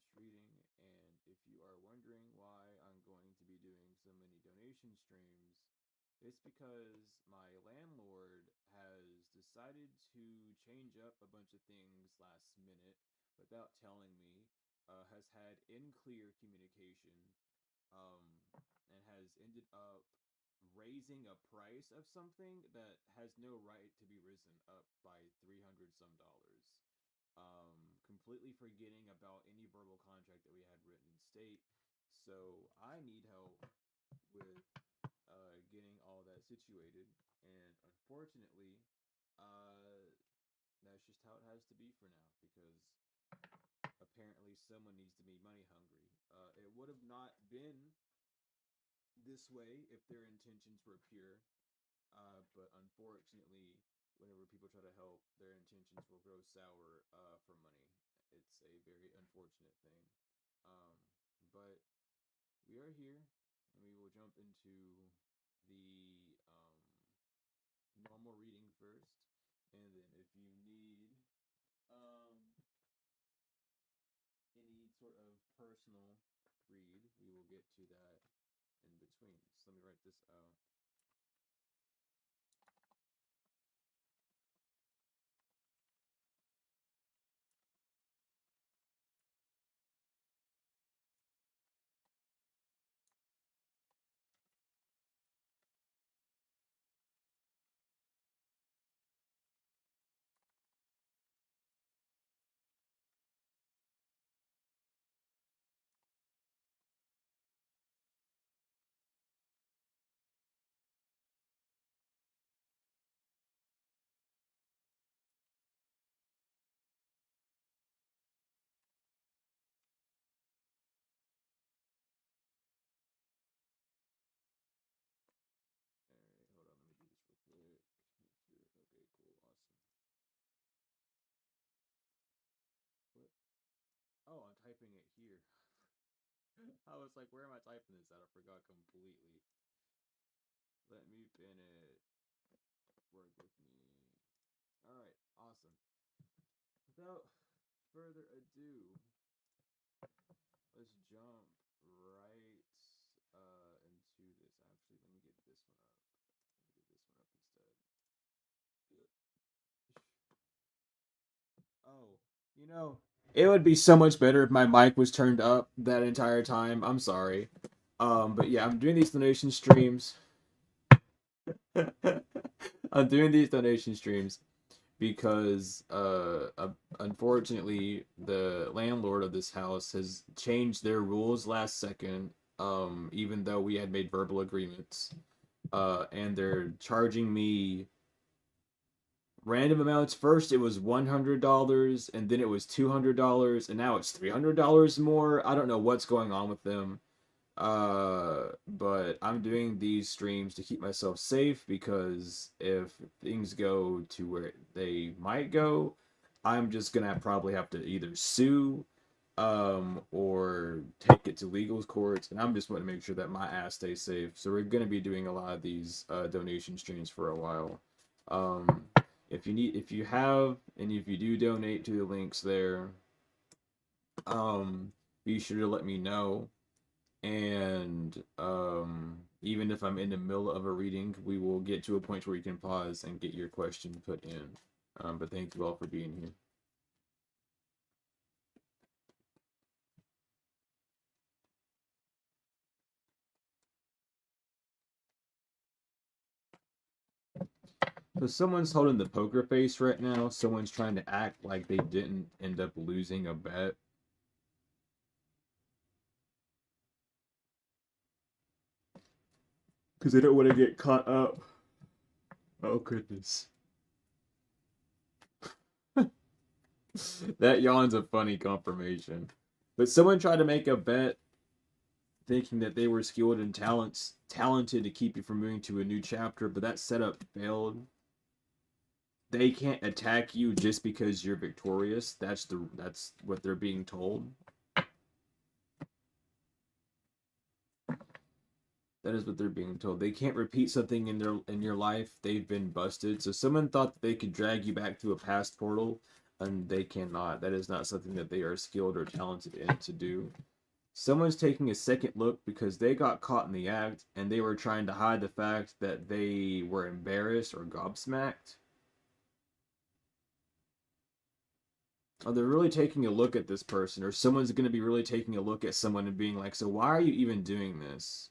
this reading, and if you are wondering why I'm going to be doing so many donation streams, it's because my landlord has decided to change up a bunch of things last minute without telling me, has had unclear communication, um, and has ended up raising a price of something that has no right to be risen up by 300 some dollars. Completely forgetting about any verbal contract that we had written in state. So I need help with getting all that situated. And unfortunately, uh, that's just how it has to be for now because apparently someone needs to be money hungry. It would have not been this way if their intentions were pure. But unfortunately, whenever people try to help, their intentions will grow sour for money. It's a very unfortunate thing. Um, but we are here, and we will jump into the normal reading first, and then if you need um, any sort of personal read, we will get to that in between. So let me write this out. All right, hold on. Let me do this real quick. Make sure. Okay, cool, awesome. What? Oh, I'm typing it here. I was like, where am I typing this out? I forgot completely. Let me pin it. Work with me. All right, awesome. Without further ado, let's jump right into this. Actually, let me get this one up. Let me get this one up instead. Oh, you know, it would be so much better if my mic was turned up that entire time. I'm sorry. But yeah, I'm doing these donation streams. I'm doing these donation streams because unfortunately the landlord of this house has changed their rules last second, even though we had made verbal agreements, and they're charging me random amounts. First it was $100, and then it was $200, and now it's $300 more. I don't know what's going on with them. But I'm doing these streams to keep myself safe because if things go to where they might go, I'm just gonna probably have to either sue, or take it to legal courts, and I'm just want to make sure that my ass stays safe. So we're gonna be doing a lot of these donation streams for a while. Um, if you have, and if you do donate to the links there, be sure to let me know. And even if I'm in the middle of a reading, we will get to a point where you can pause and get your question put in. But thank you all for being here. So someone's holding the poker face right now. Someone's trying to act like they didn't end up losing a bet. Because they don't want to get caught up. Oh, goodness. That yawn's a funny confirmation. But someone tried to make a bet thinking that they were skilled and talented to keep you from moving to a new chapter, but that setup failed. They can't attack you just because you're victorious. That's what they're being told. That is what they're being told. They can't repeat something in your life. They've been busted. So someone thought that they could drag you back to a past portal, and they cannot. That is not something that they are skilled or talented in to do. Someone's taking a second look because they got caught in the act and they were trying to hide the fact that they were embarrassed or gobsmacked. Are they really taking a look at this person, or someone's going to be really taking a look at someone and being like, so why are you even doing this?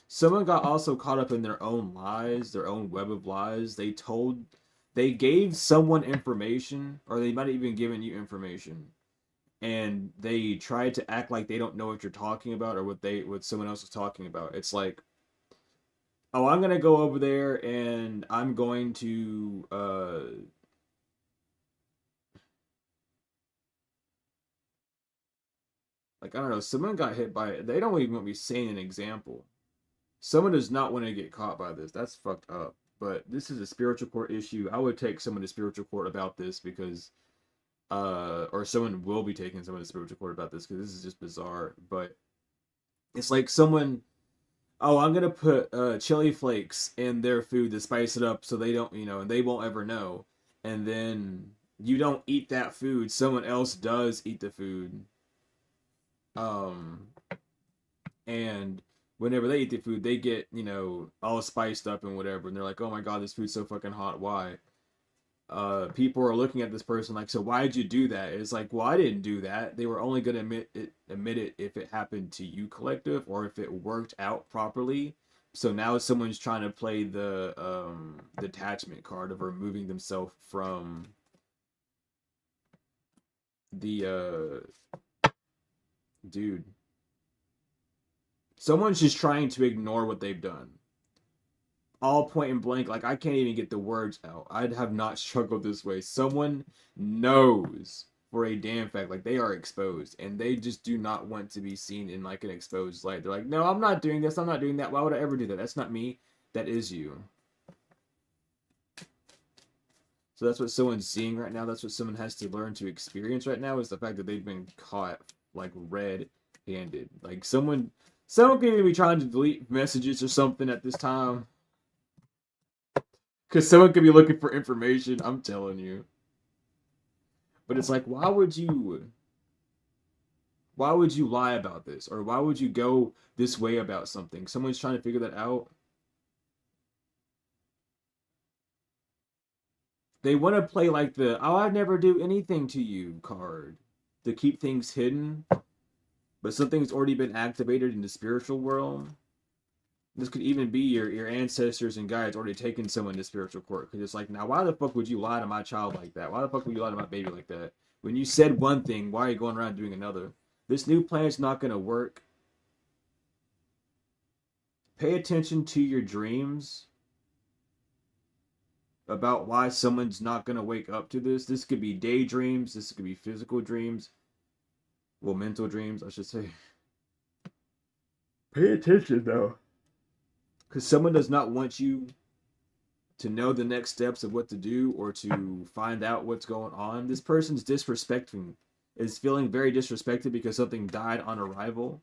Someone got also caught up in their own lies, their own web of lies. They gave someone information, or they might have even given you information, and they tried to act like they don't know what you're talking about or what someone else is talking about. It's like, oh, I'm gonna go over there and I'm going to like, I don't know, someone got hit by it. They don't even want me saying an example. Someone does not want to get caught by this. That's fucked up. But this is a spiritual court issue. I would take someone to spiritual court about this because or someone will be taking someone to spiritual court about this because this is just bizarre. But it's like someone, oh, I'm gonna put chili flakes in their food to spice it up so they don't, and they won't ever know. And then you don't eat that food. Someone else does eat the food. Um, and whenever they eat the food, they get, all spiced up and whatever. And they're like, oh my God, this food's so fucking hot. Why? People are looking at this person like, so why did you do that? It's like, well, I didn't do that. They were only going to admit it if it happened to you, collective, or if it worked out properly. So now someone's trying to play the detachment card of removing themselves from the dude. Someone's just trying to ignore what they've done. All point and blank, like I can't even get the words out. I'd have not struggled this way. Someone knows for a damn fact, like they are exposed, and they just do not want to be seen in like an exposed light. They're like, no, I'm not doing this. I'm not doing that. Why would I ever do that? That's not me. That is you. So that's what someone's seeing right now. That's what someone has to learn to experience right now is the fact that they've been caught like red-handed. Like someone could even be trying to delete messages or something at this time. Because someone could be looking for information, I'm telling you. But it's like, why would you lie about this? Or why would you go this way about something? Someone's trying to figure that out. They want to play like the, oh, I'd never do anything to you card to keep things hidden. But something's already been activated in the spiritual world. This could even be your ancestors and guides already taking someone to spiritual court. Because it's like, now why the fuck would you lie to my child like that? Why the fuck would you lie to my baby like that? When you said one thing, why are you going around doing another? This new plan's not going to work. Pay attention to your dreams about why someone's not going to wake up to this. This could be daydreams. This could be physical dreams. Well, mental dreams, I should say. Pay attention, though. Because someone does not want you to know the next steps of what to do or to find out what's going on. This person's is feeling very disrespected because something died on arrival.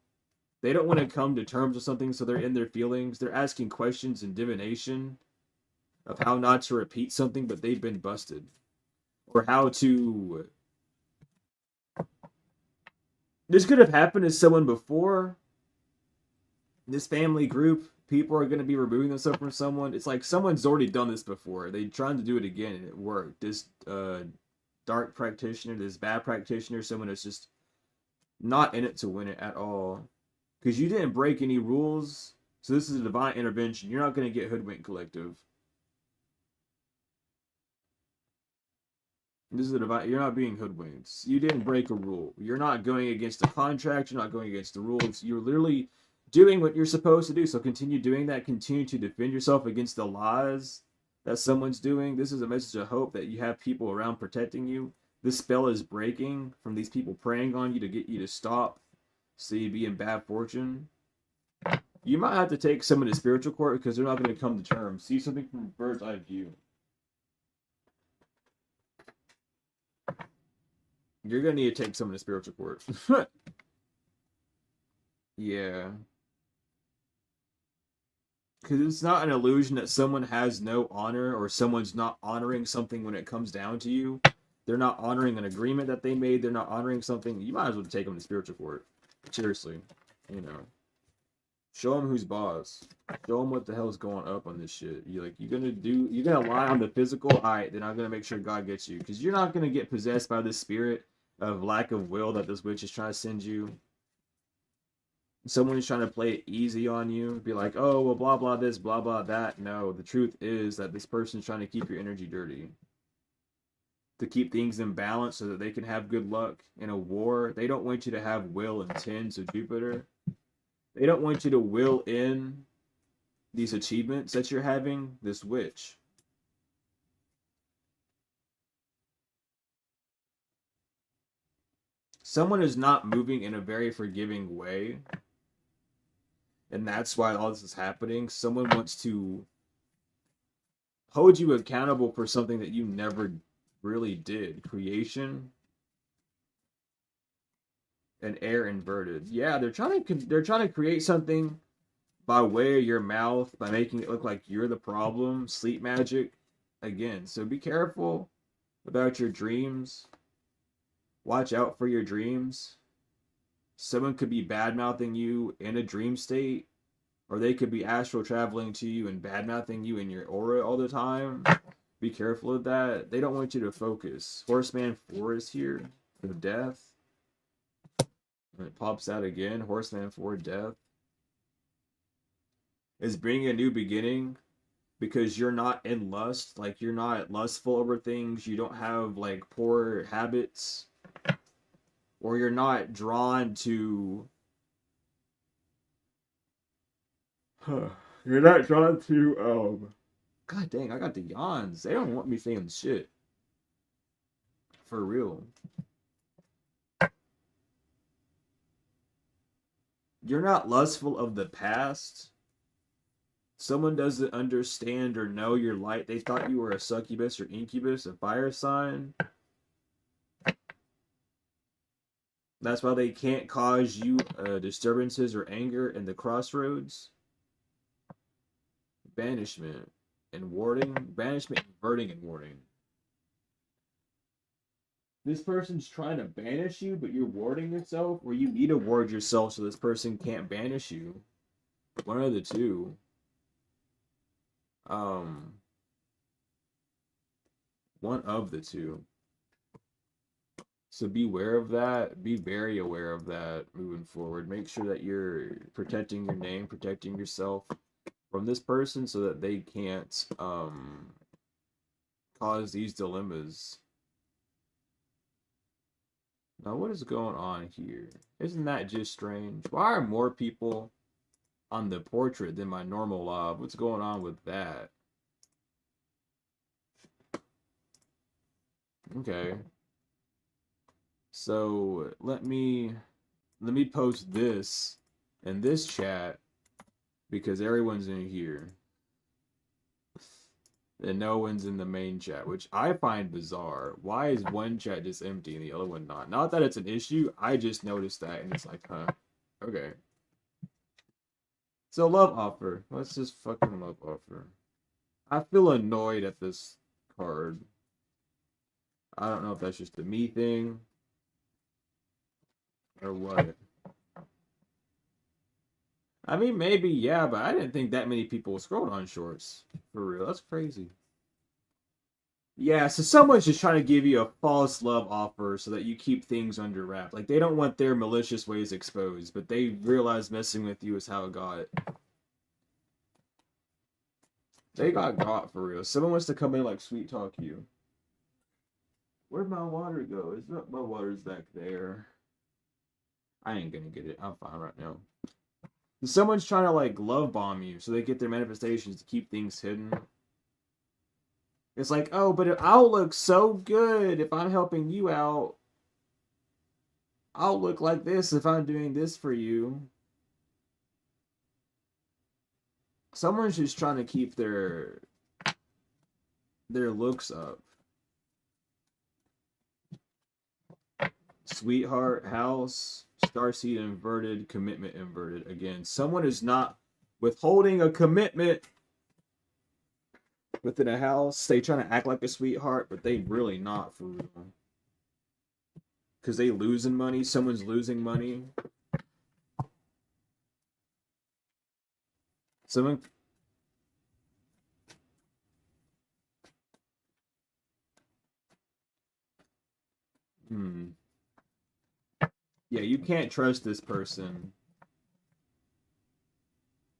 They don't want to come to terms with something, so they're in their feelings. They're asking questions and divination of how not to repeat something, but they've been busted. Or how to... This could have happened to someone before. This family group, people are going to be removing themselves from someone. It's like someone's already done this before. They're trying to do it again, and it worked. This dark practitioner, this bad practitioner, someone that's just not in it to win it at all. Because you didn't break any rules, so this is a divine intervention. You're not going to get hoodwinked, collective. This is a divine. You're not being hoodwinked. You didn't break a rule. You're not going against the contract. You're not going against the rules. You're literally doing what you're supposed to do. So continue doing that. Continue to defend yourself against the lies that someone's doing. This is a message of hope that you have people around protecting you. This spell is breaking from these people preying on you to get you to stop, so you be in bad fortune. You might have to take someone to spiritual court because they're not going to come to terms. See something from a bird's eye view. You're going to need to take someone to spiritual court. Yeah. Because it's not an illusion that someone has no honor or someone's not honoring something when it comes down to you. They're not honoring an agreement that they made. They're not honoring something. You might as well take them to spiritual court. Seriously, you know. Show them who's boss. Show them what the hell's going up on this shit. You're gonna lie on the physical. All right, then I'm gonna make sure God gets you, because you're not gonna get possessed by this spirit of lack of will that this witch is trying to send you. Someone is trying to play it easy on you, be like, oh, well, blah blah this, blah blah that. No, the truth is that this person's trying to keep your energy dirty, to keep things in balance so that they can have good luck in a war. They don't want you to have will and tens of Jupiter. They don't want you to will in these achievements that you're having, this witch. Someone is not moving in a very forgiving way. And that's why all this is happening. Someone wants to hold you accountable for something that you never really did. Creation and air inverted. Yeah, they're trying to create something by way of your mouth, by making it look like you're the problem. Sleep magic again. So be careful about your dreams. Watch out for your dreams. Someone could be bad-mouthing you in a dream state, or they could be astral traveling to you and bad-mouthing you in your aura all the time. Be careful of that. They don't want you to focus. Horseman 4 is here for death. And it pops out again. Horseman 4, death. Is bringing a new beginning, because you're not in lust. Like, you're not lustful over things. You don't have, like, poor habits. Or you're not drawn to... You're not drawn to, God dang, I got the yawns. They don't want me saying shit. For real. You're not lustful of the past. Someone doesn't understand or know your light. They thought you were a succubus or incubus, a fire sign. That's why they can't cause you disturbances or anger in the crossroads. Banishment and warding. Banishment, inverting, and warding. This person's trying to banish you, but you're warding yourself, or you need to ward yourself so this person can't banish you. One of the two. One of the two. So be aware of that. Be very aware of that moving forward. Make sure that you're protecting your name, protecting yourself from this person so that they can't cause these dilemmas. Now, what is going on here? Isn't that just strange? Why are more people on the portrait than my normal lob? What's going on with that? Okay. So let me post this in this chat because everyone's in here. And no one's in the main chat, which I find bizarre. Why is one chat just empty and the other one not? Not that it's an issue, I just noticed that and it's like, huh, okay. So love offer. Let's just fucking love offer. I feel annoyed at this card. I don't know if that's just a me thing or what. I mean, maybe, yeah, but I didn't think that many people scrolled on shorts. For real, that's crazy. Yeah, so someone's just trying to give you a false love offer so that you keep things under wrap. Like, they don't want their malicious ways exposed, but they realize messing with you is how it got. They got for real. Someone wants to come in like sweet talk you. Where'd my water go? Is that my water's back there? I ain't gonna get it. I'm fine right now. Someone's trying to like love bomb you so they get their manifestations to keep things hidden. It's like, oh, but I'll look so good if I'm helping you out. I'll look like this if I'm doing this for you. Someone's just trying to keep their looks up. Sweetheart, house, starseed inverted, commitment inverted. Again, someone is not withholding a commitment within a house. They trying to act like a sweetheart, but they really not for real. because they losing money. Someone's losing money. Someone. Hmm. Yeah, you can't trust this person.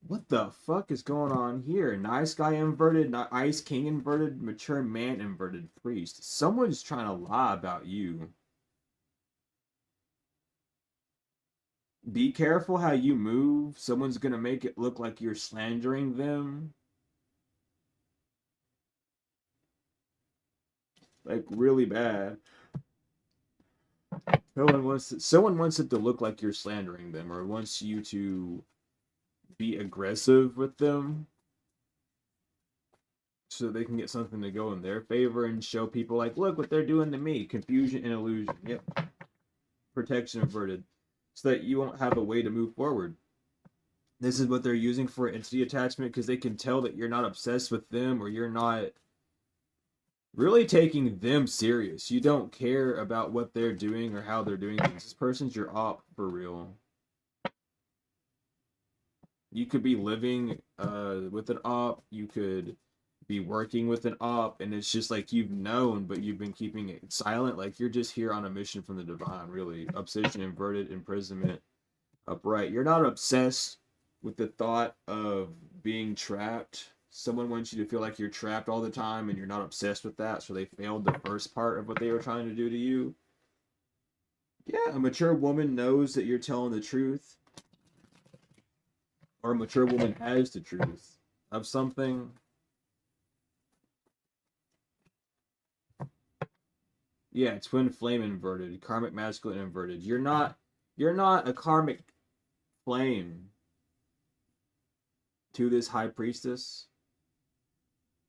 What the fuck is going on here? Nice guy inverted, not ice king inverted, mature man inverted priest. Someone's trying to lie about you. Be careful how you move. Someone's gonna make it look like you're slandering them. Like really bad. Someone wants it to look like you're slandering them or wants you to be aggressive with them so they can get something to go in their favor and show people like, look what they're doing to me. Confusion and illusion. Yep. Protection averted. So that you won't have a way to move forward. This is what they're using for entity attachment because they can tell that you're not obsessed with them or you're not really taking them serious. You don't care about what they're doing or how they're doing things. This person's your op for real. You could be living with an op. You could be working with an op, and it's just like you've known, but you've been keeping it silent. Like you're just here on a mission from the divine. Really, obsession, inverted, imprisonment, upright. You're not obsessed with the thought of being trapped. Someone wants you to feel like you're trapped all the time, and you're not obsessed with that. So they failed the first part of what they were trying to do to you. Yeah, a mature woman knows that you're telling the truth, or a mature woman has the truth of something. Yeah, twin flame inverted, karmic masculine inverted. You're not a karmic flame to this high priestess.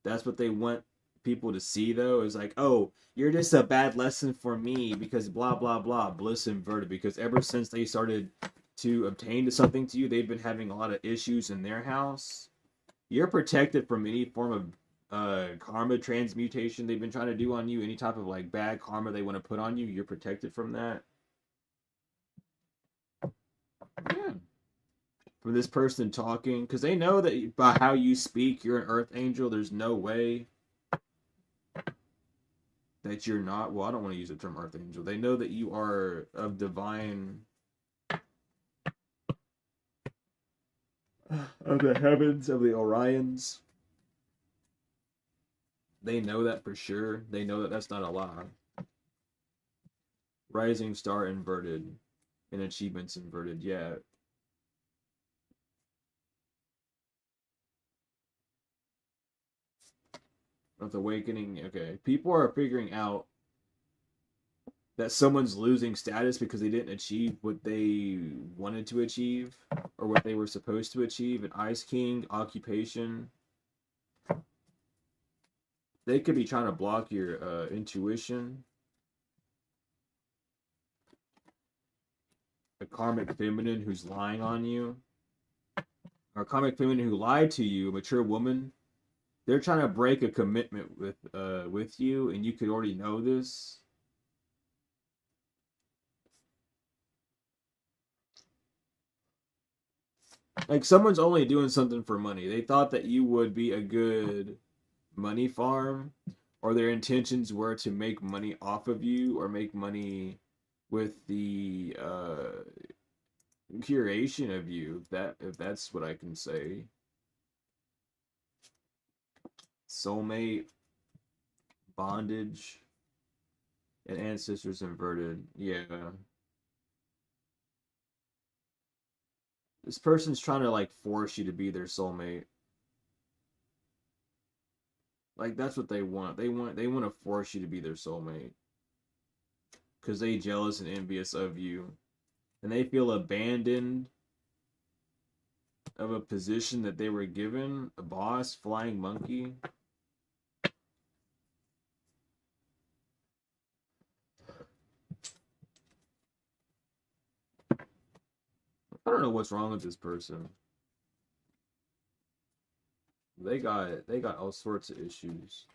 That's what they want people to see though, is like, oh, you're just a bad lesson for me because blah blah blah, bliss inverted. Because ever since they started to obtain to something to you, they've been having a lot of issues in their house. You're protected from any form of karma transmutation they've been trying to do on you, any type of like bad karma they want to put on you, you're protected from that. Yeah. From this person talking, because they know that by how you speak, you're an earth angel. There's no way that you're not. Well, I don't want to use the term earth angel. They know that you are of divine, of the heavens, of the Orions. They know that for sure. They know that that's not a lie. Rising star inverted and achievements inverted. Yeah. Of awakening. Okay. People are figuring out that someone's losing status because they didn't achieve what they wanted to achieve or what they were supposed to achieve. An Ice King, occupation. They could be trying to block your intuition. A karmic feminine who's lying on you. Or a karmic feminine who lied to you, a mature woman. They're trying to break a commitment with you, and you could already know this. Like someone's only doing something for money. They thought that you would be a good money farm, or their intentions were to make money off of you or make money with the curation of you. If that's what I can say. Soulmate, bondage, and ancestors inverted. Yeah. This person's trying to like force you to be their soulmate. Like that's what they want. They want to force you to be their soulmate. Cause they jealous and envious of you. And they feel abandoned of a position that they were given, a boss, flying monkey. I don't know what's wrong with this person. They got all sorts of issues.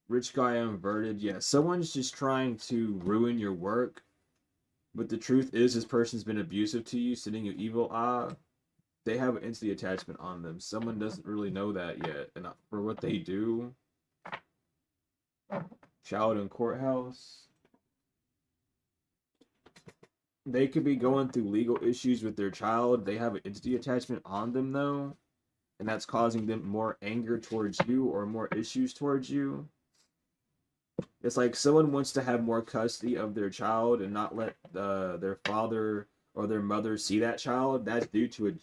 Rich guy inverted. Yeah, someone's just trying to ruin your work. But the truth is, this person's been abusive to you, sending you evil. They have an entity attachment on them. Someone doesn't really know that yet. And for what they do, child in courthouse, they could be going through legal issues with their child. They have an entity attachment on them, though. And that's causing them more anger towards you or more issues towards you. It's like someone wants to have more custody of their child and not let their father or their mother see that child. That's due to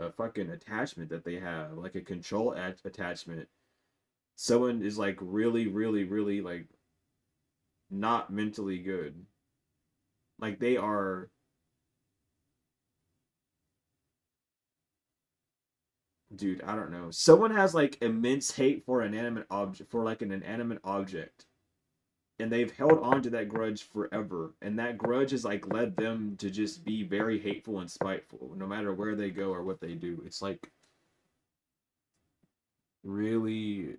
a fucking attachment that they have, like a control attachment. Someone is like really, really, really like not mentally good. Like they are, dude. I don't know. Someone has like immense hate for inanimate object, for like an inanimate object, and they've held on to that grudge forever, and that grudge has like led them to just be very hateful and spiteful no matter where they go or what they do. It's like really,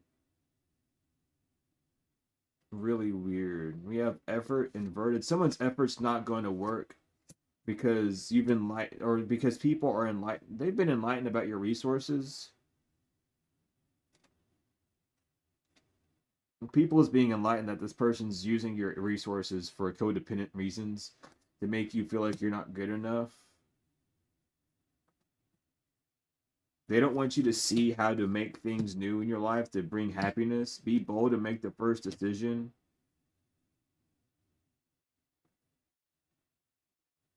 really weird. We have effort inverted. Someone's effort's not going to work because you've been light, or because people are enlightened. They've been enlightened about your resources. People is being enlightened that this person's using your resources for codependent reasons to make you feel like you're not good enough. They don't want you to see how to make things new in your life to bring happiness. Be bold and make the first decision.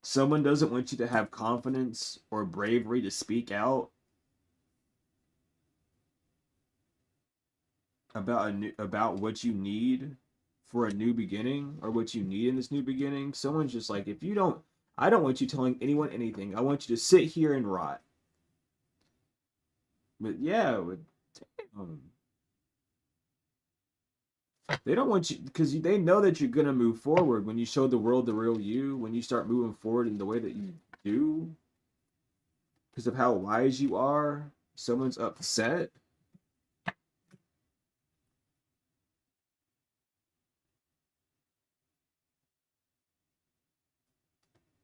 Someone doesn't want you to have confidence or bravery to speak out about what you need for a new beginning or what you need in this new beginning. Someone's just like, if you don't, I don't want you telling anyone anything. I want you to sit here and rot. But yeah, damn. They don't want you because they know that you're gonna move forward when you show the world the real you. When you start moving forward in the way that you do, because of how wise you are. Someone's upset.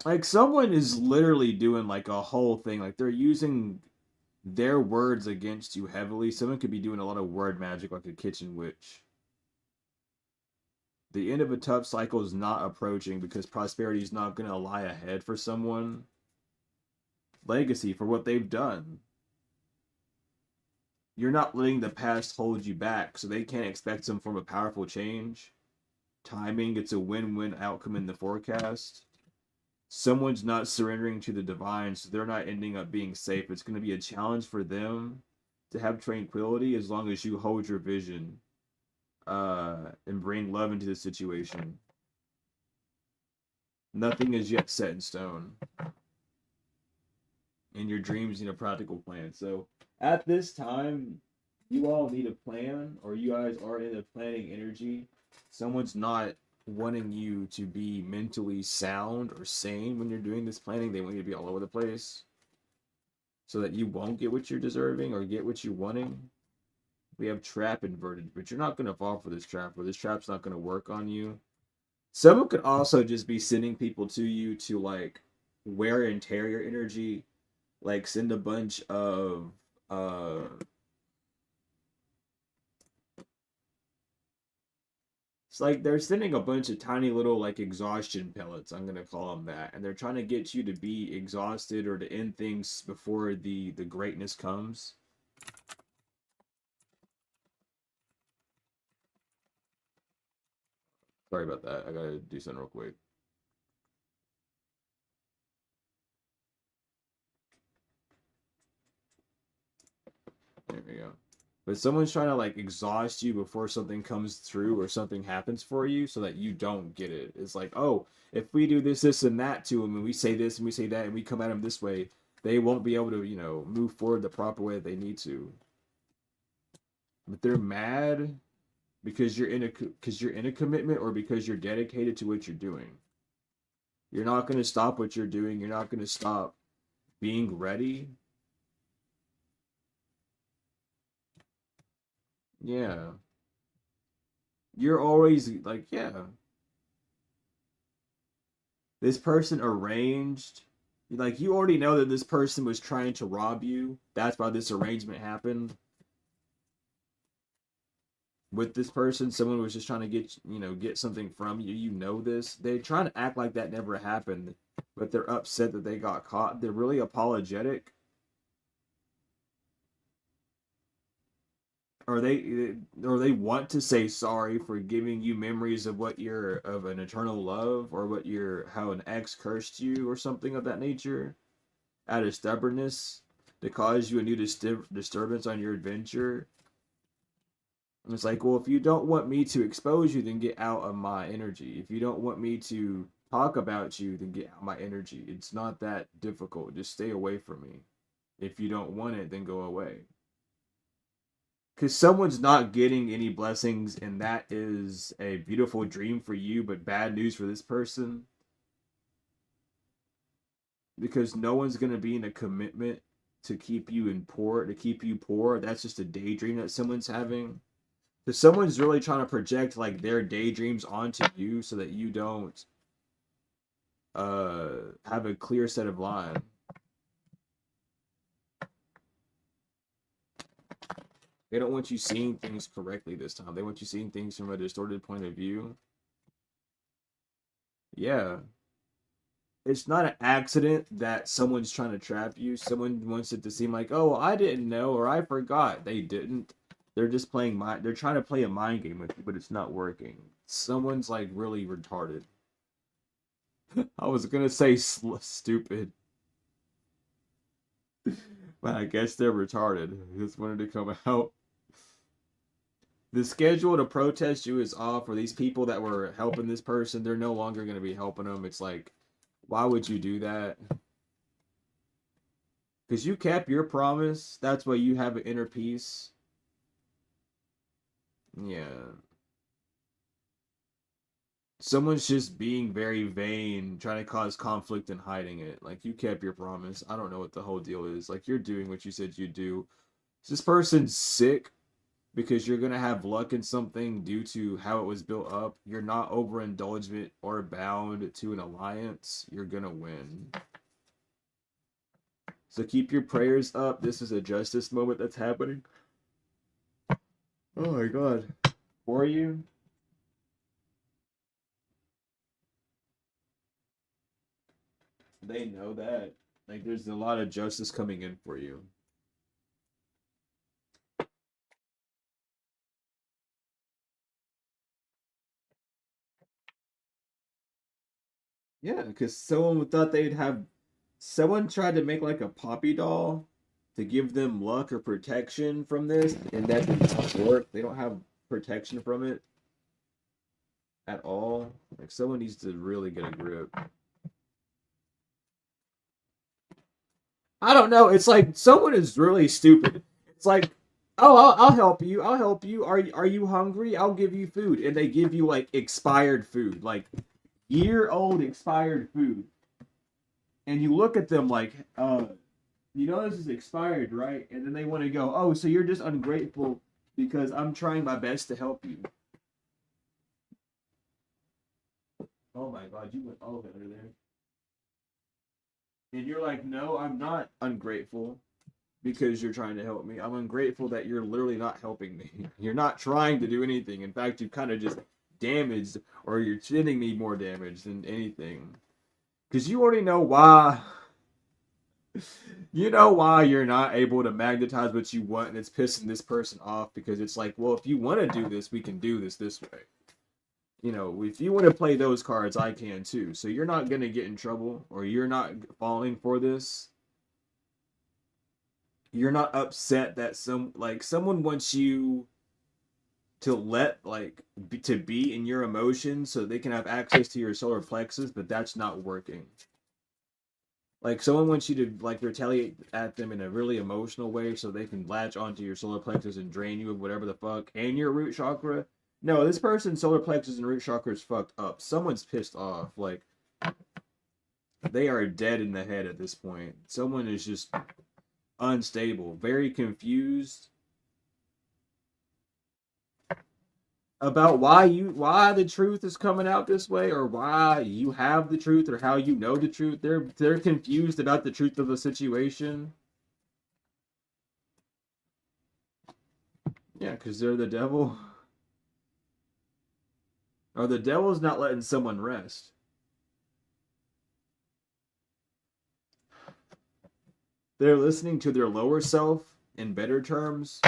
Like someone is literally doing like a whole thing. Like they're using their words against you heavily. Someone could be doing a lot of word magic, like a kitchen witch. The end of a tough cycle is not approaching because prosperity is not going to lie ahead for someone. Legacy for what they've done. You're not letting the past hold you back, so they can't expect some form of powerful change. Timing, it's a win-win outcome in the forecast. Someone's not surrendering to the divine, so they're not ending up being safe. It's going to be a challenge for them to have tranquility as long as you hold your vision and bring love into the situation. Nothing is yet set in stone. And your dreams need a practical plan. So at this time, you all need a plan, or you guys are in a planning energy. Someone's not wanting you to be mentally sound or sane when you're doing this planning. They want you to be all over the place so that you won't get what you're deserving or get what you're wanting. We have trap inverted, but you're not going to fall for this trap, or this trap's not going to work on you. Someone could also just be sending people to you to like wear and tear your energy, like send a bunch of it's like they're sending a bunch of tiny little like exhaustion pellets, I'm gonna call them that, and they're trying to get you to be exhausted or to end things before the greatness comes. Sorry about that. I gotta do something real quick. There we go. But someone's trying to like exhaust you before something comes through or something happens for you so that you don't get it. It's like, oh, if we do this, this, and that to them, and we say this and we say that, and we come at them this way, they won't be able to, move forward the proper way that they need to. But they're mad because you're in a commitment or because you're dedicated to what you're doing. You're not going to stop what you're doing. You're not going to stop being ready. Yeah. You're always like, yeah, this person arranged. Like, you already know that this person was trying to rob you. That's why this arrangement happened with this person. Someone was just trying to get something from you. You know this. They're trying to act like that never happened, but they're upset that they got caught. They're really apologetic. Or they want to say sorry for giving you memories of what you're of an eternal love, or what your how an ex cursed you or something of that nature, out of stubbornness to cause you a new disturbance on your adventure. And it's like, well, if you don't want me to expose you, then get out of my energy. If you don't want me to talk about you, then get out of my energy. It's not that difficult. Just stay away from me. If you don't want it, then go away. Because someone's not getting any blessings, and that is a beautiful dream for you, but bad news for this person. Because no one's going to be in a commitment to keep you to keep you poor. That's just a daydream that someone's having. Because someone's really trying to project like their daydreams onto you so that you don't have a clear set of line. They don't want you seeing things correctly this time. They want you seeing things from a distorted point of view. Yeah. It's not an accident that someone's trying to trap you. Someone wants it to seem like, oh, well, I didn't know or I forgot. They didn't. They're just playing they're trying to play a mind game with you, but it's not working. Someone's like really retarded. I was gonna say stupid, but I guess they're retarded. I just wanted to come out. The schedule to protest you is off, or these people that were helping this person, they're no longer going to be helping them. It's like, why would you do that? Because you kept your promise. That's why you have an inner peace. Yeah. Someone's just being very vain, trying to cause conflict and hiding it. Like, you kept your promise. I don't know what the whole deal is. Like, you're doing what you said you'd do. Is this person sick? Because you're gonna have luck in something due to how it was built up. You're not overindulgent or bound to an alliance. You're gonna win. So keep your prayers up. This is a justice moment that's happening. Oh my god. For you? They know that. Like, there's a lot of justice coming in for you. Yeah, because someone thought they'd have. Someone tried to make like a poppy doll to give them luck or protection from this, and that did not work. They don't have protection from it at all. Like, someone needs to really get a grip. I don't know. It's like someone is really stupid. It's like, oh, I'll help you. I'll help you. Are you hungry? I'll give you food, and they give you like expired food, like year-old expired food, and you look at them like, you know this is expired, right? And then they want to go, oh, so you're just ungrateful because I'm trying my best to help you. Oh my god, you went all over there. And you're like, no, I'm not ungrateful because you're trying to help me. I'm ungrateful that you're literally not helping me. You're not trying to do anything. In fact, you kind of just damaged, or you're sending me more damage than anything. Because you already know why. You know why you're not able to magnetize what you want, and it's pissing this person off because it's like, well, if you want to do this, we can do this way. You know, if you want to play those cards, I can too. So you're not going to get in trouble, or you're not falling for this. You're not upset that someone wants you to to be in your emotions so they can have access to your solar plexus, but that's not working. Like, someone wants you to like retaliate at them in a really emotional way so they can latch onto your solar plexus and drain you of whatever the fuck and your root chakra. No, this person's solar plexus and root chakra is fucked up. Someone's pissed off. Like, they are dead in the head at this point. Someone is just unstable, very confused. about why the truth is coming out this way, or why you have the truth, or how you know the truth. They're confused about the truth of the situation. Yeah, because they're the devil. Or the devil's not letting someone rest. They're listening to their lower self in better terms.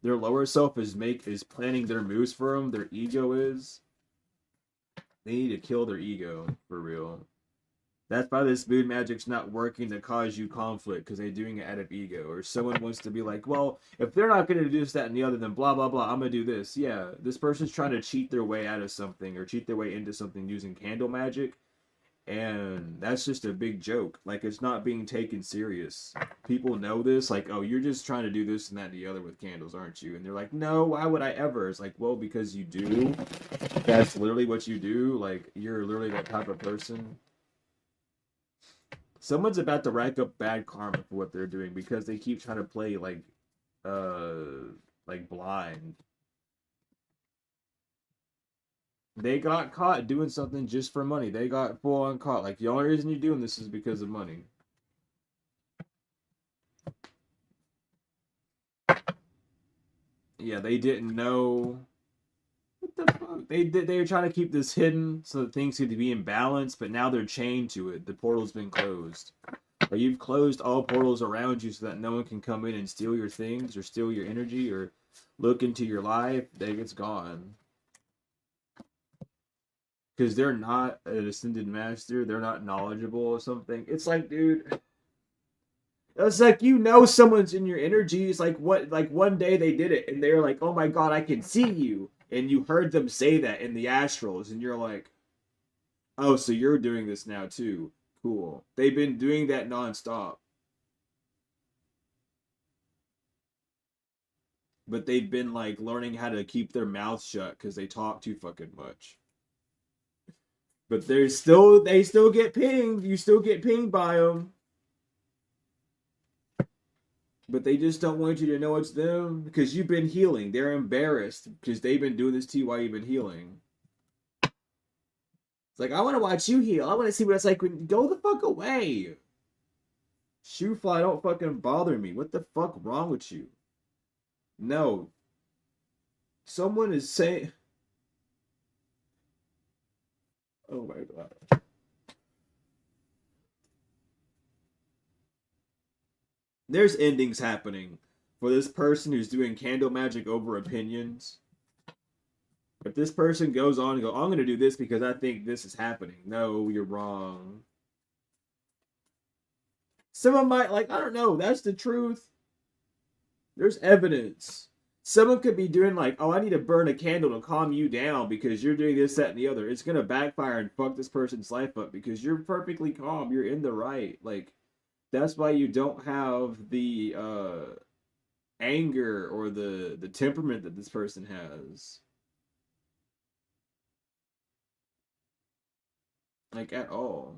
Their lower self is planning their moves for them. Their ego is. They need to kill their ego for real. That's why this mood magic's not working to cause you conflict, because they're doing it out of ego. Or someone wants to be like, well, if they're not going to do this, that, and the other, then blah, blah, blah, I'm going to do this. Yeah, this person's trying to cheat their way out of something or cheat their way into something using candle magic. And that's just a big joke. Like, it's not being taken serious. People know this. Like, oh, you're just trying to do this and that and the other with candles, aren't you? And they're like, no, why would I ever? It's like, well, because you do. That's literally what you do. Like, you're literally that type of person. Someone's about to rack up bad karma for what they're doing because they keep trying to play like blind. They got caught doing something just for money. They got full on caught. Like, the only reason you're doing this is because of money. Yeah, they didn't know. What the fuck? They were trying to keep this hidden so that things could be in balance, but now they're chained to it. The portal's been closed. Or you've closed all portals around you so that no one can come in and steal your things or steal your energy or look into your life. It's gone. Because they're not an ascended master. They're not knowledgeable or something. It's like, dude, it's like, you know, someone's in your energy. It's like, what, like one day they did it and they're like, oh my god, I can see you. And you heard them say that in the astrals, and you're like, oh, so you're doing this now too. Cool. They've been doing that nonstop. But they've been like learning how to keep their mouths shut because they talk too fucking much. But they still get pinged. You still get pinged by them. But they just don't want you to know it's them because you've been healing. They're embarrassed because they've been doing this to you while you've been healing. It's like, I want to watch you heal. I want to see what it's like when... Go the fuck away. Shoe fly, don't fucking bother me. What the fuck wrong with you? No. Someone is saying... Oh my god. There's endings happening for this person who's doing candle magic over opinions. If this person goes on and go, I'm going to do this because I think this is happening. No, you're wrong. Someone might, like, I don't know, that's the truth. There's evidence. Someone could be doing like, oh, I need to burn a candle to calm you down because you're doing this, that, and the other. It's going to backfire and fuck this person's life up because you're perfectly calm. You're in the right. Like, that's why you don't have the anger or the temperament that this person has. Like, at all.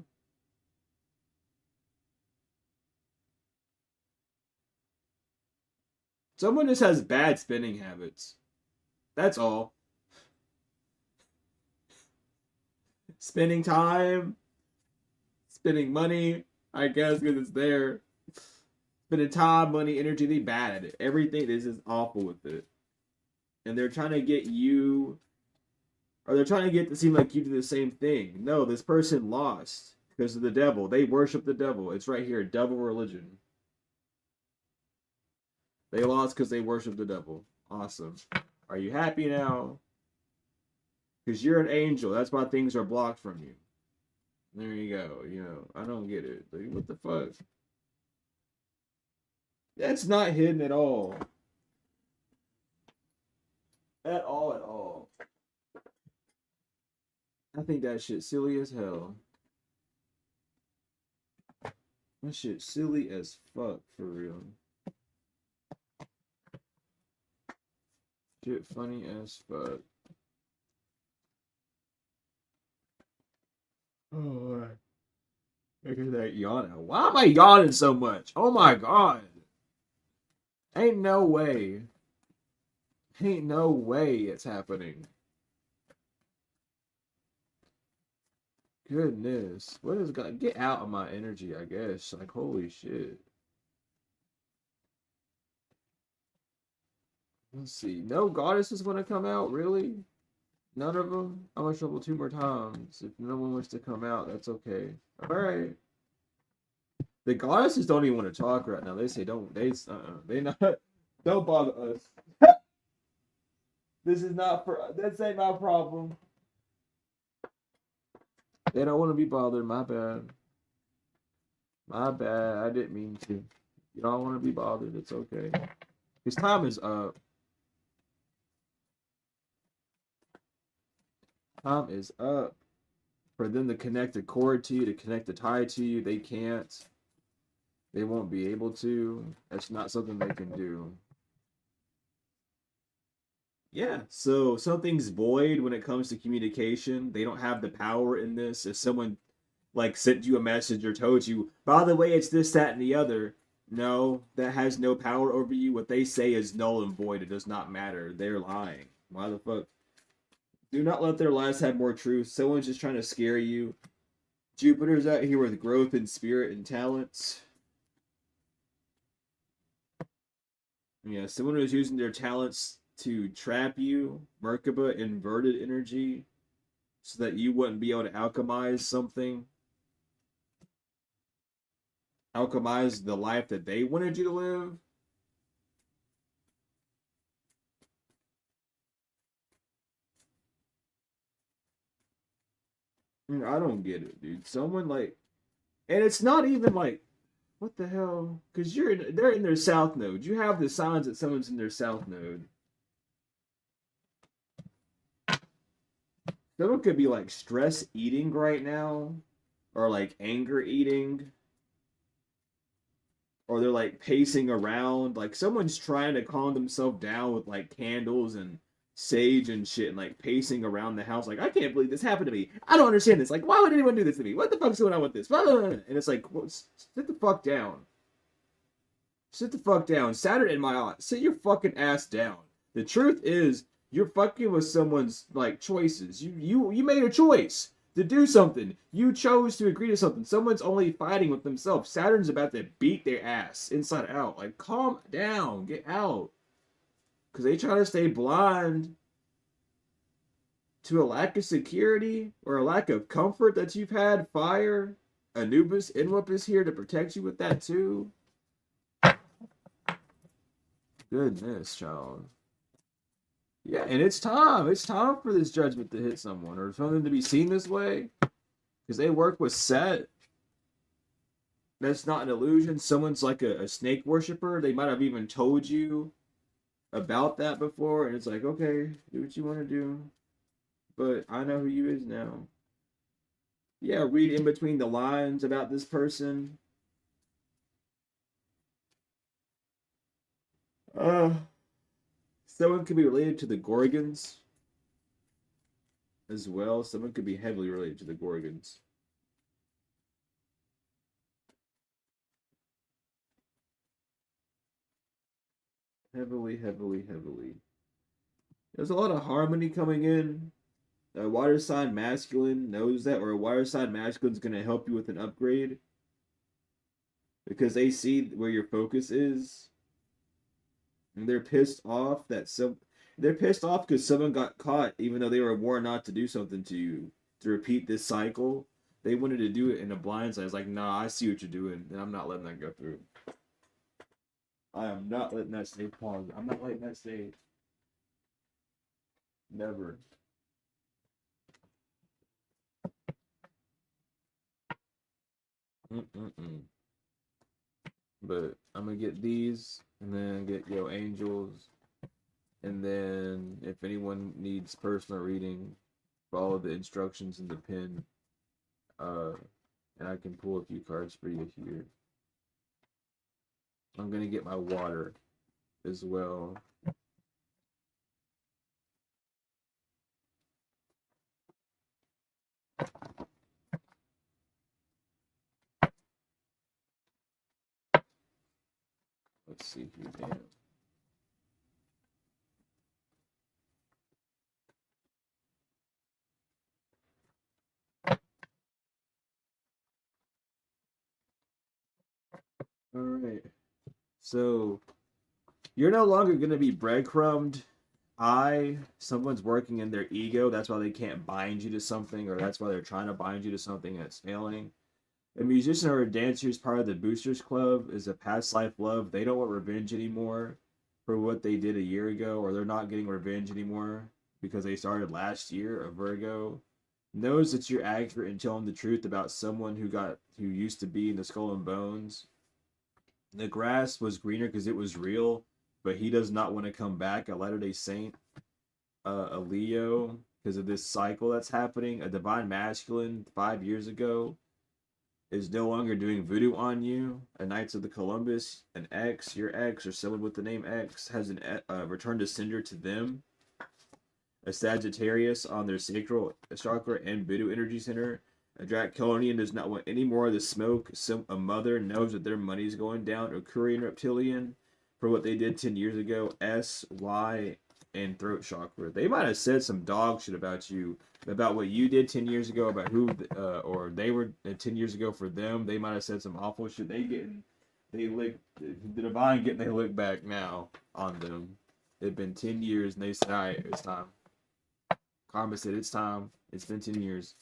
Someone just has bad spending habits. That's all. Spending time, spending money, I guess, because it's there. Spending time, money, energy, they bad at it. Everything is just awful with it. And they're trying to get you, or they're trying to get to seem like you do the same thing. No, this person lost because of the devil. They worship the devil. It's right here, devil religion. They lost because they worship the devil. Awesome. Are you happy now? Because you're an angel. That's why things are blocked from you. There you go. You know, I don't get it. Like, what the fuck? That's not hidden at all. At all, at all. I think that shit silly as hell. That shit silly as fuck, for real. Shit funny as fuck. Oh, look at that yawning. Why am I yawning so much? Oh my god. Ain't no way. Ain't no way it's happening. Goodness. What is God? Get out of my energy, I guess. Like, holy shit. Let's see. No goddesses want to come out, really? None of them? I'm gonna shuffle two more times. If no one wants to come out, that's okay. Alright. The goddesses don't even want to talk right now. They say don't. They not. Don't bother us. This is not for. This ain't my problem. They don't want to be bothered. My bad. My bad. I didn't mean to. You don't want to be bothered. It's okay. His time is up. Time is up. For them to connect a cord to you, to connect a tie to you, they can't. They won't be able to. That's not something they can do. Yeah, so something's void when it comes to communication. They don't have the power in this. If someone like sent you a message or told you, by the way, it's this, that, and the other. No, that has no power over you. What they say is null and void. It does not matter. They're lying. Why the fuck? Do not let their lies have more truth. Someone's just trying to scare you. Jupiter's out here with growth in spirit and talents. Yeah, someone who's using their talents to trap you. Merkaba, inverted energy, so that you wouldn't be able to alchemize something. Alchemize the life that they wanted you to live. I don't get it, dude. Someone like, and it's not even like, what the hell? Because they're in their south node. You have the signs that someone's in their south node. Someone could be like stress eating right now, or like anger eating, or they're like pacing around. Like someone's trying to calm themselves down with like candles and sage and shit, and like pacing around the house. Like, I can't believe this happened to me. I don't understand this. Like, why would anyone do this to me? What the fuck's going on with this? And it's like, well, sit the fuck down. Sit the fuck down. Saturn in my eye. Sit your fucking ass down. The truth is, you're fucking with someone's like choices. You made a choice to do something. You chose to agree to something. Someone's only fighting with themselves. Saturn's about to beat their ass inside out. Like, calm down. Get out. Because they try to stay blind to a lack of security or a lack of comfort that you've had. Fire. Anubis, Inwup is here to protect you with that too. Goodness, child. Yeah, and it's time. It's time for this judgment to hit someone or for them to be seen this way. Because they work with Set. That's not an illusion. Someone's like a snake worshiper. They might have even told you about that before. And it's like, okay, do what you want to do. But I know who you is now. Yeah, read in between the lines about this person. Someone could be related to the Gorgons as well. Someone could be heavily related to the Gorgons. Heavily, heavily, heavily. There's a lot of harmony coming in. A water sign masculine knows that, or a water sign masculine is going to help you with an upgrade because they see where your focus is. And they're pissed off they're pissed off because someone got caught even though they were warned not to do something to you, to repeat this cycle. They wanted to do it in a blind side. It's like, nah, I see what you're doing, and I'm not letting that go through. I am not letting that stay paused. I'm not letting that stay. Never. Mm-mm-mm. But I'm gonna get these, and then get Yo Angels, and then if anyone needs personal reading, follow the instructions in the pin, and I can pull a few cards for you here. I'm gonna get my water as well. Let's see here, damn. All right. So you're no longer going to be breadcrumbed. Someone's working in their ego. That's why they can't bind you to something, or that's why they're trying to bind you to something that's failing. A musician or a dancer who's part of the Boosters Club is a past life love. They don't want revenge anymore for what they did a year ago, or they're not getting revenge anymore because they started last year, a Virgo. Knows that you're accurate in telling the truth about someone who used to be in the Skull and Bones. The grass was greener because it was real, but he does not want to come back. A Latter Day Saint, a Leo, because of this cycle that's happening. A divine masculine 5 years ago is no longer doing voodoo on you. A Knights of the Columbus, an X, your ex, or someone with the name X has an return to sender to them. A Sagittarius on their sacral chakra and voodoo energy center. A Draconian does not want any more of the smoke. A mother knows that their money's going down. A Kurian reptilian for what they did 10 years ago. S, Y, and throat chakra. They might have said some dog shit about you, about what you did 10 years ago, about who, or they were 10 years ago for them. They might have said some awful shit. They lick, the divine getting they look back now on them. It's been 10 years and they said, all right, it's time. Karma said, it's time. It's been 10 years.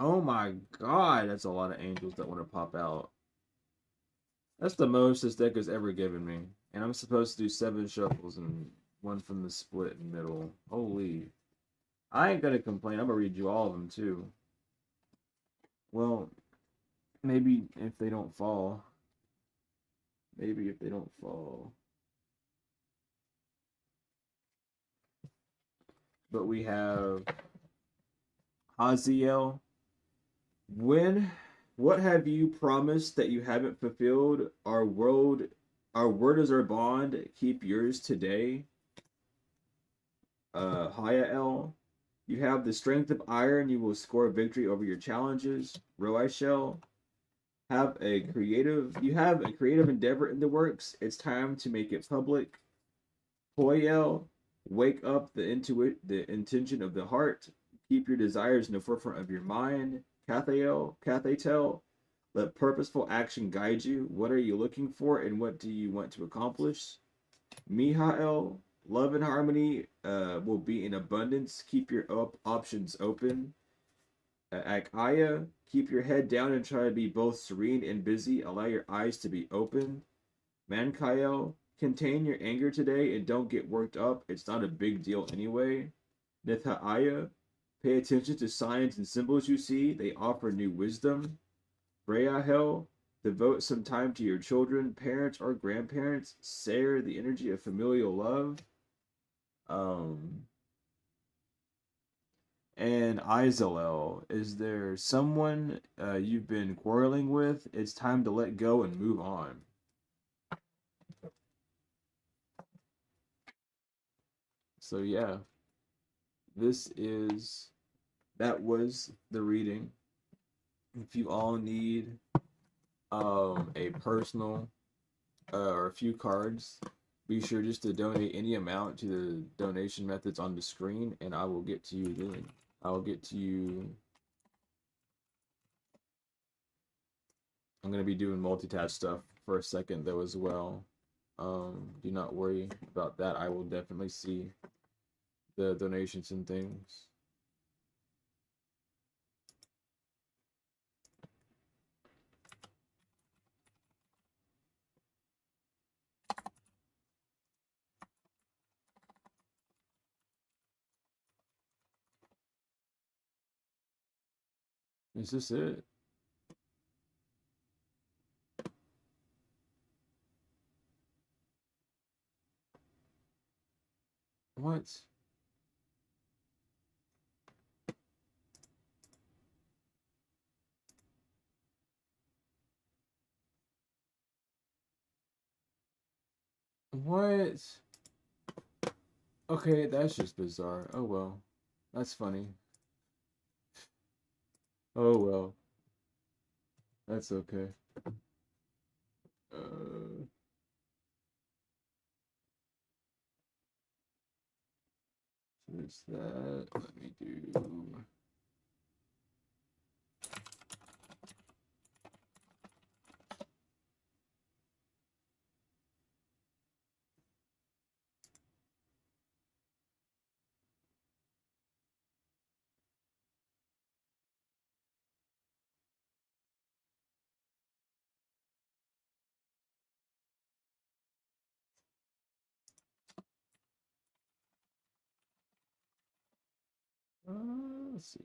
Oh my god, that's a lot of angels that want to pop out. That's the most this deck has ever given me. And I'm supposed to do 7 shuffles and one from the split in the middle. Holy. I ain't gonna complain. I'm gonna read you all of them too. Well, maybe if they don't fall. Maybe if they don't fall. But we have Haziel. What have you promised that you haven't fulfilled? Our word is our bond. Keep yours today. Hayael. You have the strength of iron. You will score victory over your challenges. Roishel. You have a creative endeavor in the works. It's time to make it public. Hoyel. Wake up the intention of the heart. Keep your desires in the forefront of your mind. Cathatel. Let purposeful action guide you. What are you looking for and what do you want to accomplish? Mihael. Love and harmony will be in abundance. Keep your options open. Akaya. Keep your head down and try to be both serene and busy. Allow your eyes to be open. Mankael. Contain your anger today and don't get worked up. It's not a big deal anyway. Nitha'aya. Pay attention to signs and symbols you see. They offer new wisdom. Breahel. Devote some time to your children, parents, or grandparents. Share the energy of familial love. And Izalel, is there someone you've been quarreling with? It's time to let go and move on. So yeah, that was the reading. If you all need a personal or a few cards, be sure just to donate any amount to the donation methods on the screen, and I will get to you then. I'll get to you. I'm going to be doing multitask stuff for a second, though, as well. Do not worry about that. I will definitely see the donations and things. Is this it? What? What? Okay, that's just bizarre. Oh well. That's funny. Oh well. That's okay. Uh, There's that. Let me do. Let's see.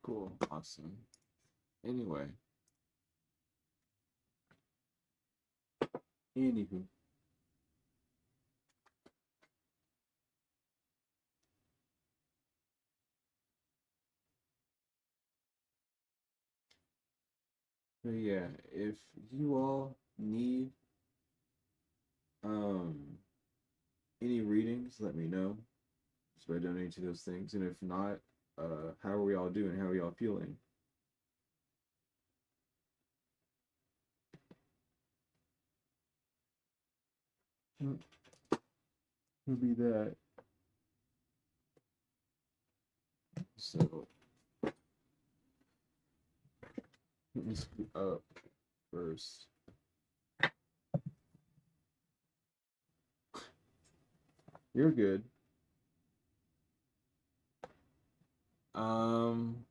Cool. Awesome. Anyway. Anywho. But yeah, if you all need um any readings, let me know. Just by donating to those things. And if not, how are we all doing? How are y'all feeling? Would be that. So let me scoot up first. You're good. Um,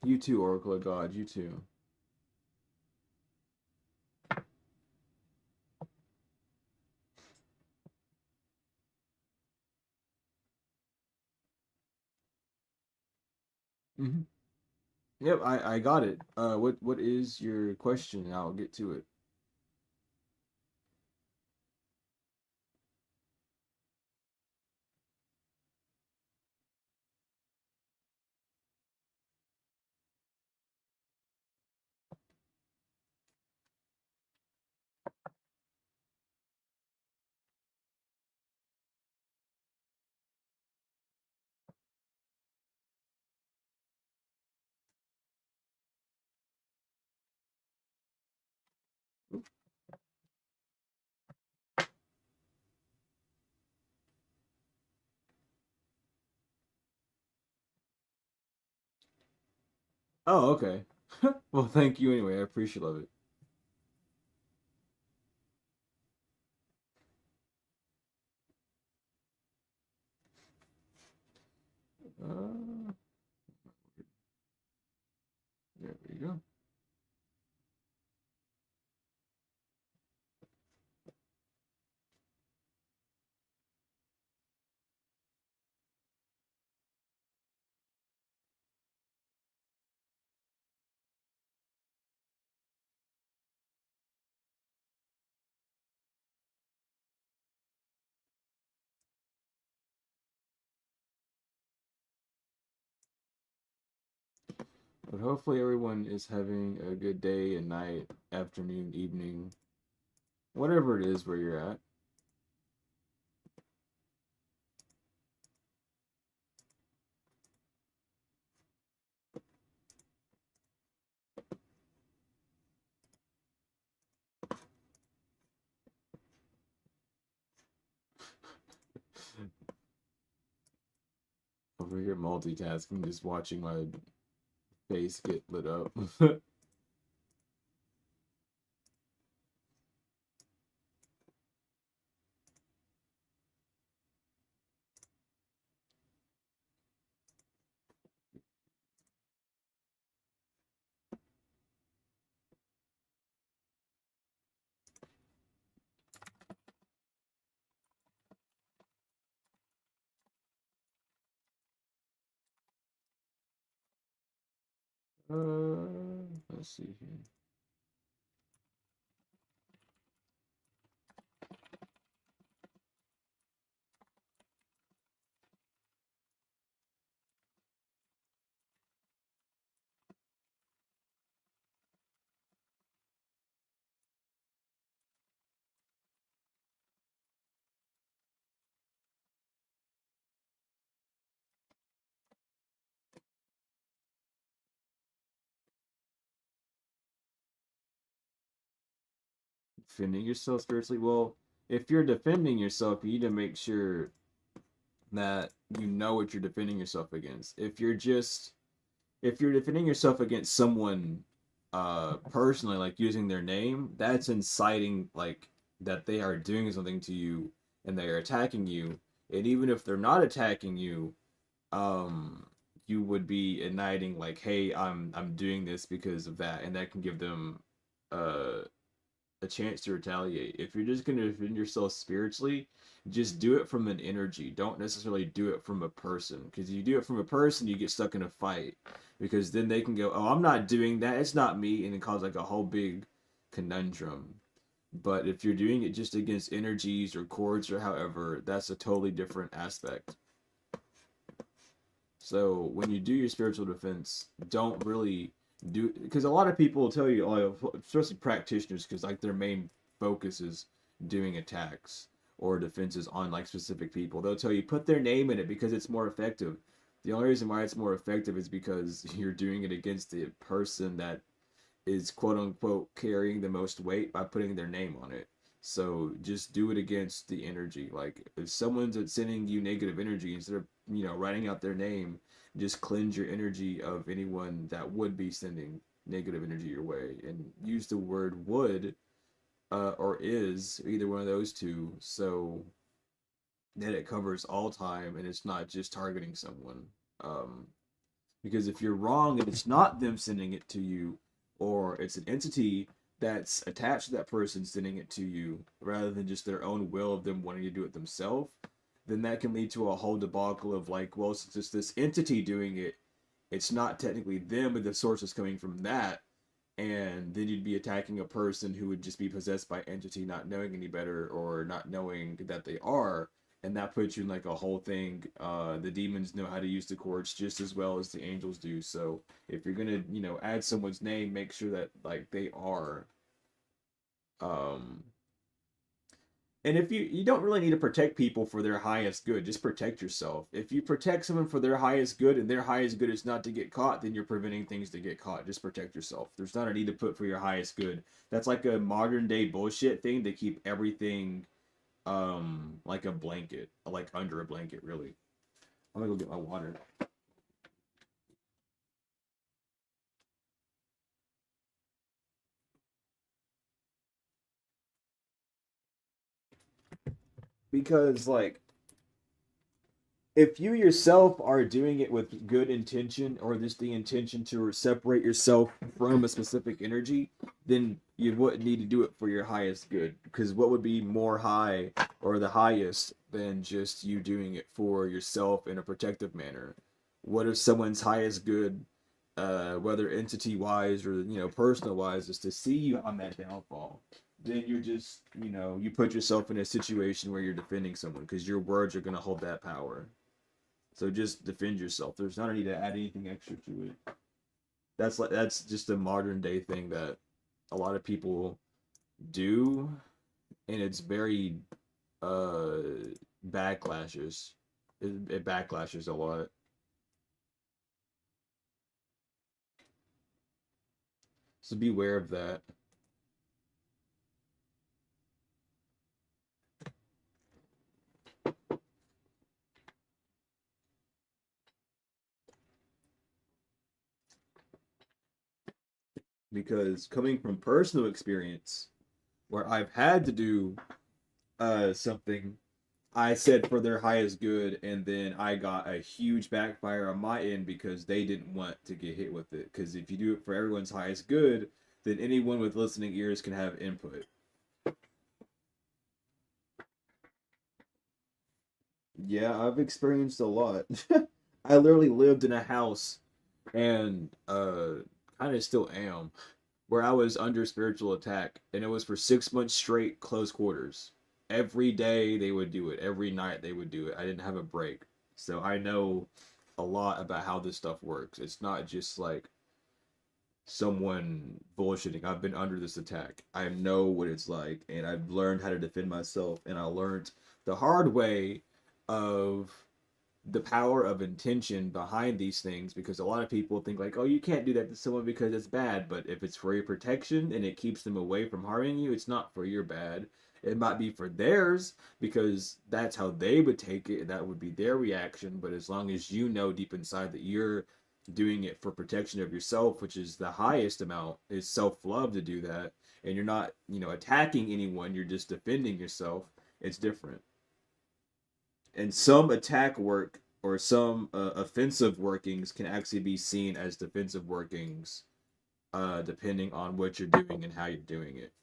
you too, Oracle of God. You too. Mm-hmm. Yep, I got it. What is your question? I'll get to it. Oh, okay. Well, thank you anyway. I appreciate it. Uh, there we go. But hopefully everyone is having a good day and night, afternoon, evening, whatever it is where you're at. Over here multitasking, just watching my face get lit up. Let's see here. defending yourself spiritually. Well, if you're defending yourself, you need to make sure that you know what you're defending yourself against. If you're defending yourself against someone personally, like using their name, that's inciting like that they are doing something to you and they are attacking you. And even if they're not attacking you, um you would be igniting like, hey, I'm doing this because of that, and that can give them uh a chance to retaliate. If you're just going to defend yourself spiritually, just do it from an energy. Don't necessarily do it from a person, because you do it from a person, you get stuck in a fight, because then they can go, "Oh, I'm not doing that. It's not me," and it causes like a whole big conundrum. But if you're doing it just against energies or chords or however, that's a totally different aspect. So when you do your spiritual defense, don't really do, because a lot of people will tell you, oh, especially practitioners, because like their main focus is doing attacks or defenses on like specific people. They'll tell you put their name in it because it's more effective. The only reason why it's more effective is because you're doing it against the person that is quote unquote carrying the most weight by putting their name on it. So just do it against the energy. Like if someone's sending you negative energy, instead of writing out their name, just cleanse your energy of anyone that would be sending negative energy your way, and use the word would or is, either one of those two, so that it covers all time and it's not just targeting someone. Um, because if you're wrong and it's not them sending it to you, or it's an entity that's attached to that person sending it to you, rather than just their own will of them wanting to do it themselves, then that can lead to a whole debacle of like, well, since it's this entity doing it, it's not technically them, but the source is coming from that. And then you'd be attacking a person who would just be possessed by entity, not knowing any better or not knowing that they are. And that puts you in like a whole thing. The demons know how to use the courts just as well as the angels do. So if you're gonna, add someone's name, make sure that like they are. Um, and if you don't really need to protect people for their highest good, just protect yourself. If you protect someone for their highest good and their highest good is not to get caught, then you're preventing things to get caught. Just protect yourself. There's not a need to put for your highest good. That's like a modern day bullshit thing to keep everything like a blanket, like under a blanket, really. I'm gonna go get my water. Because like if you yourself are doing it with good intention, or just the intention to separate yourself from a specific energy, then you wouldn't need to do it for your highest good. Because what would be more high or the highest than just you doing it for yourself in a protective manner? What if someone's highest good, whether entity wise or personal wise, is to see you on that downfall? Then you're just you put yourself in a situation where you're defending someone, because your words are going to hold that power. So just defend yourself. There's not a need to add anything extra to it. That's just a modern day thing that a lot of people do, and it's very uh backlashes. It backlashes a lot. So beware of that. Because coming from personal experience, where I've had to do something I said for their highest good, and then I got a huge backfire on my end because they didn't want to get hit with it. Because if you do it for everyone's highest good, then anyone with listening ears can have input. Yeah, I've experienced a lot. I literally lived in a house, and kind of still am, where I was under spiritual attack, and it was for 6 months straight, close quarters. Every day they would do it. Every night they would do it. I didn't have a break, so I know a lot about how this stuff works. It's not just like someone bullshitting. I've been under this attack. I know what it's like, and I've learned how to defend myself. And I learned the hard way of the power of intention behind these things, because a lot of people think like, oh, you can't do that to someone because it's bad, but if it's for your protection and it keeps them away from harming you, it's not for your bad. It might be for theirs because that's how they would take it, that would be their reaction, but as long as you know deep inside that you're doing it for protection of yourself, which is the highest amount, is self-love to do that, and you're not, attacking anyone, you're just defending yourself, it's different. And some attack work or some offensive workings can actually be seen as defensive workings, depending on what you're doing and how you're doing it.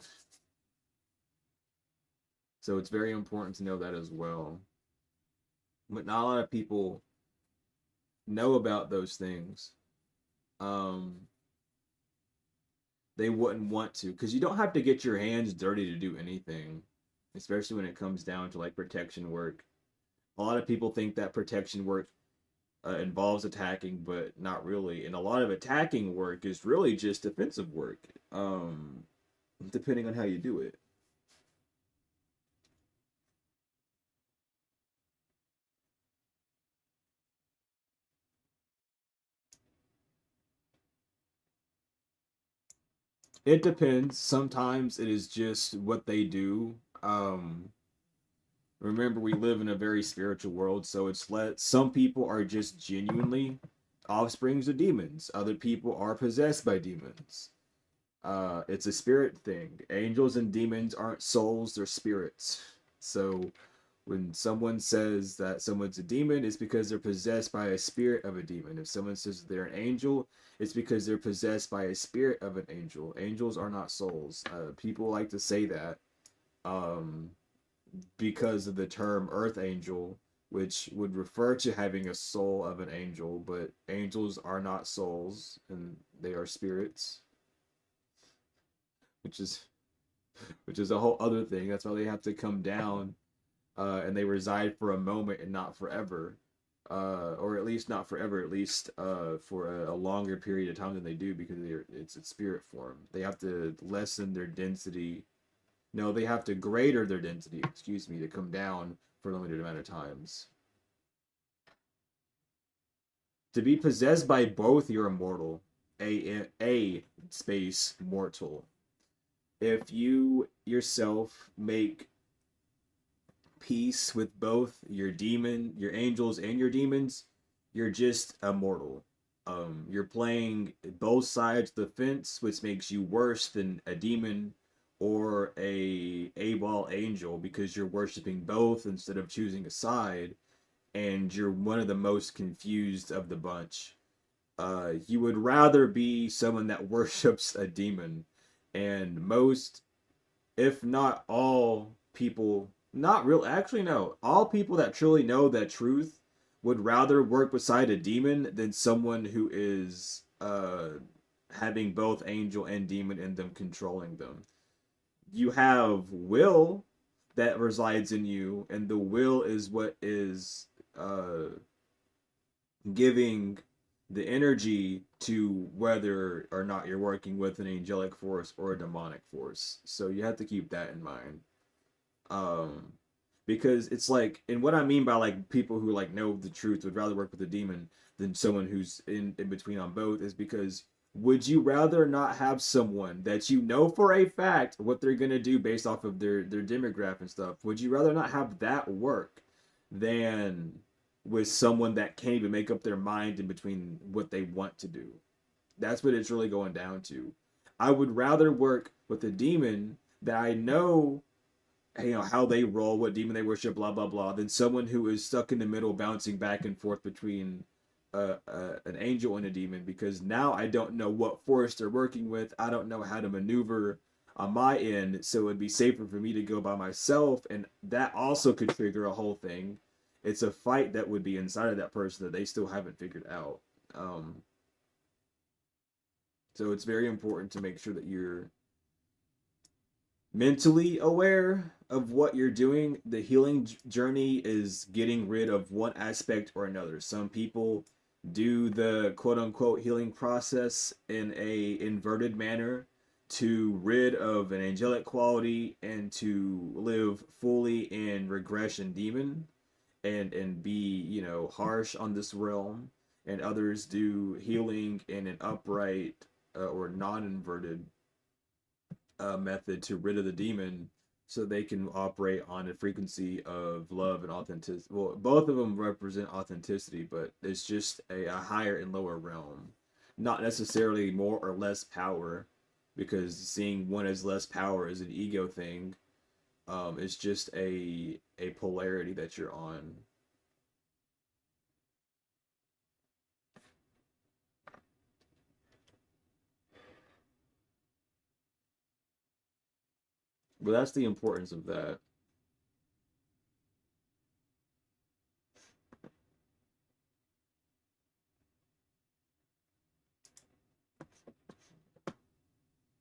So it's very important to know that as well. But not a lot of people know about those things. Um, they wouldn't want to, because you don't have to get your hands dirty to do anything, especially when it comes down to like protection work. A lot of people think that protection work involves attacking, but not really. And a lot of attacking work is really just defensive work, depending on how you do it. It depends. Sometimes it is just what they do. Remember, we live in a very spiritual world, so some people are just genuinely offsprings of demons. Other people are possessed by demons. It's a spirit thing. Angels and demons aren't souls, they're spirits. So when someone says that someone's a demon, it's because they're possessed by a spirit of a demon. If someone says they're an angel, it's because they're possessed by a spirit of an angel. Angels are not souls. People like to say that um, because of the term earth angel, which would refer to having a soul of an angel, but angels are not souls and they are spirits, which is a whole other thing. That's why they have to come down, and they reside for a moment and not forever, or at least not forever. At least for a longer period of time than they do, because it's a spirit form. They have to lessen their density. No, they have to greater their density. Excuse me, to come down for a limited amount of times. To be possessed by both, you're immortal. A space mortal. If you yourself make peace with both your angels and your demons, you're just immortal. You're playing both sides of the fence, which makes you worse than a demon or a ball angel, because you're worshiping both instead of choosing a side, and you're one of the most confused of the bunch. You would rather be someone that worships a demon, and most, if not all people, not real, actually no, all people that truly know that truth would rather work beside a demon than someone who is having both angel and demon in them controlling them. You have will that resides in you, and the will is what is giving the energy to whether or not you're working with an angelic force or a demonic force. So you have to keep that in mind. Um, because it's like, and what I mean by like people who like know the truth would rather work with a demon than someone who's in between on both, is because would you rather not have someone that you know for a fact what they're gonna do based off of their demographic and stuff? Would you rather not have that work than with someone that can't even make up their mind in between what they want to do? That's what it's really going down to. I would rather work with a demon that I know, how they roll, what demon they worship, blah blah blah, than someone who is stuck in the middle, bouncing back and forth between an angel and a demon. Because now I don't know what force they're working with. I don't know how to maneuver on my end, so it'd be safer for me to go by myself, and that also could trigger a whole thing. It's a fight that would be inside of that person that they still haven't figured out. Um, so it's very important to make sure that you're mentally aware of what you're doing. The healing journey is getting rid of one aspect or another. Some people do the quote unquote healing process in a inverted manner to rid of an angelic quality and to live fully in regression demon. and be, harsh on this realm, and others do healing in an upright or non-inverted method to rid of the demon, so they can operate on a frequency of love and authenticity. Well, both of them represent authenticity, but it's just a higher and lower realm, not necessarily more or less power, because seeing one as less power is an ego thing. It's just a polarity that you're on. But that's the importance of that.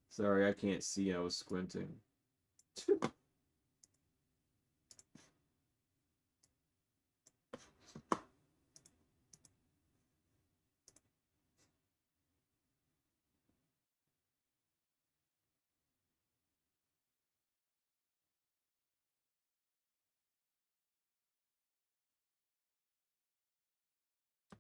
Sorry, I can't see. I was squinting.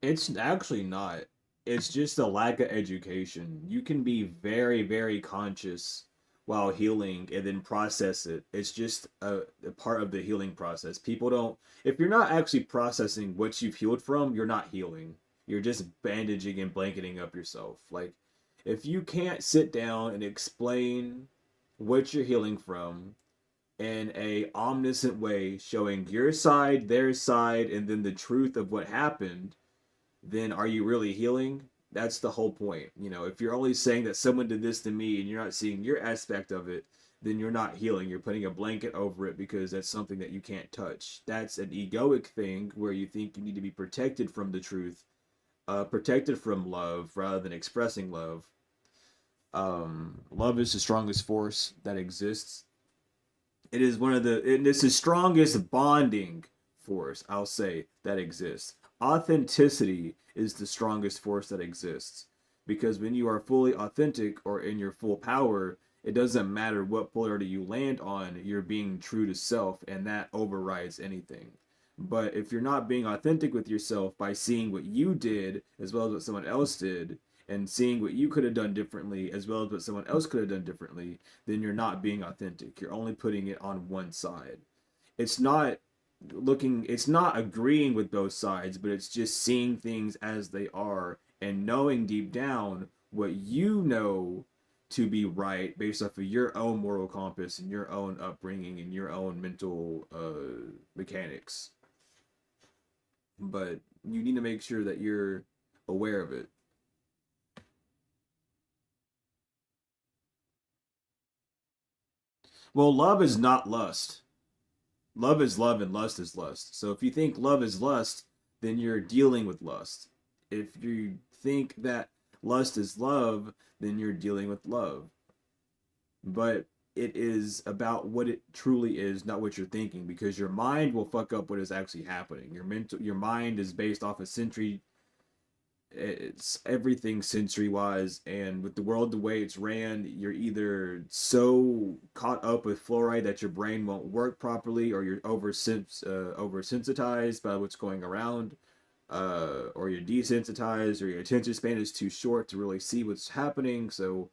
It's actually not. It's just a lack of education. You can be very, very conscious while healing and then process it. It's just a part of the healing process. People don't, if you're not actually processing what you've healed from, you're not healing. You're just bandaging and blanketing up yourself. Like, if you can't sit down and explain what you're healing from in a omniscient way, showing your side, their side, and then the truth of what happened, then are you really healing? That's the whole point. If you're only saying that someone did this to me and you're not seeing your aspect of it, then you're not healing. You're putting a blanket over it because that's something that you can't touch. That's an egoic thing where you think you need to be protected from the truth, protected from love rather than expressing love. Love is the strongest force that exists. It is it's the strongest bonding force, I'll say, that exists. Authenticity is the strongest force that exists, because when you are fully authentic or in your full power, it doesn't matter what polarity you land on, you're being true to self, and that overrides anything. But if you're not being authentic with yourself by seeing what you did as well as what someone else did, and seeing what you could have done differently as well as what someone else could have done differently, then you're not being authentic. You're only putting it on one side. It's not it's not agreeing with both sides, but it's just seeing things as they are and knowing deep down what you know to be right based off of your own moral compass and your own upbringing and your own mental mechanics. But you need to make sure that you're aware of it. Well, love is not lust. Love is love and lust is lust. So if you think love is lust, then you're dealing with lust. If you think that lust is love, then you're dealing with love. But it is about what it truly is, not what you're thinking, because your mind will fuck up what is actually happening. Your mind is based off of sensory, it's everything sensory wise, and with the world the way it's ran, you're either so caught up with fluoride that your brain won't work properly, or you're oversensitized by what's going around, or you're desensitized, or your attention span is too short to really see what's happening. So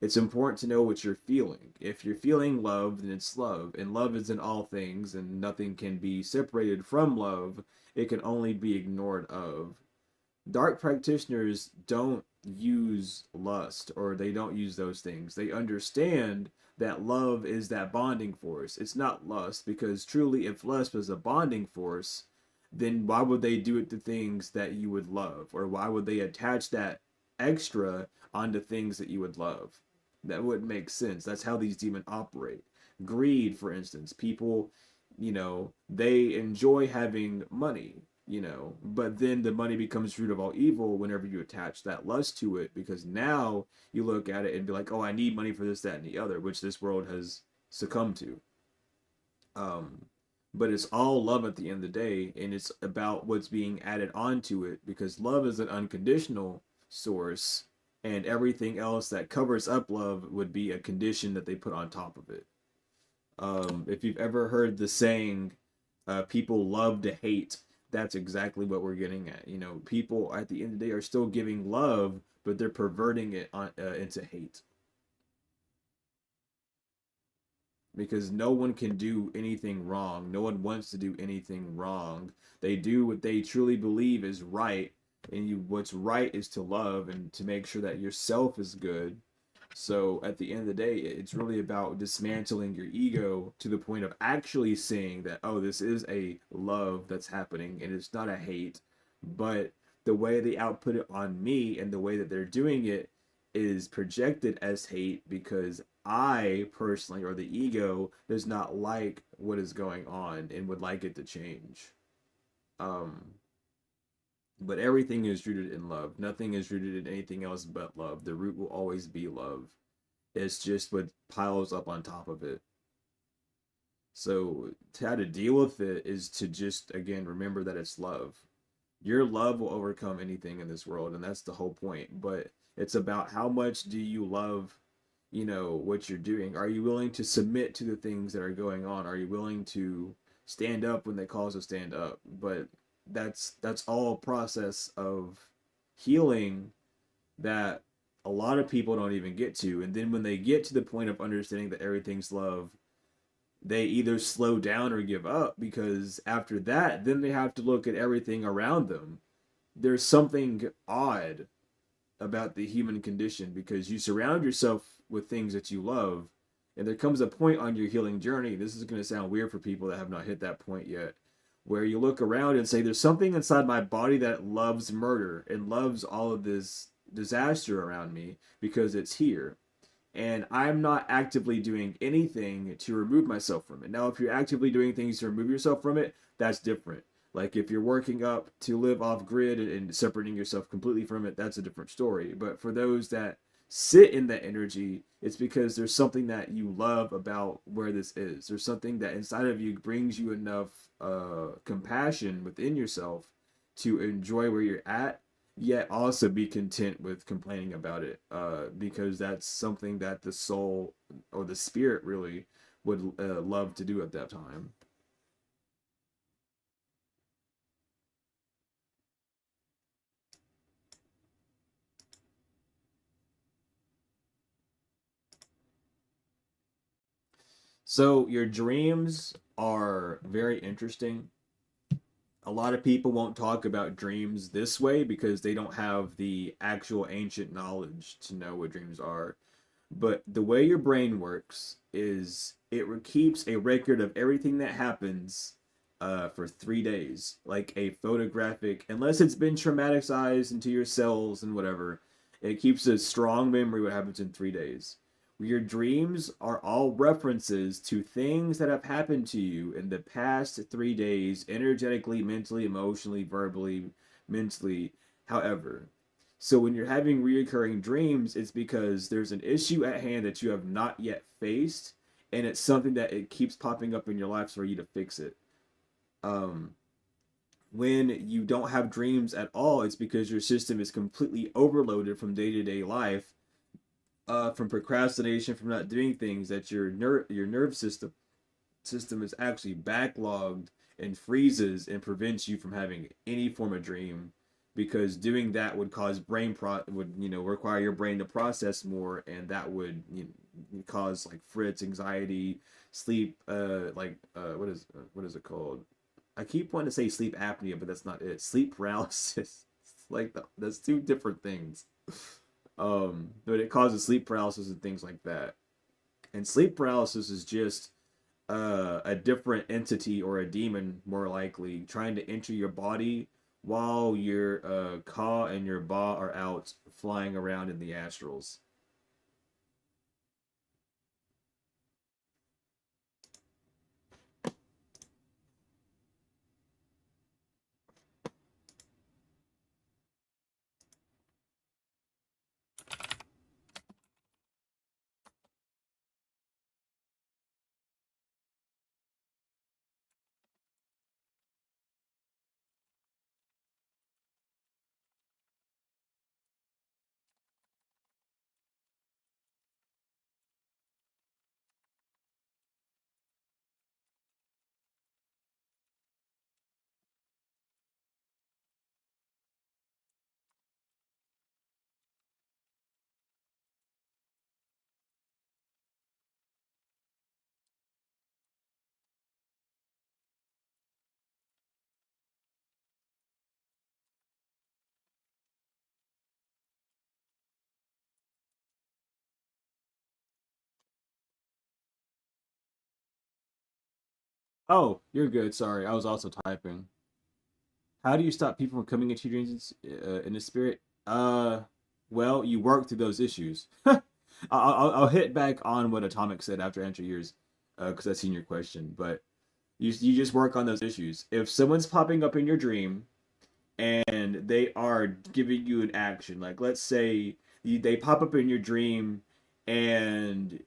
it's important to know what you're feeling. If you're feeling love, then it's love, and love is in all things, and nothing can be separated from love. It can only be ignored of. Dark practitioners don't use lust, or they don't use those things. They understand that love is that bonding force. It's not lust, because truly, if lust was a bonding force, then why would they do it to things that you would love? Or why would they attach that extra onto things that you would love? That wouldn't make sense. That's how these demons operate. Greed, for instance, people, they enjoy having money, but then the money becomes root of all evil whenever you attach that lust to it, because now you look at it and be like, oh, I need money for this, that, and the other, which this world has succumbed to. um but it's all love at the end of the day, and it's about what's being added onto it, because love is an unconditional source, and everything else that covers up love would be a condition that they put on top of it. If you've ever heard the saying, people love to hate. That's exactly what we're getting at. You know, people at the end of the day are still giving love, but they're perverting it into hate, because no one can do anything wrong. No one wants to do anything wrong. They do what they truly believe is right, and what's right is to love and to make sure that yourself is good. So at the end of the day, it's really about dismantling your ego to the point of actually seeing that, oh, this is a love that's happening and it's not a hate. But the way they output it on me and the way that they're doing it is projected as hate because I personally, or the ego, does not like what is going on and would like it to change. Um, but everything is rooted in love. Nothing is rooted in anything else but love. The root will always be love. It's just what piles up on top of it. So how to deal with it is to just again remember that it's love. Your love will overcome anything in this world, and that's the whole point. But it's about how much do you love, what you're doing. Are you willing to submit to the things that are going on? Are you willing to stand up when they call us to stand up? But that's all a process of healing that a lot of people don't even get to. And then when they get to the point of understanding that everything's love, they either slow down or give up, because after that, then they have to look at everything around them. There's something odd about the human condition because you surround yourself with things that you love, and there comes a point on your healing journey. This is going to sound weird for people that have not hit that point yet, where you look around and say, there's something inside my body that loves murder and loves all of this disaster around me because it's here, and I'm not actively doing anything to remove myself from it. Now, if you're actively doing things to remove yourself from it, that's different. Like if you're working up to live off grid and separating yourself completely from it, that's a different story. But for those that sit in that energy, it's because there's something that you love about where this is. There's something that inside of you brings you enough compassion within yourself to enjoy where you're at, yet also be content with complaining about it, because that's something that the soul or the spirit really would love to do at that time. So your dreams are very interesting. A lot of people won't talk about dreams this way because they don't have the actual ancient knowledge to know what dreams are. But the way your brain works is it keeps a record of everything that happens for 3 days, like a photographic, unless it's been traumatized into your cells and whatever. It keeps a strong memory of what happens in 3 days. Your dreams are all references to things that have happened to you in the past 3 days, energetically, mentally, emotionally, verbally, mentally, however. So when you're having reoccurring dreams, it's because there's an issue at hand that you have not yet faced, and it's something that it keeps popping up in your life for you to fix it. Um, when you don't have dreams at all, it's because your system is completely overloaded from day to day life, from procrastination, from not doing things, that your nerve system is actually backlogged and freezes and prevents you from having any form of dream, because doing that would cause would require your brain to process more, and that would cause like fritz, anxiety, sleep, what is it called? I keep wanting to say sleep apnea, but that's not it. Sleep paralysis. That's two different things. But it causes sleep paralysis and things like that. And sleep paralysis is just a different entity or a demon, more likely, trying to enter your body while your ka and your ba are out flying around in the astrals. Oh, you're good. Sorry, I was also typing. How do you stop people from coming into your dreams in the spirit? Uh, well, you work through those issues. I'll hit back on what Atomic said after answer yours, because I seen your question. But you just work on those issues. If someone's popping up in your dream and they are giving you an action, like let's say they pop up in your dream and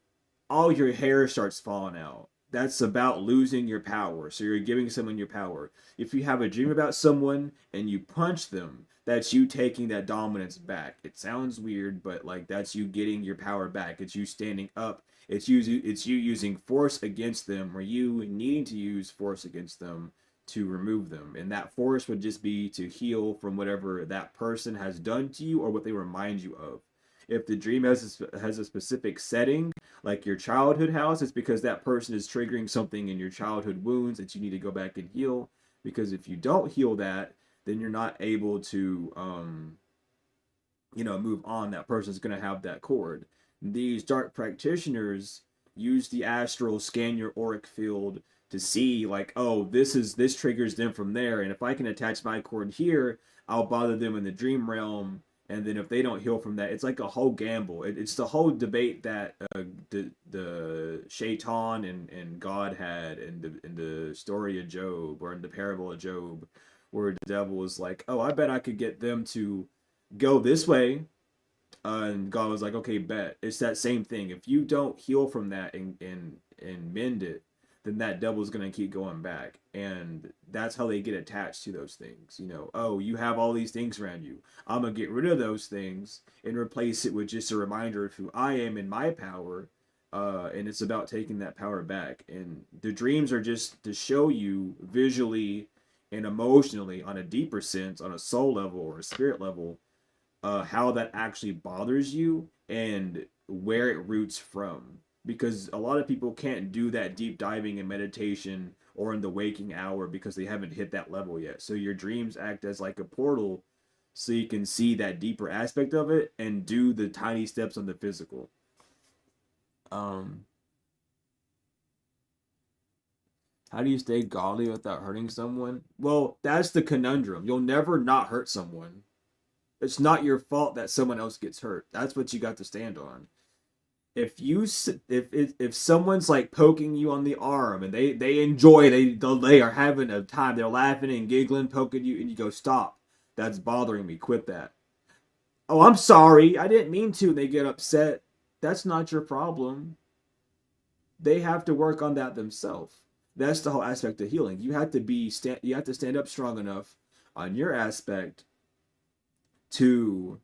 all your hair starts falling out. That's about losing your power. So you're giving someone your power. If you have a dream about someone and you punch them, that's you taking that dominance back. It sounds weird, but like that's you getting your power back. It's you standing up. It's you using force against them or you needing to use force against them to remove them. And that force would just be to heal from whatever that person has done to you or what they remind you of. If the dream has a specific setting, like your childhood house, it's because that person is triggering something in your childhood wounds that you need to go back and heal. Because if you don't heal that, then you're not able to, move on. That person's going to have that cord. These dark practitioners use the astral scan your auric field to see like, oh, this triggers them from there, and if I can attach my cord here, I'll bother them in the dream realm. And then if they don't heal from that, it's like a whole gamble. It's the whole debate that the Shaitan and God had in the story of Job or in the parable of Job, where the devil was like, "Oh, I bet I could get them to go this way," and God was like, "Okay, bet." It's that same thing. If you don't heal from that and mend it, then that devil's gonna keep going back, and that's how they get attached to those things. Oh, you have all these things around you. I'm gonna get rid of those things and replace it with just a reminder of who I am and my power. And it's about taking that power back. And the dreams are just to show you visually and emotionally, on a deeper sense, on a soul level or a spirit level, how that actually bothers you and where it roots from. Because a lot of people can't do that deep diving in meditation or in the waking hour because they haven't hit that level yet. So your dreams act as like a portal so you can see that deeper aspect of it and do the tiny steps on the physical. Um, how do you stay godly without hurting someone? Well, that's the conundrum. You'll never not hurt someone. It's not your fault that someone else gets hurt. That's what you got to stand on. If someone's like poking you on the arm and they enjoy, they are having a time, they're laughing and giggling, poking you, and you go, stop, that's bothering me, quit that. Oh, I'm sorry, I didn't mean to, and they get upset. That's not your problem. They have to work on that themselves. That's the whole aspect of healing. You have to stand up strong enough on your aspect to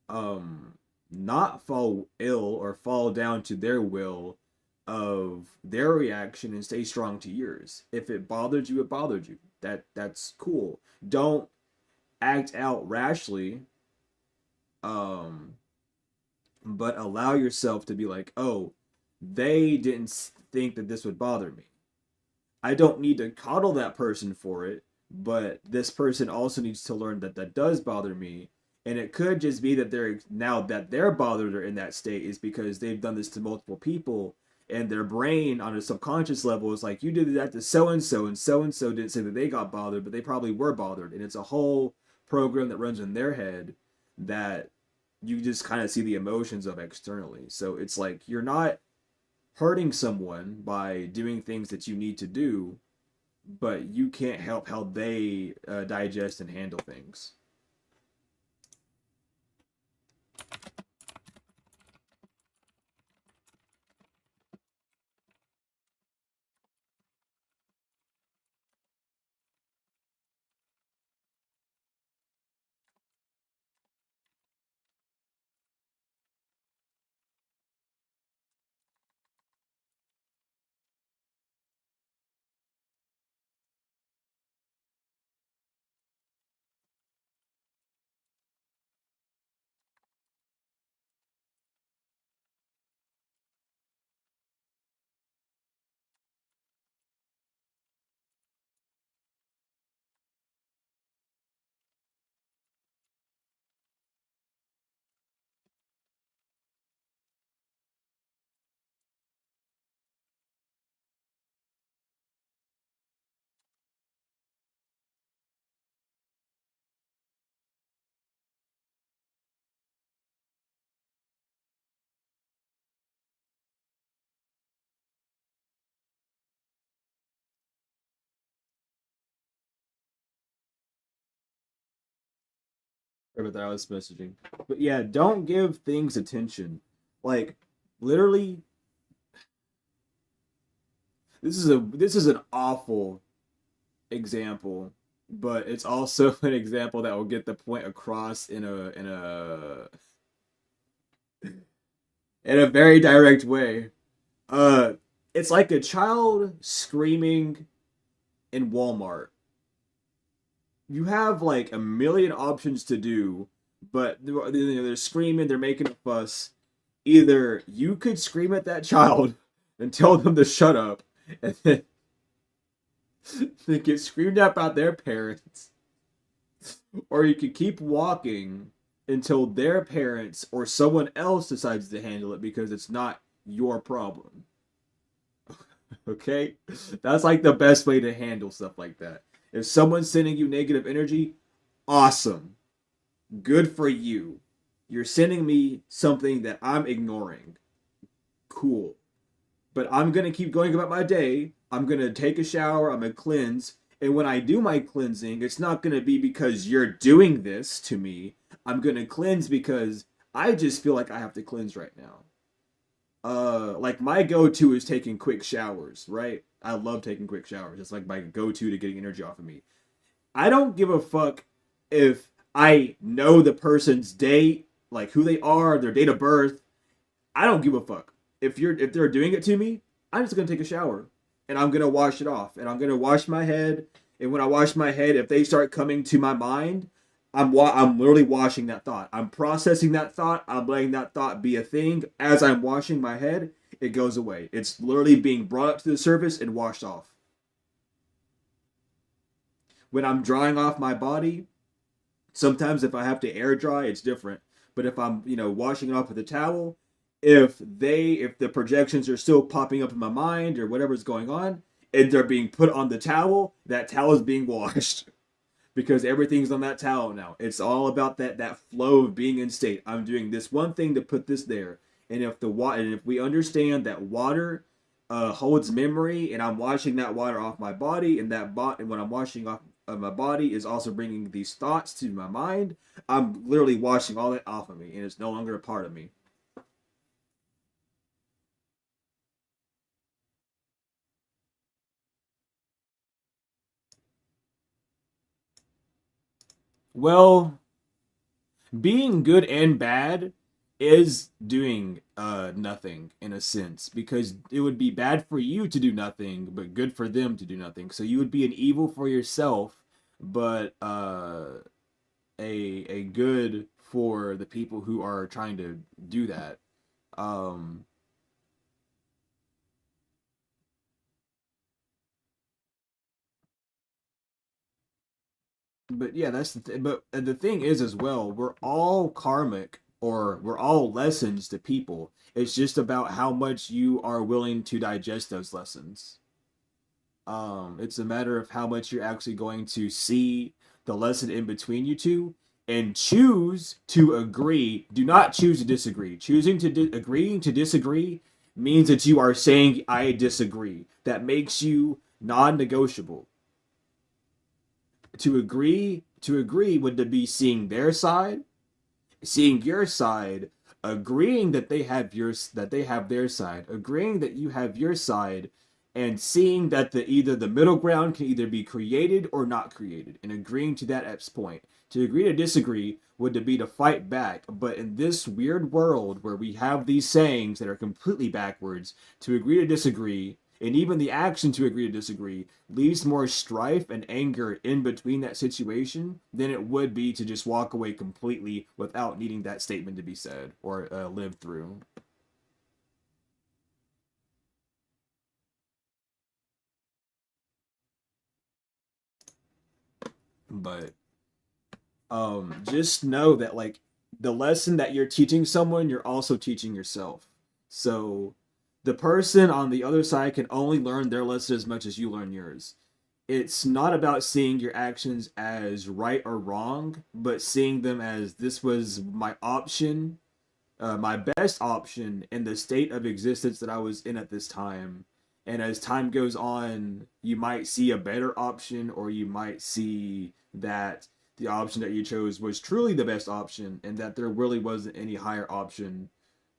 um not fall ill or fall down to their will of their reaction and stay strong to yours. If it bothered you, it bothered you. That's cool. Don't act out rashly, um but allow yourself to be like, "Oh, they didn't think that this would bother me. I don't need to coddle that person for it, but this person also needs to learn that that does bother me." And it could just be that they're bothered or in that state is because they've done this to multiple people, and their brain on a subconscious level is like, you did that to so and so didn't say that they got bothered, but they probably were bothered. And it's a whole program that runs in their head that you just kind of see the emotions of externally. So it's like you're not hurting someone by doing things that you need to do, but you can't help how they digest and handle things. that I was messaging. But yeah, don't give things attention. Like literally, this is an awful example, but it's also an example that will get the point across in a very direct way. Uh, it's like a child screaming in Walmart. You have like a million options to do, but they're screaming, they're making a fuss. Either you could scream at that child and tell them to shut up, and then they get screamed at by their parents, or you could keep walking until their parents or someone else decides to handle it because it's not your problem. Okay? That's like the best way to handle stuff like that. If someone's sending you negative energy, awesome. Good for you. You're sending me something that I'm ignoring. Cool. But I'm going to keep going about my day. I'm going to take a shower. I'm going to cleanse. And when I do my cleansing, it's not going to be because you're doing this to me. I'm going to cleanse because I just feel like I have to cleanse right now. Like my go-to is taking quick showers, right? I love taking quick showers. It's like my go-to to getting energy off of me. I don't give a fuck if I know the person's date, like who they are, their date of birth. I don't give a fuck. If they're doing it to me, I'm just gonna take a shower and I'm gonna wash it off and I'm gonna wash my head. And when I wash my head, if they start coming to my mind, I'm literally washing that thought. I'm processing that thought. I'm letting that thought be a thing. As I'm washing my head, it goes away. It's literally being brought up to the surface and washed off. When I'm drying off my body, sometimes if I have to air dry, it's different. But if I'm, washing it off with a towel, if the projections are still popping up in my mind or whatever's going on, and they're being put on the towel, that towel is being washed. Because everything's on that towel now. It's all about that flow of being in state. I'm doing this one thing to put this there. And if we understand that water holds memory, and I'm washing that water off my body, and when I'm washing off my body is also bringing these thoughts to my mind, I'm literally washing all that off of me, and it's no longer a part of me. Well, being good and bad is doing nothing in a sense because it would be bad for you to do nothing but good for them to do nothing, so you would be an evil for yourself but a good for the people who are trying to do that. um but yeah, that's but the thing is as well, we're all karmic, or we're all lessons to people. It's just about how much you are willing to digest those lessons. It's a matter of how much you're actually going to see the lesson in between you two and choose to agree. Do not choose to disagree. Agreeing to disagree means that you are saying I disagree. That makes you non-negotiable. To agree would be seeing their side, seeing your side, agreeing that they have their side, agreeing that you have your side, and seeing that the middle ground can either be created or not created, and agreeing to that at point. To agree to disagree would be to fight back, but in this weird world where we have these sayings that are completely backwards, to agree to disagree, and even the action to agree to disagree, leaves more strife and anger in between that situation than it would be to just walk away completely without needing that statement to be said or lived through. But just know that like the lesson that you're teaching someone, you're also teaching yourself. So the person on the other side can only learn their lesson as much as you learn yours. It's not about seeing your actions as right or wrong, but seeing them as this was my option, my best option in the state of existence that I was in at this time. And as time goes on, you might see a better option, or you might see that the option that you chose was truly the best option and that there really wasn't any higher option.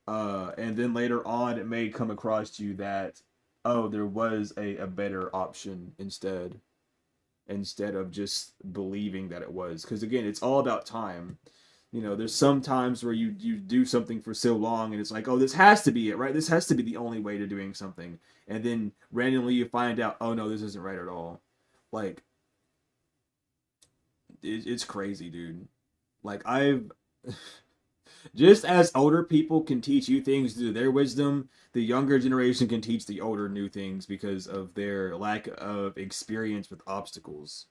And then later on, it may come across to you that, oh, there was a better option instead of just believing that it was. Because again, it's all about time. There's some times where you do something for so long and it's like, oh, this has to be it, right? This has to be the only way to doing something. And then randomly you find out, oh no, this isn't right at all. Like, it's crazy, dude. Like, I've just as older people can teach you things through their wisdom, the younger generation can teach the older new things because of their lack of experience with obstacles.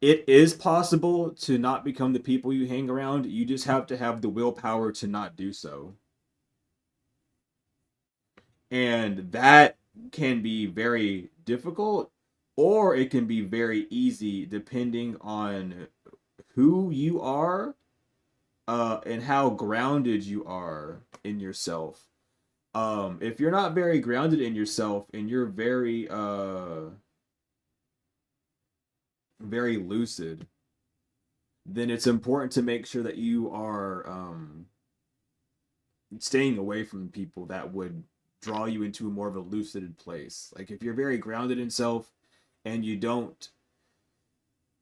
It is possible to not become the people you hang around. You just have to have the willpower to not do so. And that can be very difficult, or it can be very easy depending on who you are, and how grounded you are in yourself. If you're not very grounded in yourself and you're very lucid, then it's important to make sure that you are staying away from people that would draw you into more of a lucid place. Like if you're very grounded in self and you don't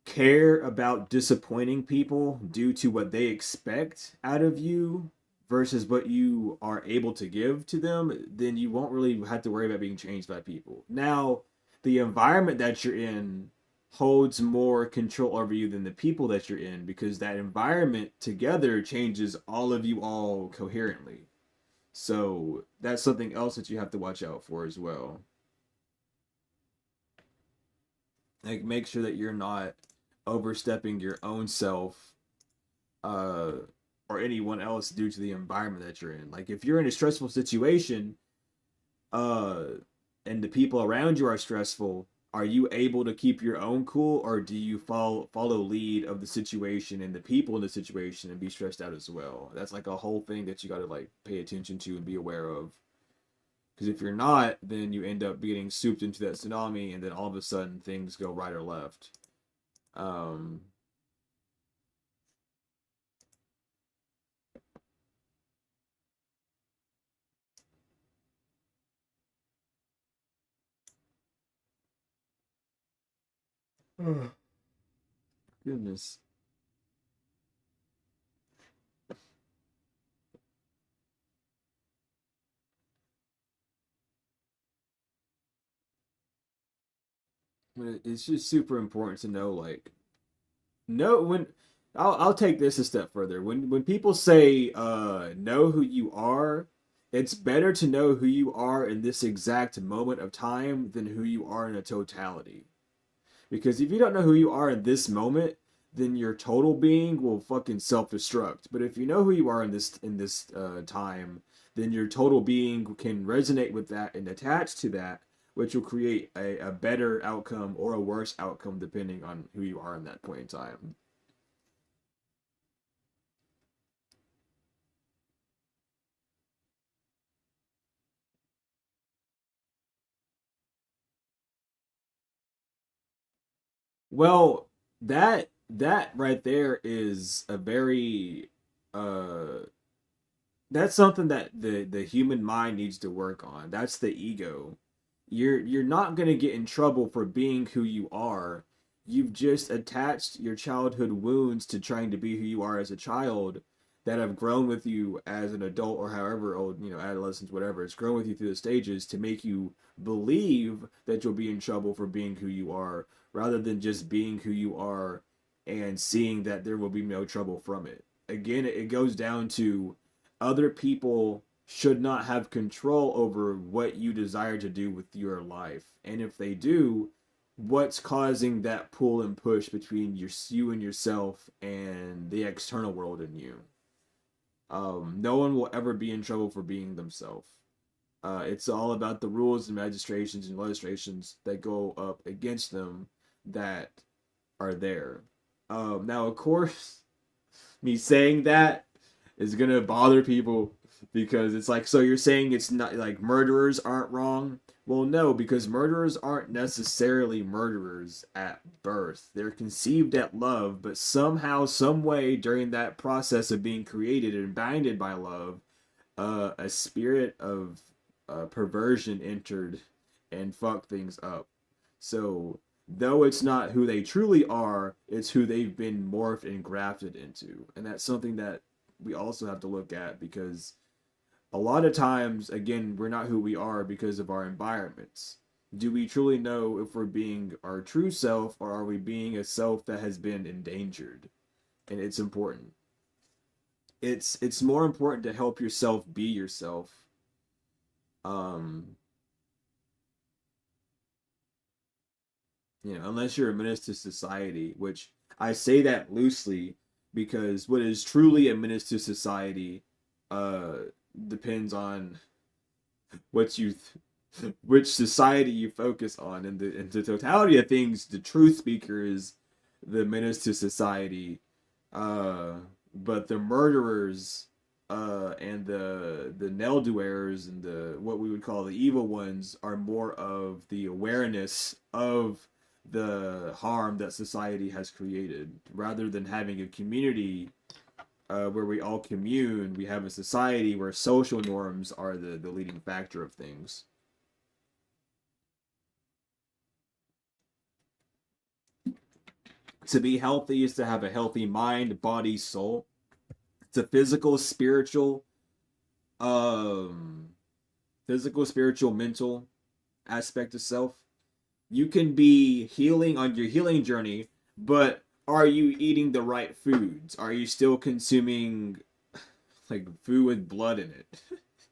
care about disappointing people due to what they expect out of you versus what you are able to give to them, then you won't really have to worry about being changed by people. Now, the environment that you're in holds more control over you than the people that you're in because that environment together changes all of you all coherently. So that's something else that you have to watch out for as well. Like make sure that you're not overstepping your own self, uh or anyone else due to the environment that you're in. Like if you're in a stressful situation, uh and the people around you are stressful, are you able to keep your own cool, or do you follow lead of the situation and the people in the situation and be stressed out as well? That's like a whole thing that you got to like pay attention to and be aware of. Because if you're not, then you end up getting souped into that tsunami, and then all of a sudden things go right or left. Um, Goodness. It's just super important to know, like, know when. I'll take this a step further. When people say, know who you are, it's better to know who you are in this exact moment of time than who you are in a totality. Because if you don't know who you are in this moment, then your total being will fucking self-destruct. But if you know who you are in this time, then your total being can resonate with that and attach to that, which will create a better outcome or a worse outcome depending on who you are in that point in time. Well, that right there is a very uh that's something that the human mind needs to work on. That's the ego. You're not going to get in trouble for being who you are. You've just attached your childhood wounds to trying to be who you are as a child that have grown with you as an adult or however old, adolescence, whatever. It's grown with you through the stages to make you believe that you'll be in trouble for being who you are rather than just being who you are and seeing that there will be no trouble from it. Again, it goes down to other people should not have control over what you desire to do with your life. And if they do, what's causing that pull and push between you and yourself and the external world and you? No one will ever be in trouble for being themselves. It's all about the rules and magistrations and legislations that go up against them that are there. Now, of course, me saying that is gonna bother people Because it's like, so you're saying it's not like murderers aren't wrong? Well, no, because murderers aren't necessarily murderers at birth. They're conceived at love, but somehow, some way during that process of being created and bounded by love, a spirit of perversion entered and fucked things up. So, though it's not who they truly are, it's who they've been morphed and grafted into. And that's something that we also have to look at because a lot of times, again, we're not who we are because of our environments. Do we truly know if we're being our true self or are we being a self that has been endangered? And it's important. It's more important to help yourself be yourself. Um, unless you're a menace to society, which I say that loosely because what is truly a menace to society uh depends on what you which society you focus on. In the totality of things, the truth speaker is the menace to society. Uh, but the murderers, and the Nelduers and the what we would call the evil ones are more of the awareness of the harm that society has created, rather than having a community where we all commune. We have a society where social norms are the leading factor of things. To be healthy is to have a healthy mind, body, soul. It's a um, physical, spiritual, mental aspect of self. You can be healing on your healing journey, but are you eating the right foods? Are you still consuming like food with blood in it?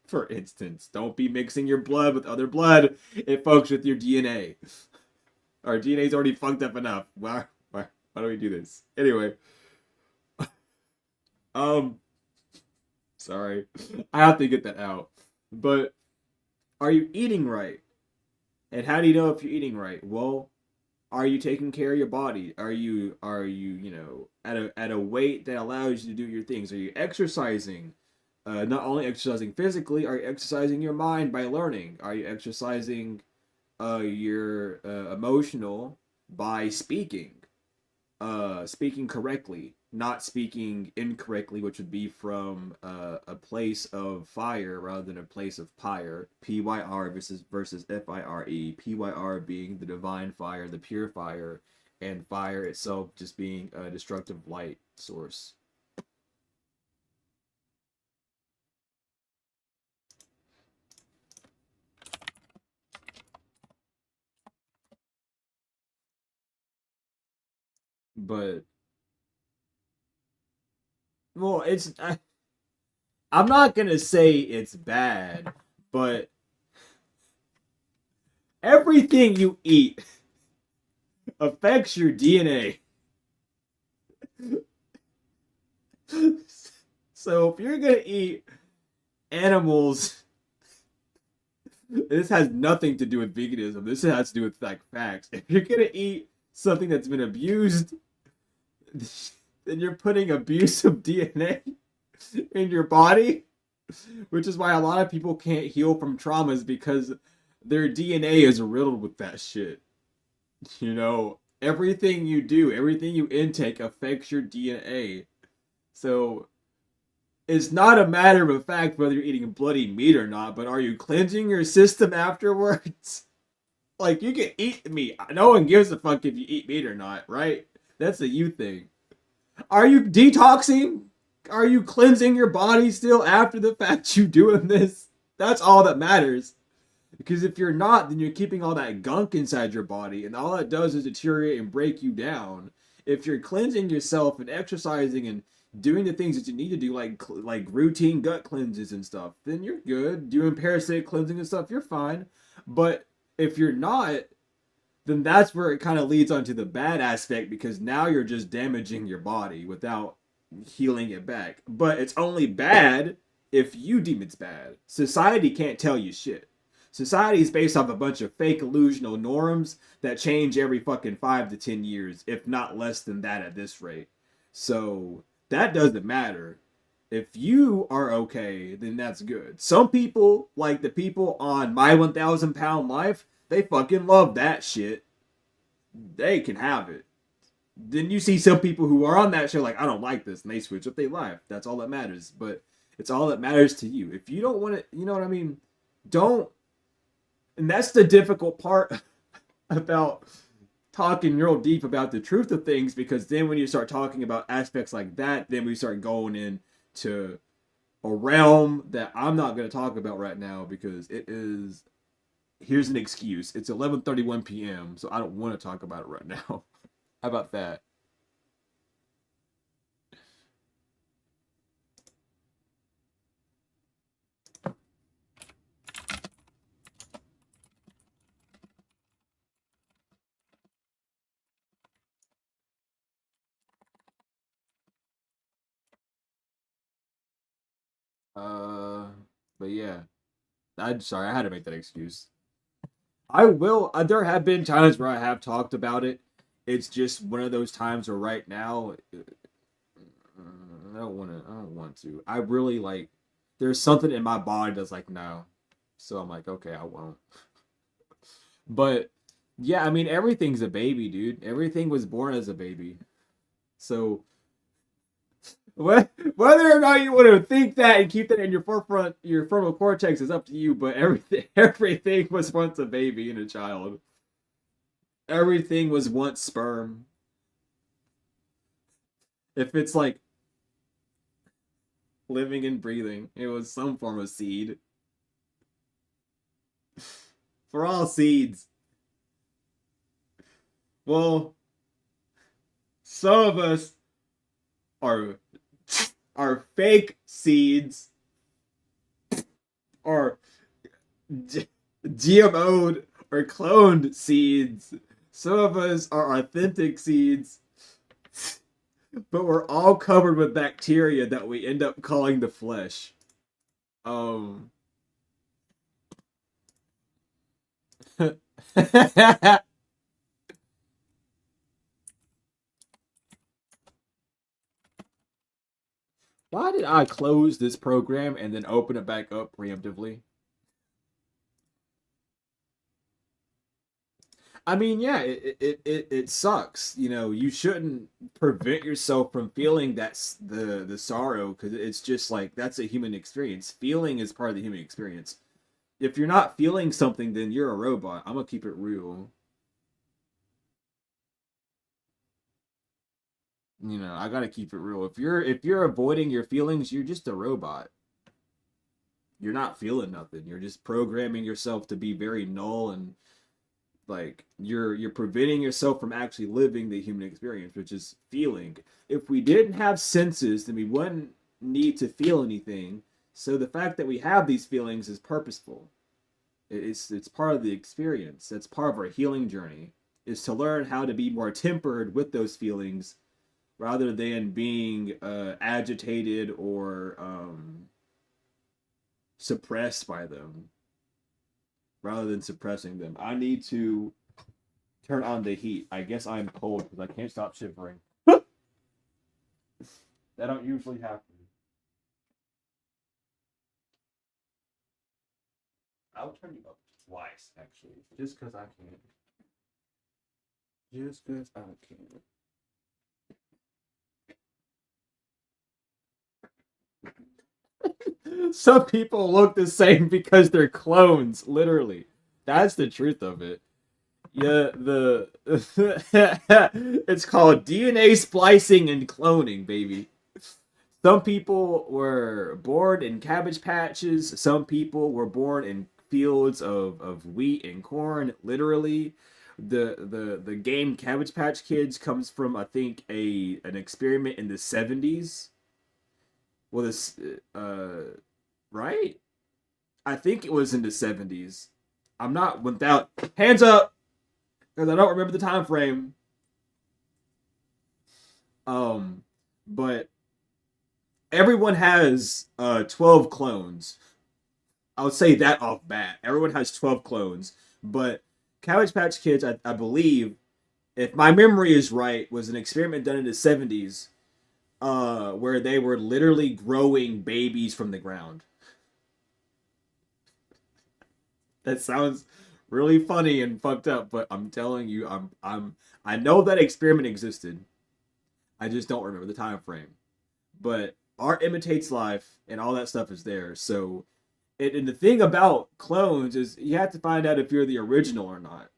For instance, don't be mixing your blood with other blood. It fucks with your DNA. Our DNA is already fucked up enough. Why do we do this? Anyway, um, sorry, I have to get that out. But are you eating right? And how do you know if you're eating right? Well, are you taking care of your body? Are you at a weight that allows you to do your things? Are you exercising? Not only exercising physically, are you exercising your mind by learning? Are you exercising your emotional by speaking correctly, not speaking incorrectly, which would be from a place of fire rather than a place of pyre. PYR versus FIRE. PYR being the divine fire, the pure fire, and fire itself just being a destructive light source. But well, I'm not gonna say it's bad, but everything you eat affects your DNA. So if you're gonna eat animals, this has nothing to do with veganism. This has to do with like facts. If you're gonna eat something that's been abused, then you're putting abusive DNA in your body, which is why a lot of people can't heal from traumas because their DNA is riddled with that shit. Everything you do, everything you intake affects your DNA. So it's not a matter of fact whether you're eating bloody meat or not, but are you cleansing your system afterwards? Like, you can eat meat. No one gives a fuck if you eat meat or not, right? That's a you thing. Are you detoxing? Are you cleansing your body still after the fact you doing this? That's all that matters. Because if you're not, then you're keeping all that gunk inside your body, and all that does is deteriorate and break you down. If you're cleansing yourself and exercising and doing the things that you need to do, like routine gut cleanses and stuff, then you're good. Doing parasitic cleansing and stuff, you're fine. But if you're not, then that's where it kind of leads onto the bad aspect because now you're just damaging your body without healing it back. But it's only bad if you deem it's bad. Society can't tell you shit. Society is based off a bunch of fake illusional norms that change every fucking 5 to 10 years, if not less than that at this rate. So that doesn't matter. If you are okay, then that's good. Some people, like the people on My 1,000 Pound Life, they fucking love that shit. They can have it. Then you see some people who are on that show like, I don't like this, and they switch up their life. That's all that matters. But it's all that matters to you. If you don't want it, you know what I mean? Don't. And that's the difficult part about talking real deep about the truth of things, because then when you start talking about aspects like that, then we start going into a realm that I'm not going to talk about right now, because it is, here's an excuse, it's 11:31 p.m. so I don't want to talk about it right now. How about that? uh but yeah, I'm sorry I had to make that excuse. I will. There have been times where I have talked about it. It's just one of those times where right now, I don't want to. I don't want to. I really like. There's something in my body that's like no, so I'm like okay, I won't. But yeah, I mean everything's a baby, dude. Everything was born as a baby. So whether or not you want to think that and keep that in your forefront, your frontal cortex is up to you. But everything was once a baby and a child. Everything was once sperm. If it's like living and breathing, it was some form of seed. For all seeds. Well, some of us are are fake seeds, or GMO'd or cloned seeds. Some of us are authentic seeds, but we're all covered with bacteria that we end up calling the flesh. Um. Why did I close this program and then open it back up preemptively? I mean, yeah, it sucks. You know, you shouldn't prevent yourself from feeling that's the sorrow, because it's just like that's a human experience. Feeling is part of the human experience. If you're not feeling something, then you're a robot. I'm gonna keep it real. You know, I gotta keep it real. If you're avoiding your feelings, you're just a robot. You're not feeling nothing. You're just programming yourself to be very null, and like you're preventing yourself from actually living the human experience, which is feeling. If we didn't have senses, then we wouldn't need to feel anything. So the fact that we have these feelings is purposeful. It's part of the experience. That's part of our healing journey, is to learn how to be more tempered with those feelings, rather than being agitated or suppressed by them, rather than suppressing them. I need to turn on the heat. I guess I'm cold because I can't stop shivering. That don't usually happen. I'll turn you up twice, actually, just because I can. Just because I can. Some people look the same because they're clones, literally. That's the truth of it. Yeah, the it's called DNA splicing and cloning, baby. Some people were born in cabbage patches. Some people were born in fields of wheat and corn. Literally, the game Cabbage Patch Kids comes from, I think, a an experiment in the 70s. Well, this right? I think it was in the 70s. I'm not without hands up because I don't remember the time frame. Um, but everyone has 12 clones. I would say that off bat. Everyone has 12 clones, but Cabbage Patch Kids, I believe, if my memory is right, was an experiment done in the 70s where they were literally growing babies from the ground. That sounds really funny and fucked up, but I'm telling you, I know that experiment existed. I just don't remember the time frame. But art imitates life, and all that stuff is there. So, and the thing about clones is you have to find out if you're the original or not.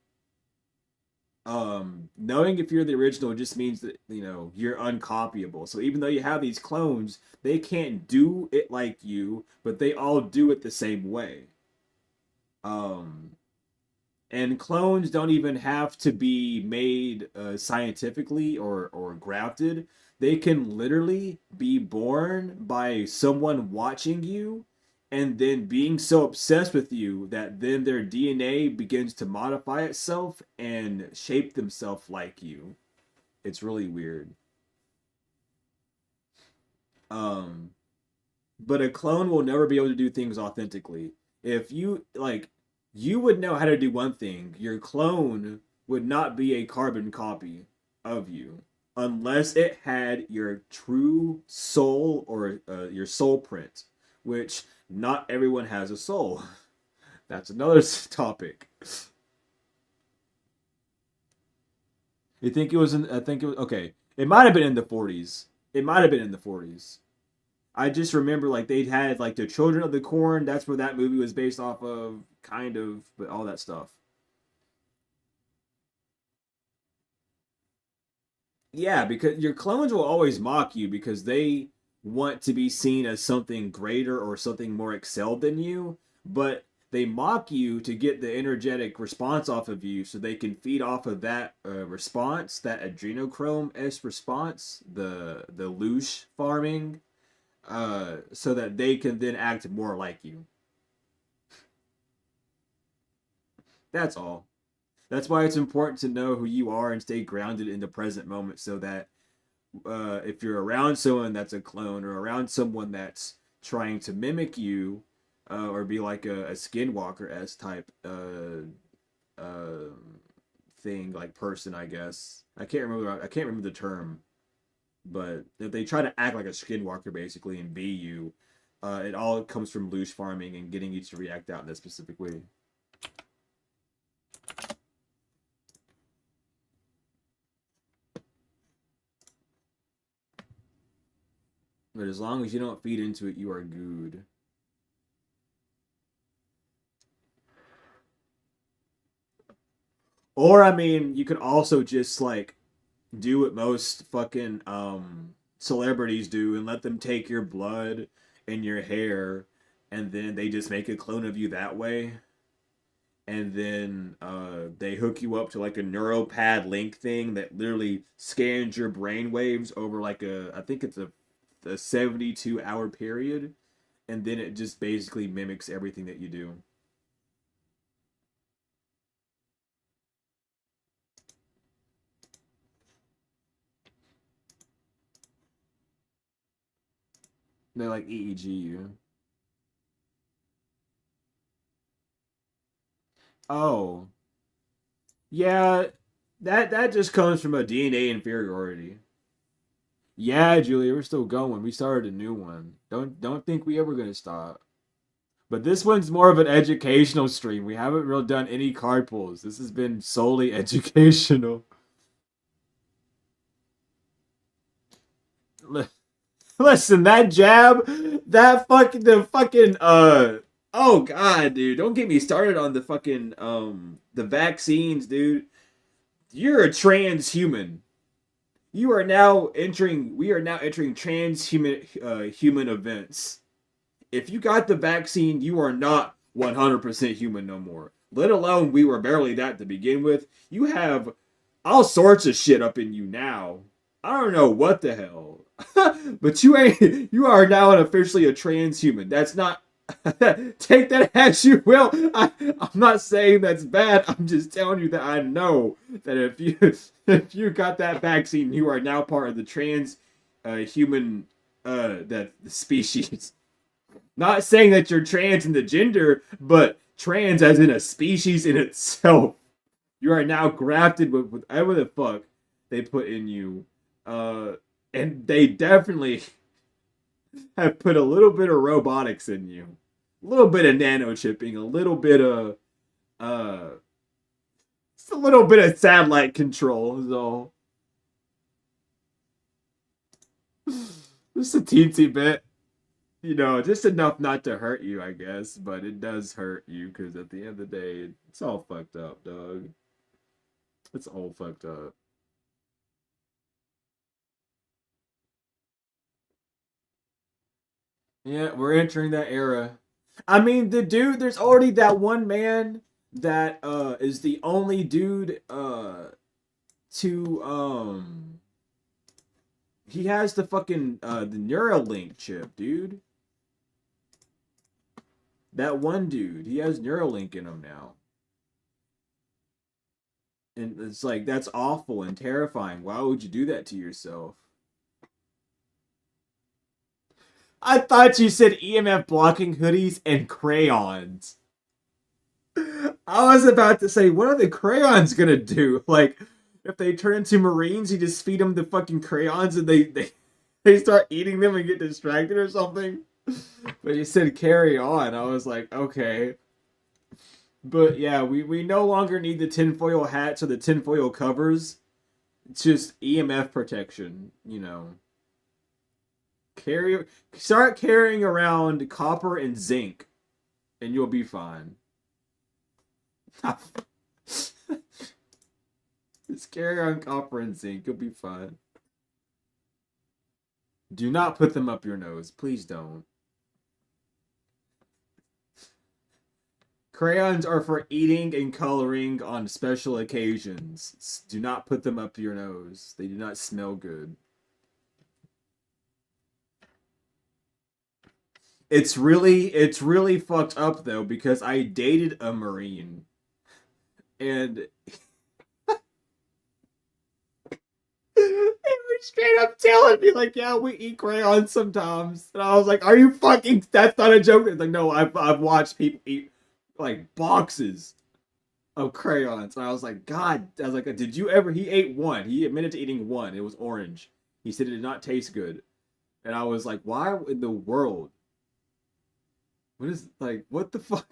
Knowing if you're the original just means that you're uncopyable. So even though you have these clones, they can't do it like you, but they all do it the same way. Um, and clones don't even have to be made scientifically or grafted. They can literally be born by someone watching you and then being so obsessed with you that then their DNA begins to modify itself and shape themselves like you. It's really weird. Um, but a clone will never be able to do things authentically. If you like, you would know how to do one thing. Your clone would not be a carbon copy of you unless it had your true soul or your soul print, which not everyone has a soul. That's another topic. You think it was in? I think it was okay. It might have been in the 40s. It might have been in the 40s. I just remember like they had like the Children of the Corn. That's where that movie was based off of, kind of, but all that stuff. Yeah, because your clones will always mock you because they want to be seen as something greater or something more excelled than you, but they mock you to get the energetic response off of you so they can feed off of that response, that adrenochrome s response, the loosh farming, so that they can then act more like you. That's all. That's why it's important to know who you are and stay grounded in the present moment so that if you're around someone that's a clone or around someone that's trying to mimic you or be like a skinwalker s type uh, thing, like person, I guess. I can't remember the term, but if they try to act like a skinwalker basically and be you, it all comes from loose farming and getting you to react out in that specific way. But as long as you don't feed into it, you are good. Or I mean, you could also just like do what most fucking celebrities do and let them take your blood and your hair and then they just make a clone of you that way. And then they hook you up to like a neuropad link thing that literally scans your brain waves over like I think it's a 72-hour period, and then it just basically mimics everything that you do. They like EEG you. Oh, yeah, that just comes from a DNA inferiority. Yeah, Julia, we're still going. We started a new one. Don't think we ever gonna stop. But this one's more of an educational stream. We haven't really done any card pulls. This has been solely educational. Listen, that jab, that fucking the fucking oh god, dude, don't get me started on the fucking the vaccines, dude. You're a transhuman. You are now entering we are now entering transhuman human events. If you got the vaccine, you are not 100% human no more. Let alone we were barely that to begin with. You have all sorts of shit up in you now. I don't know what the hell. But you are now officially a transhuman. That's not take that as you will. I'm not saying that's bad. I'm just telling you that I know that if you got that vaccine, you are now part of the trans human that the species. Not saying that you're trans in the gender, but trans as in a species in itself. You are now grafted with whatever the fuck they put in you. And they definitely have put a little bit of robotics in you, a little bit of nanochipping, a little bit of uh, just a little bit of satellite control. So just a teensy bit, just enough not to hurt you, I guess. But it does hurt you because at the end of the day, it's all fucked up, dog. It's all fucked up. Yeah, we're entering that era. I mean, there's already that one man that is the only dude to he has the fucking the Neuralink chip, dude. That one dude, he has Neuralink in him now. And it's like that's awful and terrifying. Why would you do that to yourself? I thought you said EMF blocking hoodies and crayons. I was about to say, what are the crayons gonna do? Like, if they turn into Marines, you just feed them the fucking crayons and they start eating them and get distracted or something. But you said carry on. I was like, okay. But yeah, we no longer need the tinfoil hats or the tinfoil covers. It's just EMF protection. Carry Start carrying around copper and zinc, and you'll be fine. Just carry on copper and zinc, you'll be fine. Do not put them up your nose. Please don't. Crayons are for eating and coloring on special occasions. Do not put them up your nose. They do not smell good. It's really fucked up though because I dated a Marine and they were straight up telling me like, yeah, we eat crayons sometimes, and I was like, are you fucking? That's not a joke. It's like, no, I've watched people eat like boxes of crayons, and I was like, God, I was like, did you ever? He ate one. He admitted to eating one. It was orange. He said it did not taste good, and I was like, why in the world? What is like? What the fuck?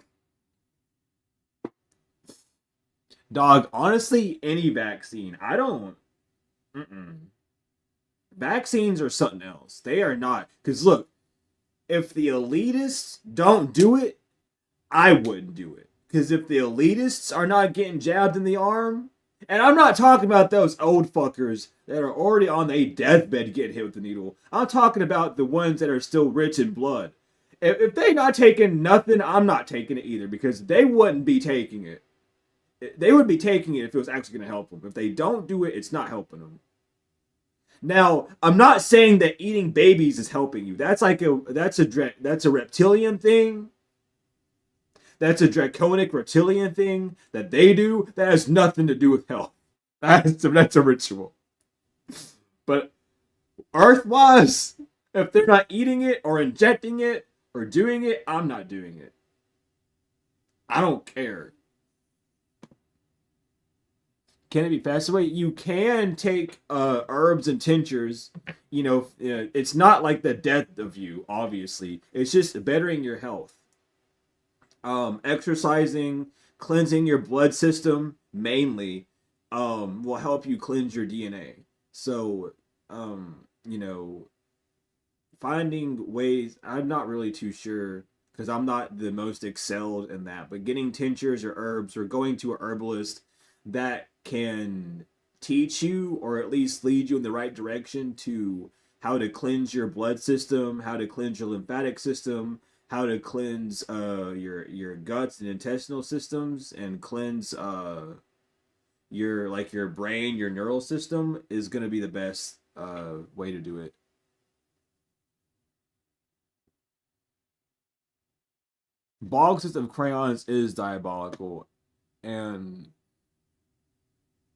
Dog, honestly, any vaccine. I don't. Mm-mm. Vaccines are something else. They are not. Because look, if the elitists don't do it, I wouldn't do it. Because if the elitists are not getting jabbed in the arm, and I'm not talking about those old fuckers that are already on their deathbed getting hit with the needle. I'm talking about the ones that are still rich in blood. If they not taking nothing, I'm not taking it either because they wouldn't be taking it. They would be taking it if it was actually going to help them. If they don't do it, it's not helping them. Now, I'm not saying that eating babies is helping you. That's a reptilian thing. That's a draconic reptilian thing that they do. That has nothing to do with health. That's a ritual. But Earth-wise, if they're not eating it or injecting it or doing it, I'm not doing it. I don't care. Can it be passed away? You can take herbs and tinctures. It's not like the death of you. Obviously, it's just bettering your health. Exercising, cleansing your blood system mainly, will help you cleanse your DNA. So, finding ways. I'm not really too sure because I'm not the most excelled in that. But getting tinctures or herbs or going to a herbalist that can teach you or at least lead you in the right direction to how to cleanse your blood system, how to cleanse your lymphatic system, how to cleanse your guts and intestinal systems, and cleanse your brain, your neural system is gonna be the best way to do it. Boxes of crayons is diabolical, and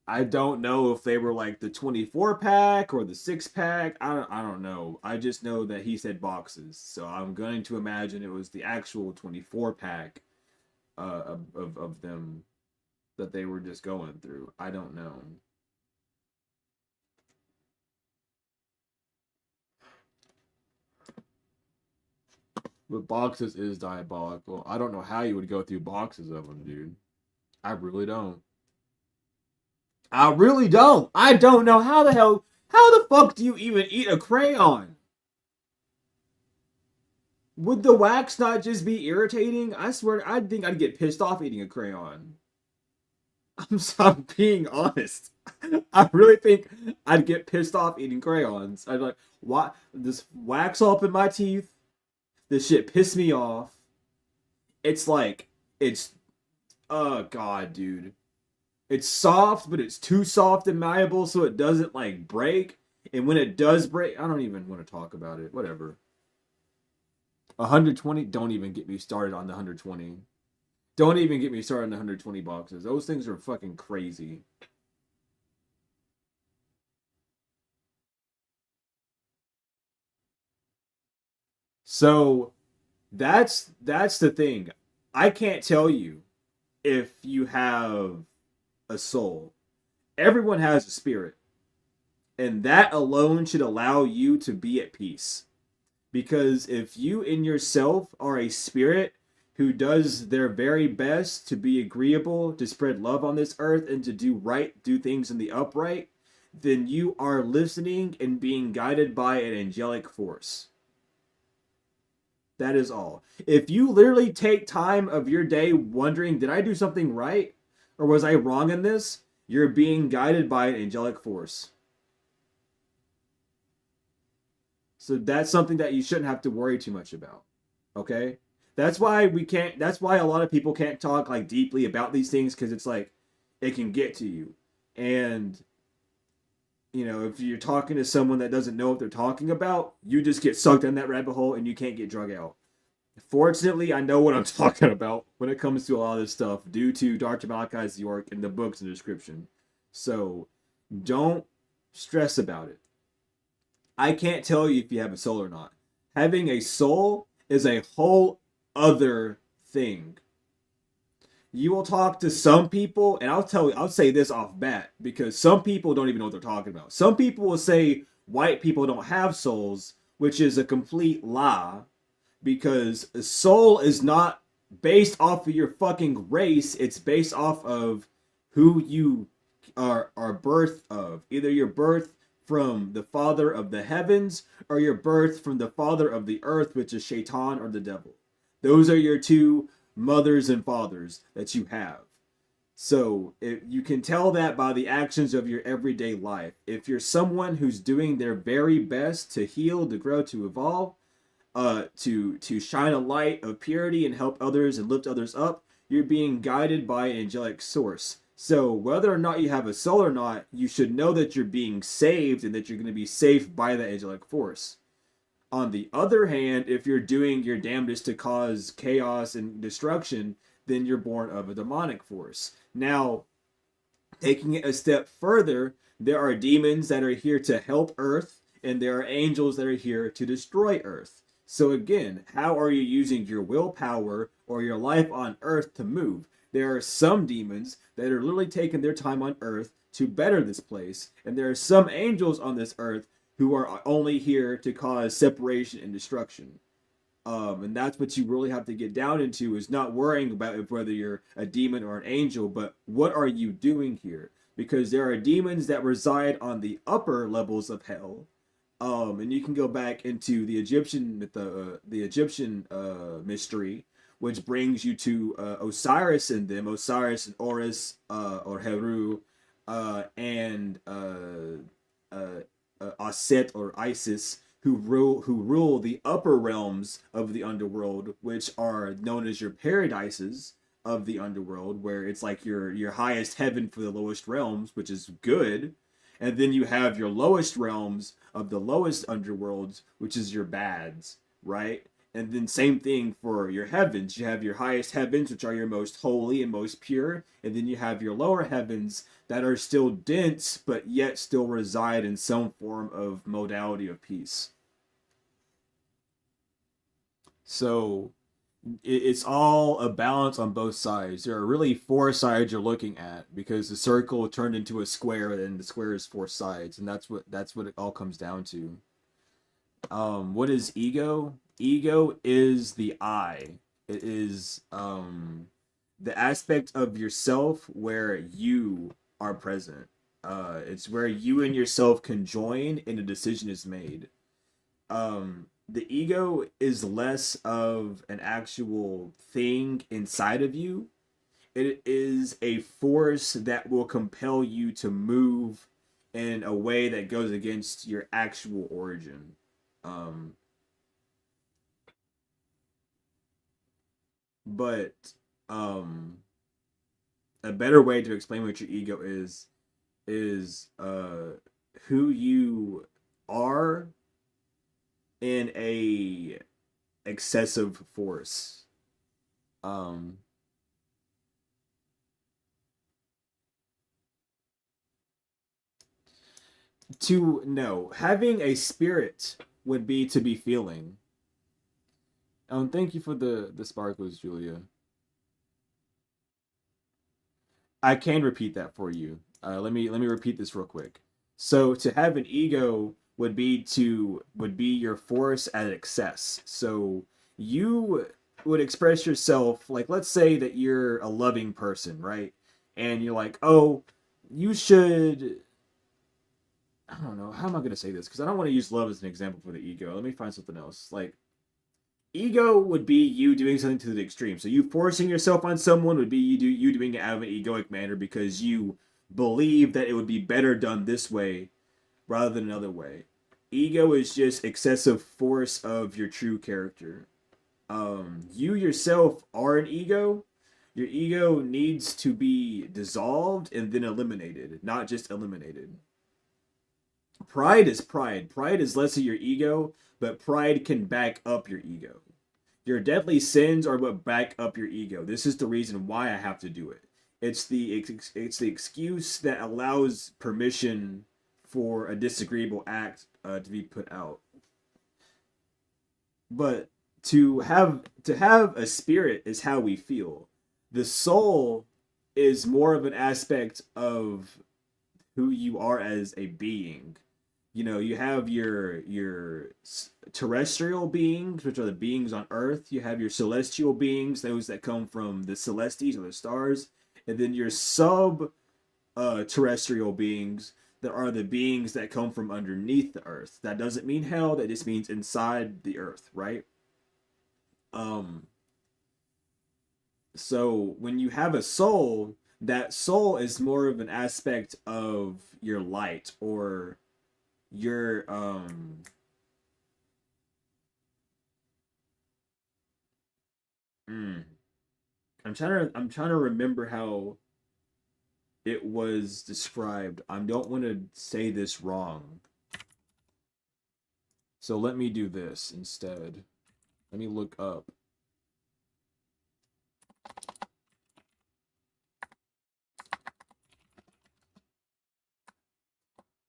I don't know if they were like the 24 pack or the 6 pack. I don't know. I just know that he said boxes. So I'm going to imagine it was the actual 24 pack of them that they were just going through. I don't know. But boxes is diabolical. I don't know how you would go through boxes of them, dude. I really don't. I really don't. I don't know how the hell. How the fuck do you even eat a crayon? Would the wax not just be irritating? I swear, I think I'd get pissed off eating a crayon. I'm being honest. I really think I'd get pissed off eating crayons. I'd be like, what? This wax all up in my teeth. This shit pissed me off. It's like, it's, oh god, dude. It's soft, but it's too soft and malleable so it doesn't like break. And when it does break, I don't even want to talk about it. Whatever. 120, don't even get me started on the 120. Don't even get me started on the 120 boxes. Those things are fucking crazy. So that's the thing. I can't tell you if you have a soul. Everyone has a spirit, and that alone should allow you to be at peace. Because if you in yourself are a spirit who does their very best to be agreeable, to spread love on this earth, and to do right, do things in the upright, then you are listening and being guided by an angelic force. That is all. If you literally take time of your day wondering, did I do something right? Or was I wrong in this? You're being guided by an angelic force. So that's something that you shouldn't have to worry too much about. Okay? That's why a lot of people can't talk like deeply about these things because it's like it can get to you. And if you're talking to someone that doesn't know what they're talking about, you just get sucked in that rabbit hole and you can't get drug out. Fortunately, I know what I'm talking about when it comes to a lot of this stuff due to Dr. Malachi's York and the books in the description. So don't stress about it. I can't tell you if you have a soul or not. Having a soul is a whole other thing. You will talk to some people, and I'll say this off bat because some people don't even know what they're talking about. Some people will say white people don't have souls, which is a complete lie because a soul is not based off of your fucking race. It's based off of who you are birth of. Either your birth from the father of the heavens or your birth from the father of the earth, which is Shaitan or the devil. Those are your two mothers and fathers that you have. So you can tell that by the actions of your everyday life. If you're someone who's doing their very best to heal, to grow, to evolve, to shine a light of purity and help others and lift others up, you're being guided by an angelic source. So whether or not you have a soul or not, you should know that you're being saved and that you're going to be safe by the angelic force. On the other hand, if you're doing your damnedest to cause chaos and destruction, then you're born of a demonic force. Now, taking it a step further, there are demons that are here to help Earth, and there are angels that are here to destroy Earth. So again, how are you using your willpower or your life on Earth to move? There are some demons that are literally taking their time on Earth to better this place, and there are some angels on this Earth who are only here to cause separation and destruction. And that's what you really have to get down into is not worrying about whether you're a demon or an angel, but what are you doing here? Because there are demons that reside on the upper levels of hell. And you can go back into the Egyptian mystery, which brings you to Osiris and them, Osiris and Horus or Heru, and Aset or Isis, who rule the upper realms of the underworld, which are known as your paradises of the underworld, where it's like your highest heaven for the lowest realms, which is good. And then you have your lowest realms of the lowest underworlds, which is your bads, right? And then same thing for your heavens. You have your highest heavens, which are your most holy and most pure. And then you have your lower heavens that are still dense, but yet still reside in some form of modality of peace. So it's all a balance on both sides. There are really four sides you're looking at because the circle turned into a square and the square is four sides, and that's what it all comes down to. What is ego? ego is the I. It is the aspect of yourself where you are present. It's where you and yourself can join and a decision is made. The ego is less of an actual thing inside of you. It is a force that will compel you to move in a way that goes against your actual origin. Um, but um, a better way to explain what your ego is who you are in a excessive force. Um, to know having a spirit would be to be feeling. Thank you for the sparkles, Julia. I can repeat that for you. Let me repeat this real quick. So to have an ego would be your force at excess. So you would express yourself like, let's say that you're a loving person, right? And you're like, oh, you should. I don't know how am I going to say this because I don't want to use love as an example for the ego. Let me find something else. Like ego would be you doing something to the extreme. So you forcing yourself on someone would be you doing it out of an egoic manner because you believe that it would be better done this way rather than another way. Ego is just excessive force of your true character. You yourself are an ego. Your ego needs to be dissolved and then eliminated, not just eliminated. Pride is pride. Pride is less of your ego, but pride can back up your ego. Your deadly sins are what back up your ego. This is the reason why I have to do it. It's the excuse that allows permission for a disagreeable act to be put out. But to have a spirit is how we feel. The soul is more of an aspect of who you are as a being. You know, you have your terrestrial beings, which are the beings on Earth. You have your celestial beings, those that come from the celestes or the stars, and then your sub terrestrial beings that are the beings that come from underneath the Earth. That doesn't mean hell. That just means inside the Earth, right? Um, so when you have a soul, that soul is more of an aspect of your light or your mm, I'm trying to remember how it was described. I don't want to say this wrong. So let me do this instead. Let me look up.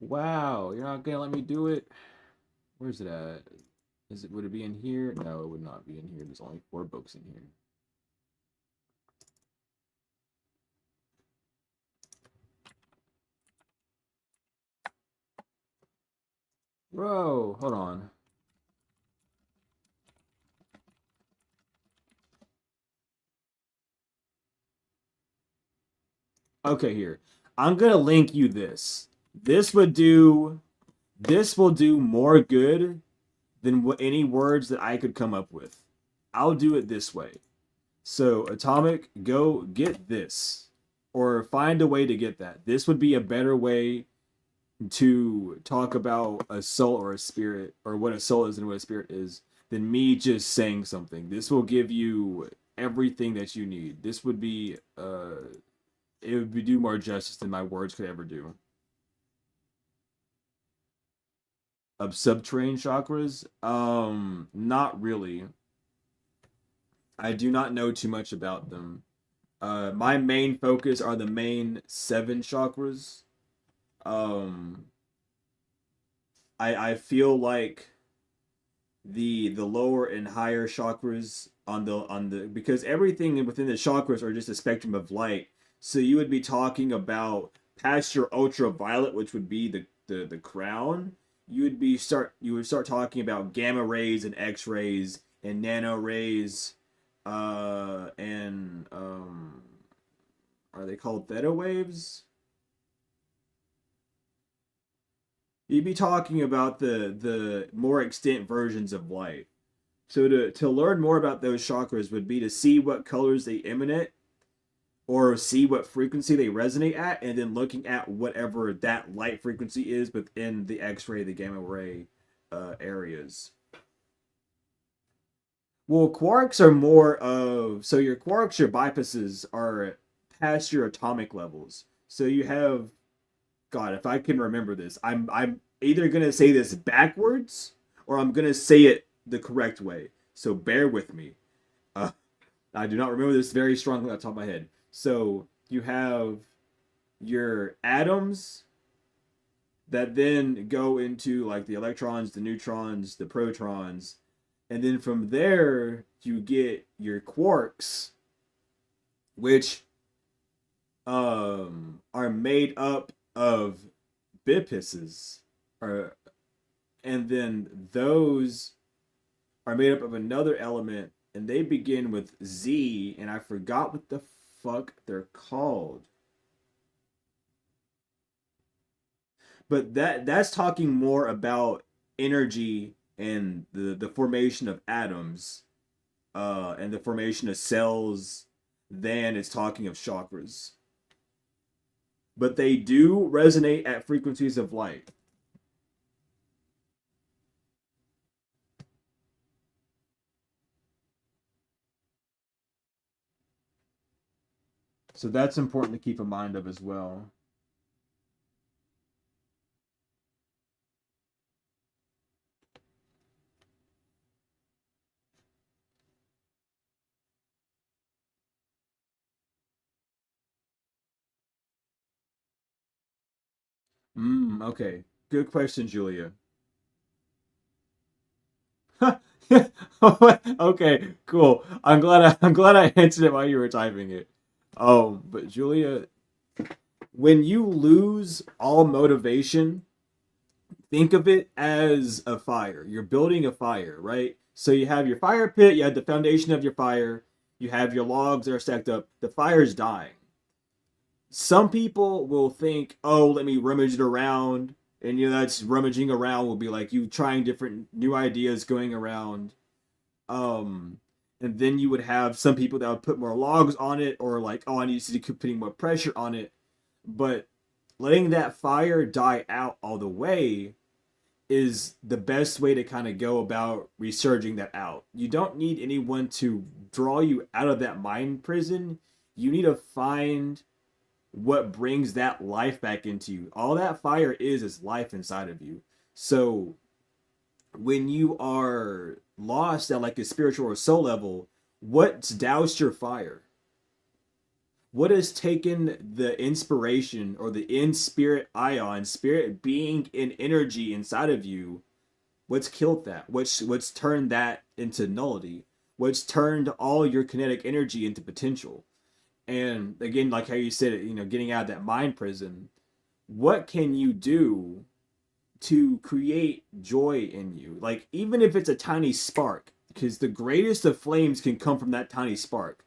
Wow, you're not gonna let me do it? Where's it at? Would it be in here? No, it would not be in here. There's only 4 books in here. Bro, hold on. Okay, here. I'm gonna link you this. This would do this will do more good than what any words that I could come up with. I'll do it this way. So, Atomic, go get this. Or find a way to get that. This would be a better way to talk about a soul or a spirit, or what a soul is and what a spirit is, than me just saying something. This will give you everything that you need. This would be, it would be do more justice than my words could ever do. Of subterranean chakras, not really. I do not know too much about them. My main focus are the main 7 chakras. Um, I feel like the lower and higher chakras on the because everything within the chakras are just a spectrum of light. So you would be talking about past your ultraviolet, which would be the crown, you would start talking about gamma rays and X rays and nano rays, and are they called theta waves? You'd be talking about the more extant versions of light. So to learn more about those chakras would be to see what colors they emanate or see what frequency they resonate at, and then looking at whatever that light frequency is within the X-ray, the gamma ray areas. Well, quarks are more of so your quarks, your bipuses are past your atomic levels. So you have God, if I can remember this, I'm either gonna say this backwards or I'm gonna say it the correct way. So bear with me. Uh, I do not remember this very strongly off the top of my head. So you have your atoms that then go into like the electrons, the neutrons, the protons, and then from there you get your quarks, which are made up of bipuses, or and then those are made up of another element, and they begin with Z, and I forgot what the fuck they're called. But that's talking more about energy and the formation of atoms, and the formation of cells than it's talking of chakras. But they do resonate at frequencies of light. So that's important to keep in mind of as well. Okay. Good question, Julia. Okay, cool. I'm glad I answered it while you were typing it. But Julia, when you lose all motivation, think of it as a fire. You're building a fire, right? So you have your fire pit, you have the foundation of your fire, you have your logs that are stacked up. The fire's dying. Some people will think, oh, let me rummage it around. And, that's rummaging around will be like you trying different new ideas going around. Um, and then you would have some people that would put more logs on it, or like, oh, I need to keep putting more pressure on it. But letting that fire die out all the way is the best way to kind of go about resurging that out. You don't need anyone to draw you out of that mind prison. You need to find what brings that life back into you. All that fire is life inside of you. So when you are lost at like a spiritual or soul level, what's doused your fire? What has taken the inspiration or the in spirit ion, spirit being in energy inside of you? What's killed that? What's turned that into nullity? What's turned all your kinetic energy into potential? And again, like how you said it, getting out of that mind prison, what can you do to create joy in you? Like, even if it's a tiny spark, because the greatest of flames can come from that tiny spark.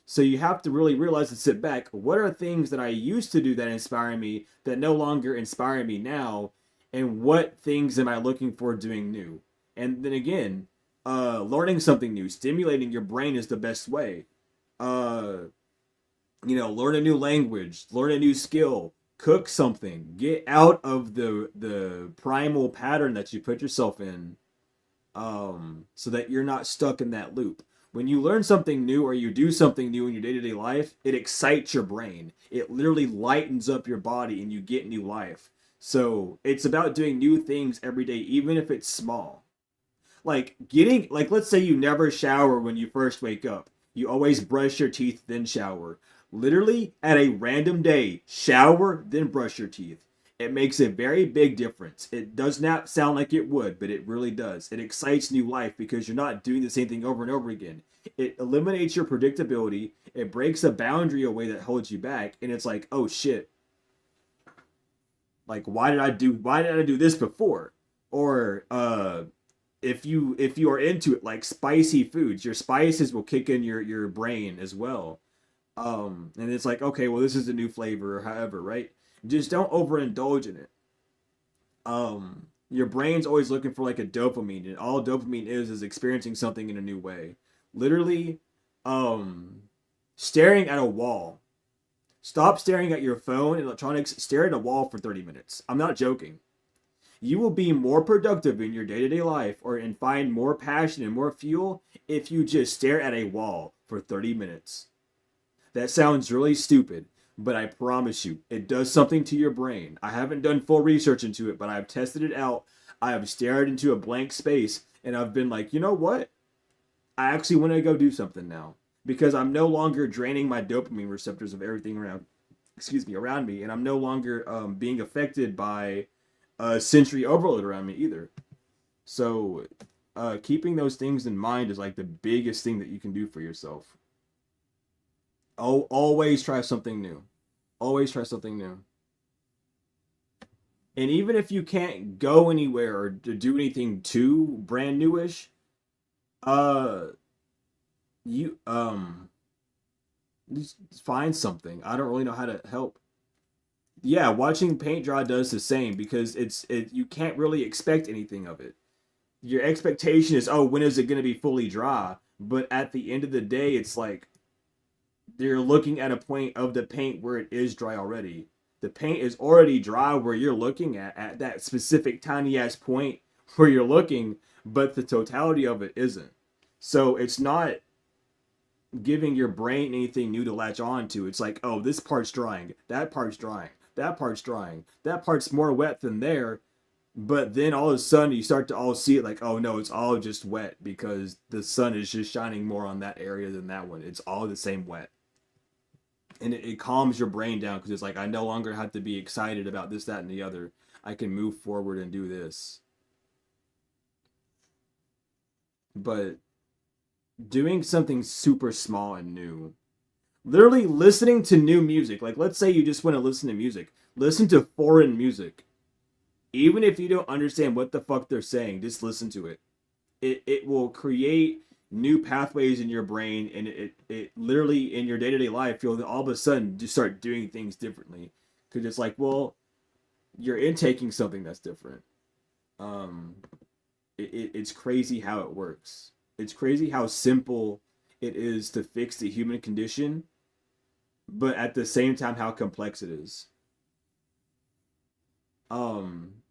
So you have to really realize and sit back. What are things that I used to do that inspire me that no longer inspire me now? And what things am I looking for doing new? And then again, learning something new, stimulating your brain is the best way. Uh, learn a new language, learn a new skill, cook something, get out of the primal pattern that you put yourself in, so that you're not stuck in that loop. When you learn something new or you do something new in your day-to-day life, it excites your brain. It literally lightens up your body and you get new life. So it's about doing new things every day, even if it's small. Like let's say you never shower when you first wake up. You always brush your teeth, then shower. Literally, at a random day, shower, then brush your teeth. It makes a very big difference. It does not sound like it would, but it really does. It excites new life because you're not doing the same thing over and over again. It eliminates your predictability. It breaks a boundary away that holds you back. And it's like, oh shit. Like, why did I do this before? Or if you are into it, like spicy foods, your spices will kick in your brain as well. And it's like, okay, well, this is a new flavor, or however, right? Just don't overindulge in it. Your brain's always looking for like a dopamine, and all dopamine is experiencing something in a new way. Literally, um, staring at a wall. Stop staring at your phone and electronics. Stare at a wall for 30 minutes. I'm not joking. You will be more productive in your day to day life or and find more passion and more fuel if you just stare at a wall for 30 minutes. That sounds really stupid, but I promise you, it does something to your brain. I haven't done full research into it, but I've tested it out. I have stared into a blank space and I've been like, you know what? I actually want to go do something now because I'm no longer draining my dopamine receptors of everything around, excuse me, around me, and I'm no longer being affected by sensory overload around me either. So, keeping those things in mind is like the biggest thing that you can do for yourself. Oh, always try something new. Always try something new. And even if you can't go anywhere or to do anything too brand newish, uh, you just find something. I don't really know how to help. Yeah, watching paint dry does the same because you can't really expect anything of it. Your expectation is, oh, when is it going to be fully dry? But at the end of the day, it's like you're looking at a point of the paint where it is dry already. The paint is already dry where you're looking at that specific tiny ass point where you're looking, but the totality of it isn't. So it's not giving your brain anything new to latch on to. It's like, oh, this part's drying, that part's drying, that part's drying, that part's more wet than there. But then all of a sudden you start to all see it like, oh no, it's all just wet because the sun is just shining more on that area than that one. It's all the same wet. And it calms your brain down because it's like, I no longer have to be excited about this, that, and the other. I can move forward and do this. But doing something super small and new, literally listening to new music, like let's say you just want to listen to music, listen to foreign music. Even if you don't understand what the fuck they're saying, just listen to it. It will create new pathways in your brain, and it literally in your day-to-day life you'll all of a sudden just start doing things differently because it's like, well, you're intaking something that's different. um it's crazy how it works. It's crazy how simple it is to fix the human condition, but at the same time how complex it is. um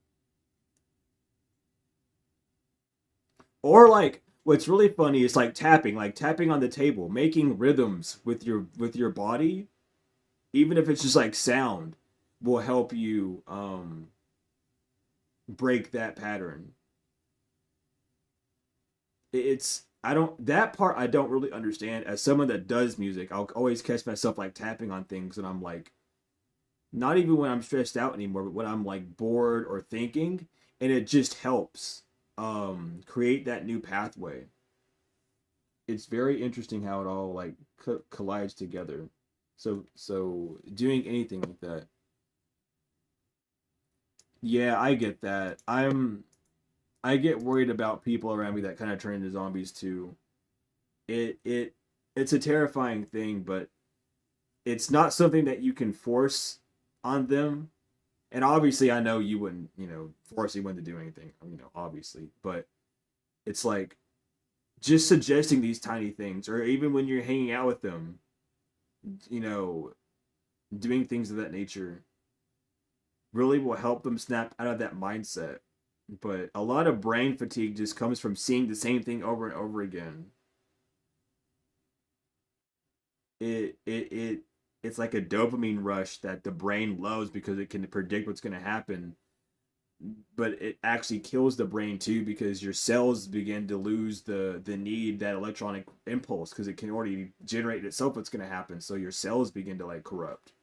or like what's really funny is like tapping on the table, making rhythms with your body, even if it's just like sound, will help you break that pattern. It's I don't that part I don't really understand. As someone that does music, I'll always catch myself like tapping on things, and I'm like, not even when I'm stressed out anymore, but when I'm like bored or thinking, and it just helps create that new pathway. It's very interesting how it all like collides together. So doing anything like that. Yeah, I get that. I get worried about people around me that kind of turn into zombies too. It it's a terrifying thing, but it's not something that you can force on them. And obviously, I know you wouldn't, force anyone to do anything, obviously. But it's like just suggesting these tiny things, or even when you're hanging out with them, you know, doing things of that nature really will help them snap out of that mindset. But a lot of brain fatigue just comes from seeing the same thing over and over again. It it's like a dopamine rush that the brain loves because it can predict what's going to happen, but it actually kills the brain too because your cells begin to lose the need that electronic impulse because it can already generate itself what's going to happen, so your cells begin to like corrupt.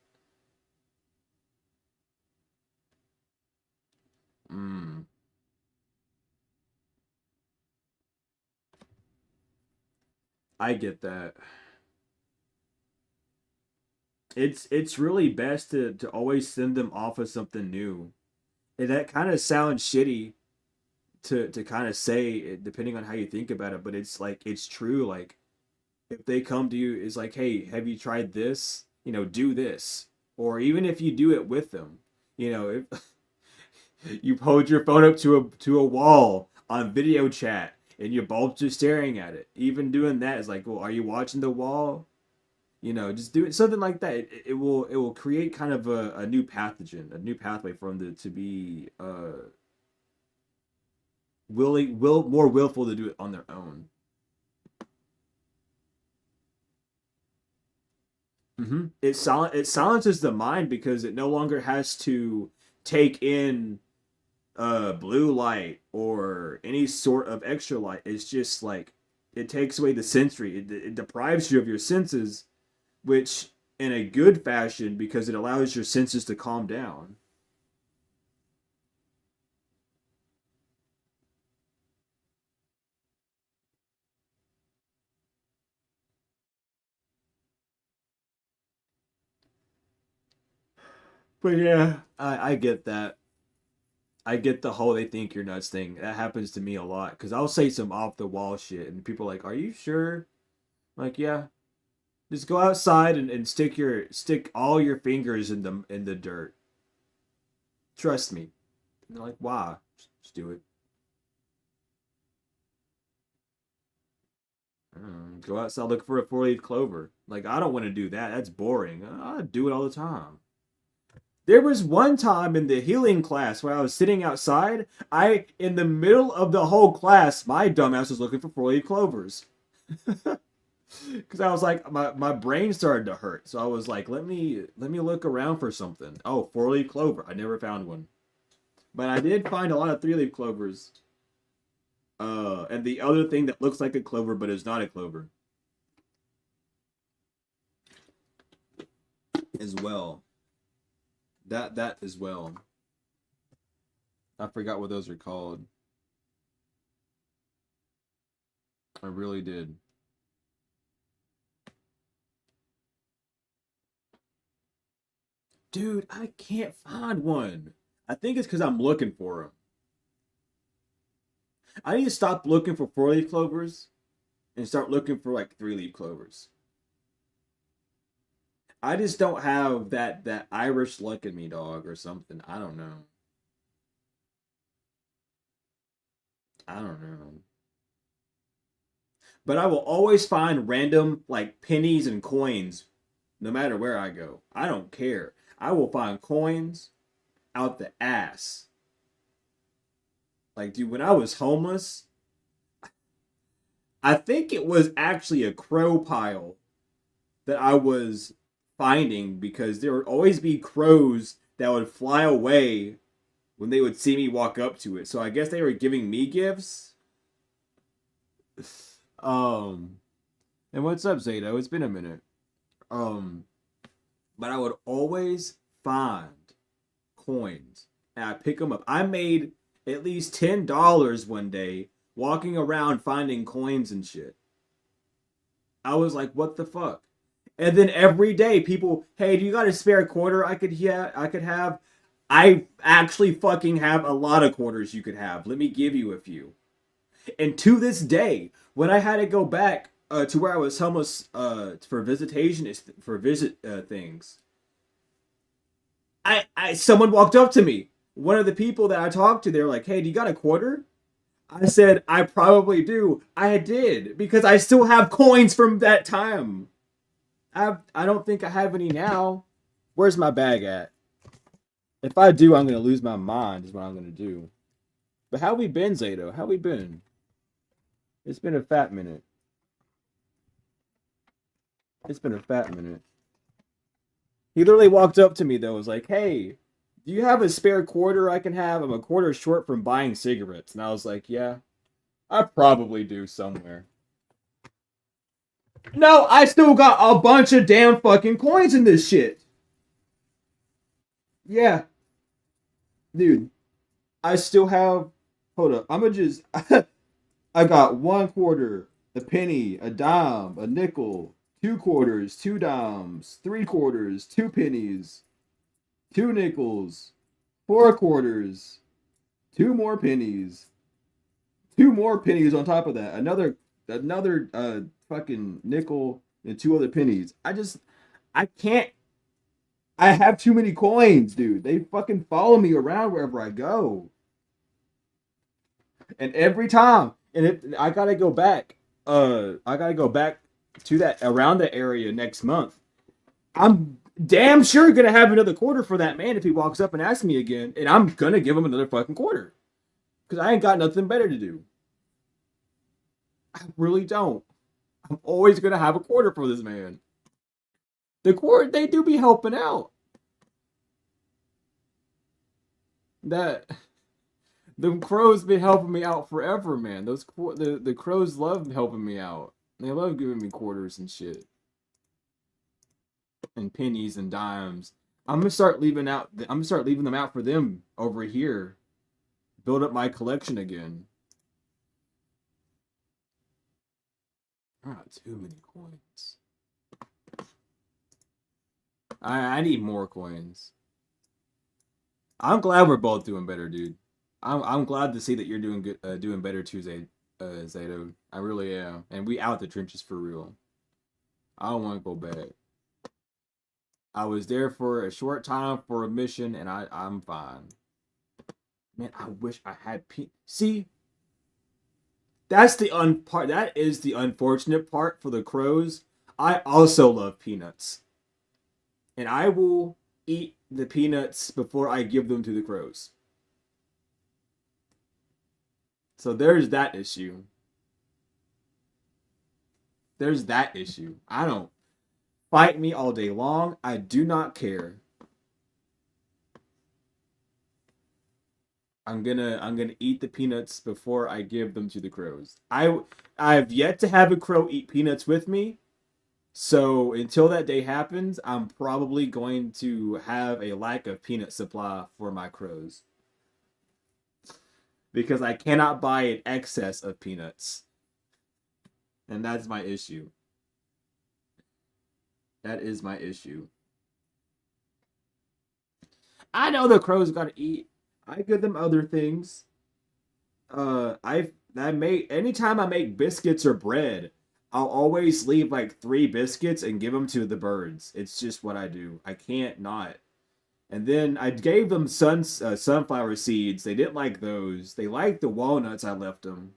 mm, I get that. It's really best to always send them off of something new, and that kind of sounds shitty, to kind of say, depending on how you think about it, but it's like it's true. Like if they come to you, it's like, hey, have you tried this? You know, do this, or even if you do it with them, you know, if you hold your phone up to a wall on video chat and you're both just staring at it, even doing that is like, well, are you watching the wall? You know, just do it something like that. It will create kind of a new pathogen, a new pathway for them to be more willful to do it on their own. It silences the mind because it no longer has to take in blue light or any sort of extra light. It's just like it takes away the sensory. It deprives you of your senses, which in a good fashion because it allows your senses to calm down. But yeah, I get that. I get the whole they think you're nuts thing. That happens to me a lot because I'll say some off the wall shit and people are like, "Are you sure?" I'm like, yeah, just go outside and stick all your fingers in the dirt. Trust me. And they're like, why? Just do it. Go outside, look for a four-leaf clover. Like I don't want to do that. That's boring. I do it all the time. There was one time in the healing class where I was sitting outside. In the middle of the whole class, my dumbass was looking for four-leaf clovers. Because I was like, my brain started to hurt. So I was like, let me look around for something. Oh, four-leaf clover. I never found one. But I did find a lot of three-leaf clovers. And the other thing that looks like a clover but is not a clover as well. That as well. I forgot what those are called. I really did. Dude, I can't find one. I think it's because I'm looking for them. I need to stop looking for four-leaf clovers and start looking for like three-leaf clovers. I just don't have that Irish luck in me, dog, or something. I don't know. I don't know. But I will always find random like pennies and coins no matter where I go. I don't care. I will find coins out the ass. Like, dude, when I was homeless, I think it was actually a crow pile that I was finding because there would always be crows that would fly away when they would see me walk up to it. So I guess they were giving me gifts. Um, and what's up, Zato? It's been a minute. Um, but I would always find coins and I pick them up. I made at least $10 one day walking around finding coins and shit. I was like, what the fuck? And then every day people, hey, do you got a spare quarter I could have? I actually fucking have a lot of quarters you could have. Let me give you a few. And to this day, when I had to go back to where I was homeless for visitation for visit things, I someone walked up to me. One of the people that I talked to, they were like, "Hey, do you got a quarter?" I said, "I probably do." I did because I still have coins from that time. I don't think I have any now. Where's my bag at? If I do, I'm gonna lose my mind. Is what I'm gonna do. But how we been, Zato? How we been? It's been a fat minute. It's been a fat minute. He literally walked up to me though, was like, "Hey, do you have a spare quarter I can have? I'm a quarter short from buying cigarettes." And I was like, "Yeah, I probably do somewhere." No, I still got a bunch of damn fucking coins in this shit. Yeah, dude, I still have. Hold up, I'm gonna just. I got one quarter, a penny, a dime, a nickel, two quarters, two dimes, three quarters, two pennies, two nickels, four quarters, two more pennies. two more pennies on top of that. Another fucking nickel and two other pennies. I can't. I have too many coins, dude. They fucking follow me around wherever I go. And every time, I gotta go back. I gotta go back to that around the area next month. I'm damn sure gonna have another quarter for that man if he walks up and asks me again, and I'm gonna give him another fucking quarter because I ain't got nothing better to do. I really don't. I'm always gonna have a quarter for this man. The quarter they do be helping out. That the crows been helping me out forever, man. The crows love helping me out. They love giving me quarters and shit and pennies and dimes. I'm gonna start leaving out. I'm gonna start leaving them out for them over here. Build up my collection again. Ah, too many coins. I need more coins. I'm glad we're both doing better, dude. I'm glad to see that you're doing good, doing better too, Zato. I really am, and we out the trenches for real. I don't want to go back. I was there for a short time for a mission, and I'm fine. Man, I wish I had See, that's the part. That is the unfortunate part for the crows. I also love peanuts, and I will eat the peanuts before I give them to the crows. So there's that issue. There's that issue. I don't fight me all day long. I do not care. I'm gonna eat the peanuts before I give them to the crows. I've yet to have a crow eat peanuts with me. So until that day happens, I'm probably going to have a lack of peanut supply for my crows. Because I cannot buy an excess of peanuts. And that's my issue. That is my issue. I know the crows gotta eat. I give them other things. I make anytime I make biscuits or bread, I'll always leave like 3 biscuits and give them to the birds. It's just what I do. I can't not. And then I gave them sunflower seeds. They didn't like those. They liked the walnuts I left them.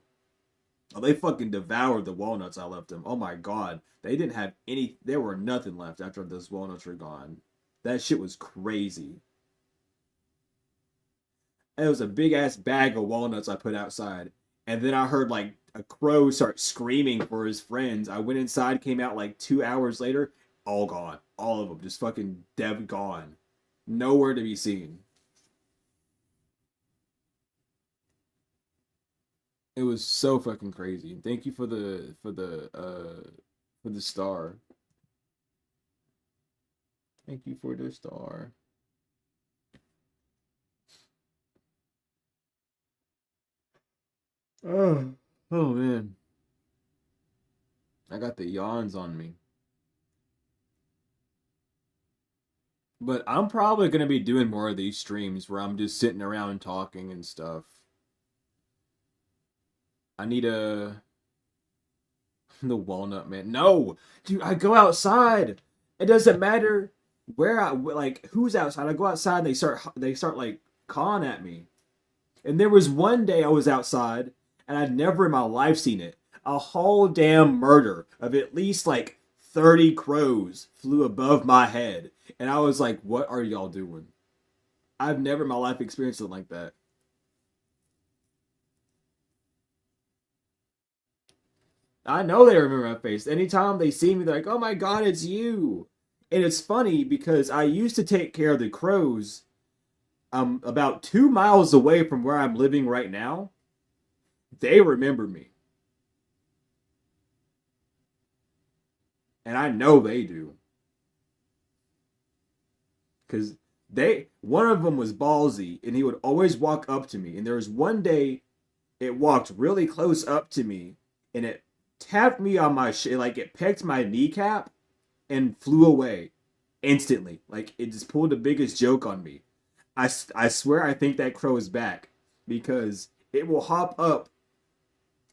Oh, they fucking devoured the walnuts I left them. Oh my god. They didn't have any. There were nothing left after those walnuts were gone. That shit was crazy. It was a big ass bag of walnuts I put outside. And then I heard like a crow start screaming for his friends. I went inside, came out like 2 hours later, all gone. All of them just fucking dead gone. Nowhere to be seen. It was so fucking crazy. Thank you for the star. Thank you for the star. Oh, oh man. I got the yawns on me. But I'm probably gonna be doing more of these streams where I'm just sitting around talking and stuff. I need a the walnut man. No, dude, I go outside. It doesn't matter where I like who's outside. I go outside and they start like cawing at me. And there was one day I was outside and I'd never in my life seen it. A whole damn murder of at least like 30 crows flew above my head. And I was like, what are y'all doing? I've never in my life experienced something like that. I know they remember my face. Anytime they see me, they're like, oh my god, it's you. And it's funny because I used to take care of the crows about 2 miles away from where I'm living right now. They remember me. And I know they do. Because one of them was ballsy and he would always walk up to me. And there was one day it walked really close up to me and it tapped me on my like it pecked my kneecap and flew away instantly. Like it just pulled the biggest joke on me. I swear I think that crow is back because it will hop up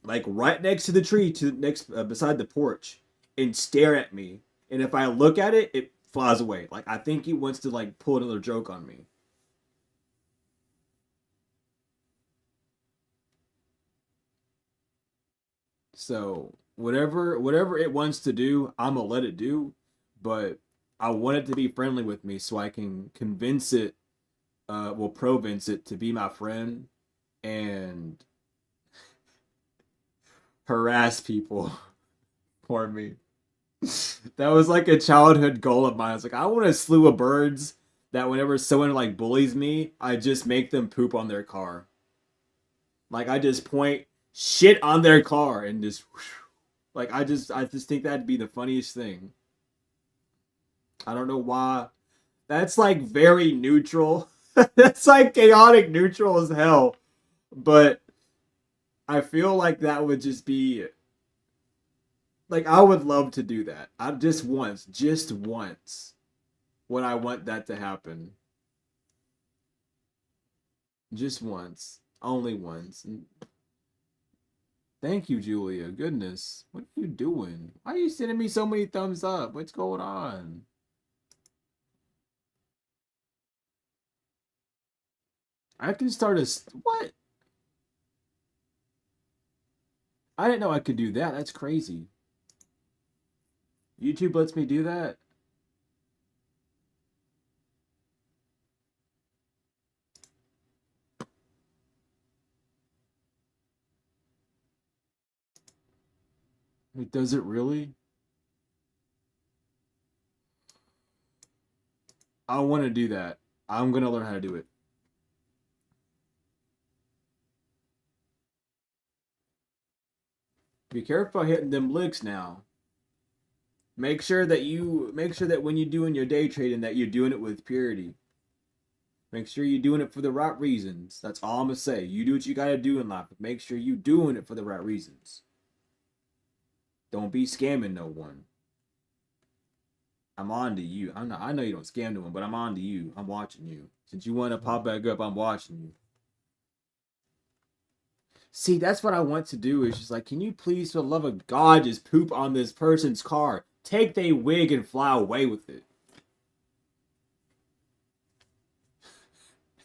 like right next to the tree, to next beside the porch, and stare at me. And if I look at it, it flies away. Like I think he wants to like pull another joke on me. So whatever it wants to do, I'm gonna let it do. But I want it to be friendly with me so I can convince it, well, province it to be my friend and harass people for me. That was like a childhood goal of mine. I was like, I want a slew of birds that whenever someone like bullies me, I just make them poop on their car. Like I just point shit on their car and just like I just think that'd be the funniest thing. I don't know why. That's like very neutral. That's like chaotic neutral as hell. But I feel like that would just be like I would love to do that. I just once when I want that to happen. Just once. Only once. Thank you, Julia. Goodness. What are you doing? Why are you sending me so many thumbs up? What's going on? I can start a. What? I didn't know I could do that. That's crazy. YouTube lets me do that? Wait, does it really? I want to do that. I'm going to learn how to do it. Be careful hitting them licks now. Make sure that when you're doing your day trading that you're doing it with purity. Make sure you're doing it for the right reasons. That's all I'm gonna say. You do what you gotta do in life, but make sure you're doing it for the right reasons. Don't be scamming no one. I'm on to you. I know you don't scam no one, but I'm on to you. I'm watching you. Since you want to pop back up, I'm watching you. See, that's what I want to do. Is just like, can you please, for the love of God, just poop on this person's car? Take their wig and fly away with it.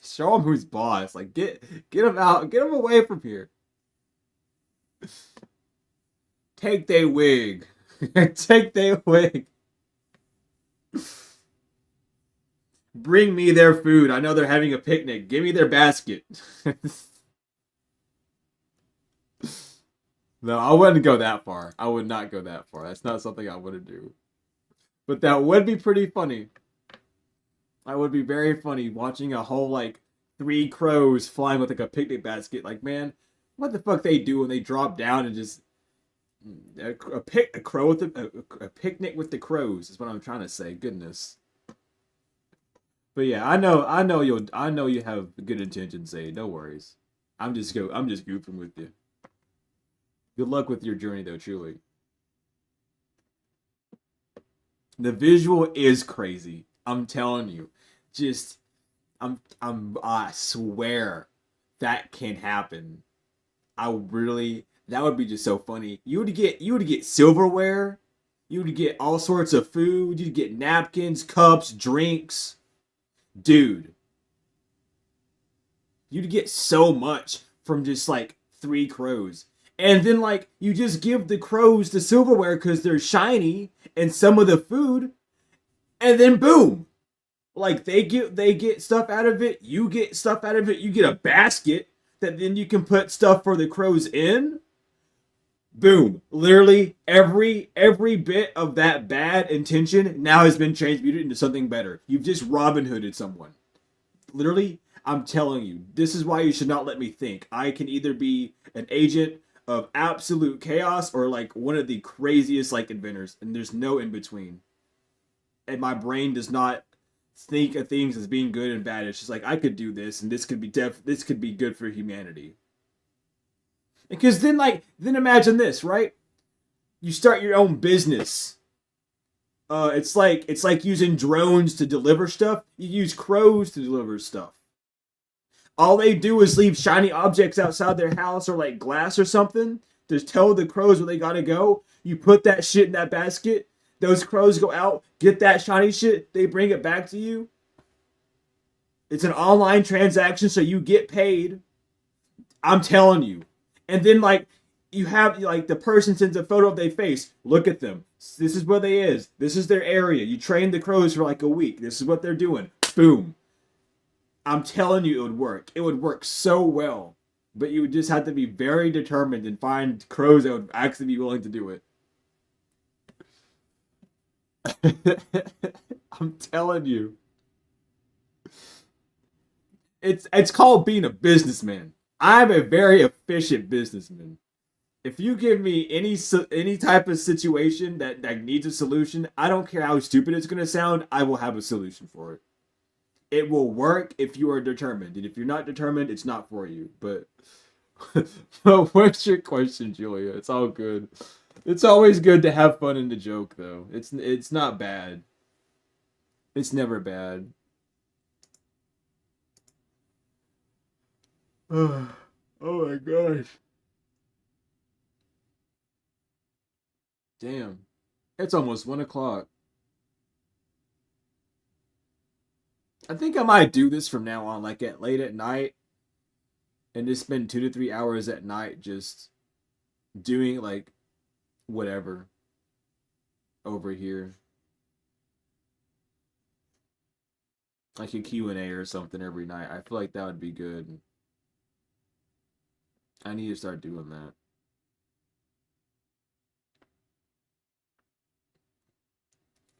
Show them who's boss. Like, get them out. Get them away from here. Take their wig. Take their wig. Bring me their food. I know they're having a picnic. Give me their basket. No, I wouldn't go that far. I would not go that far. That's not something I would do. But that would be pretty funny. That would be very funny watching a whole like three crows flying with like a picnic basket. Like, man, what the fuck they do when they drop down and just a crow with a picnic with the crows is what I'm trying to say. Goodness. But yeah, I know you have good intentions, say. No worries. I'm just goofing with you. Good luck with your journey though, truly. The visual is crazy. I'm telling you. Just I swear that can happen. That would be just so funny. You would get silverware, you would get all sorts of food, you'd get napkins, cups, drinks. Dude, you'd get so much from just like three crows. And then like you just give the crows the silverware because they're shiny and some of the food, and then boom. Like they get stuff out of it, you get stuff out of it, you get a basket that then you can put stuff for the crows in. Boom. Literally every bit of that bad intention now has been transmuted into something better. You've just Robin Hooded someone. Literally, I'm telling you, this is why you should not let me think. I can either be an agent of absolute chaos or like one of the craziest like inventors, and there's no in between. And my brain does not think of things as being good and bad. It's just like I could do this, and this could be good for humanity. Because then imagine this, right? You start your own business. It's like using drones to deliver stuff. You use crows to deliver stuff. All they do is leave shiny objects outside their house or like glass or something Just tell the crows where they gotta go. You put that shit in that basket. Those crows go out, get that shiny shit. They bring it back to you. It's an online transaction, so you get paid. I'm telling you. And then like you have like the person sends a photo of their face. Look at them. This is where they is. This is their area. You train the crows for like a week. This is what they're doing. Boom. I'm telling you, it would work. It would work so well. But you would just have to be very determined and find crows that would actually be willing to do it. I'm telling you. It's called being a businessman. I'm a very efficient businessman. If you give me any type of situation that needs a solution, I don't care how stupid it's gonna sound, I will have a solution for it. It will work if you are determined, and if you're not determined, it's not for you. But what's your question, Julia? It's all good. It's always good to have fun in the joke, though. It's not bad. It's never bad. Oh my gosh. Damn. It's almost 1 o'clock. I think I might do this from now on, like at late at night, and just spend 2 to 3 hours at night just doing like whatever over here, like a Q&A or something every night. I feel like that would be good. I need to start doing that.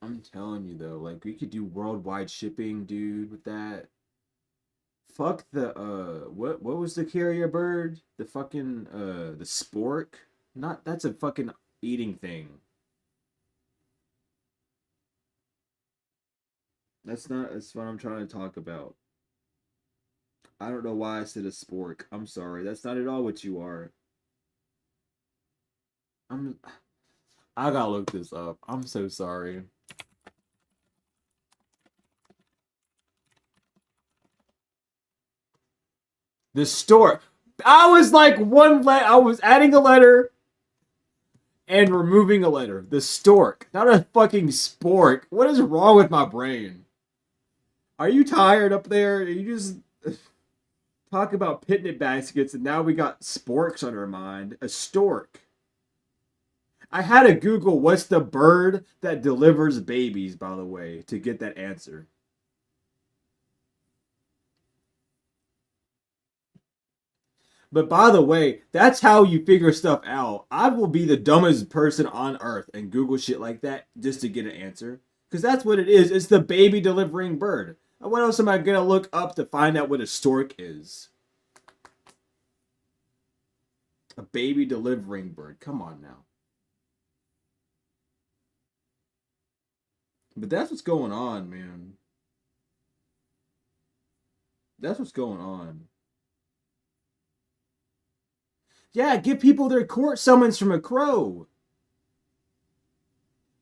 I'm telling you though, like we could do worldwide shipping, dude, with that. Fuck the what was the carrier bird? The fucking the spork? Not that's a fucking eating thing. That's what I'm trying to talk about. I don't know why I said a spork. I'm sorry. That's not at all what you are. I'm I gotta look this up. I'm so sorry. The stork. I was like I was adding a letter and removing a letter. The stork, not a fucking spork. What is wrong with my brain? Are you tired up there? You just talk about picnic baskets and now we got sporks on our mind. A stork. I had to Google what's the bird that delivers babies, by the way, to get that answer. But by the way, that's how you figure stuff out. I will be the dumbest person on earth and Google shit like that just to get an answer. Because that's what it is. It's the baby delivering bird. What else am I going to look up to find out what a stork is? A baby delivering bird. Come on now. But that's what's going on, man. That's what's going on. Yeah, give people their court summons from a crow.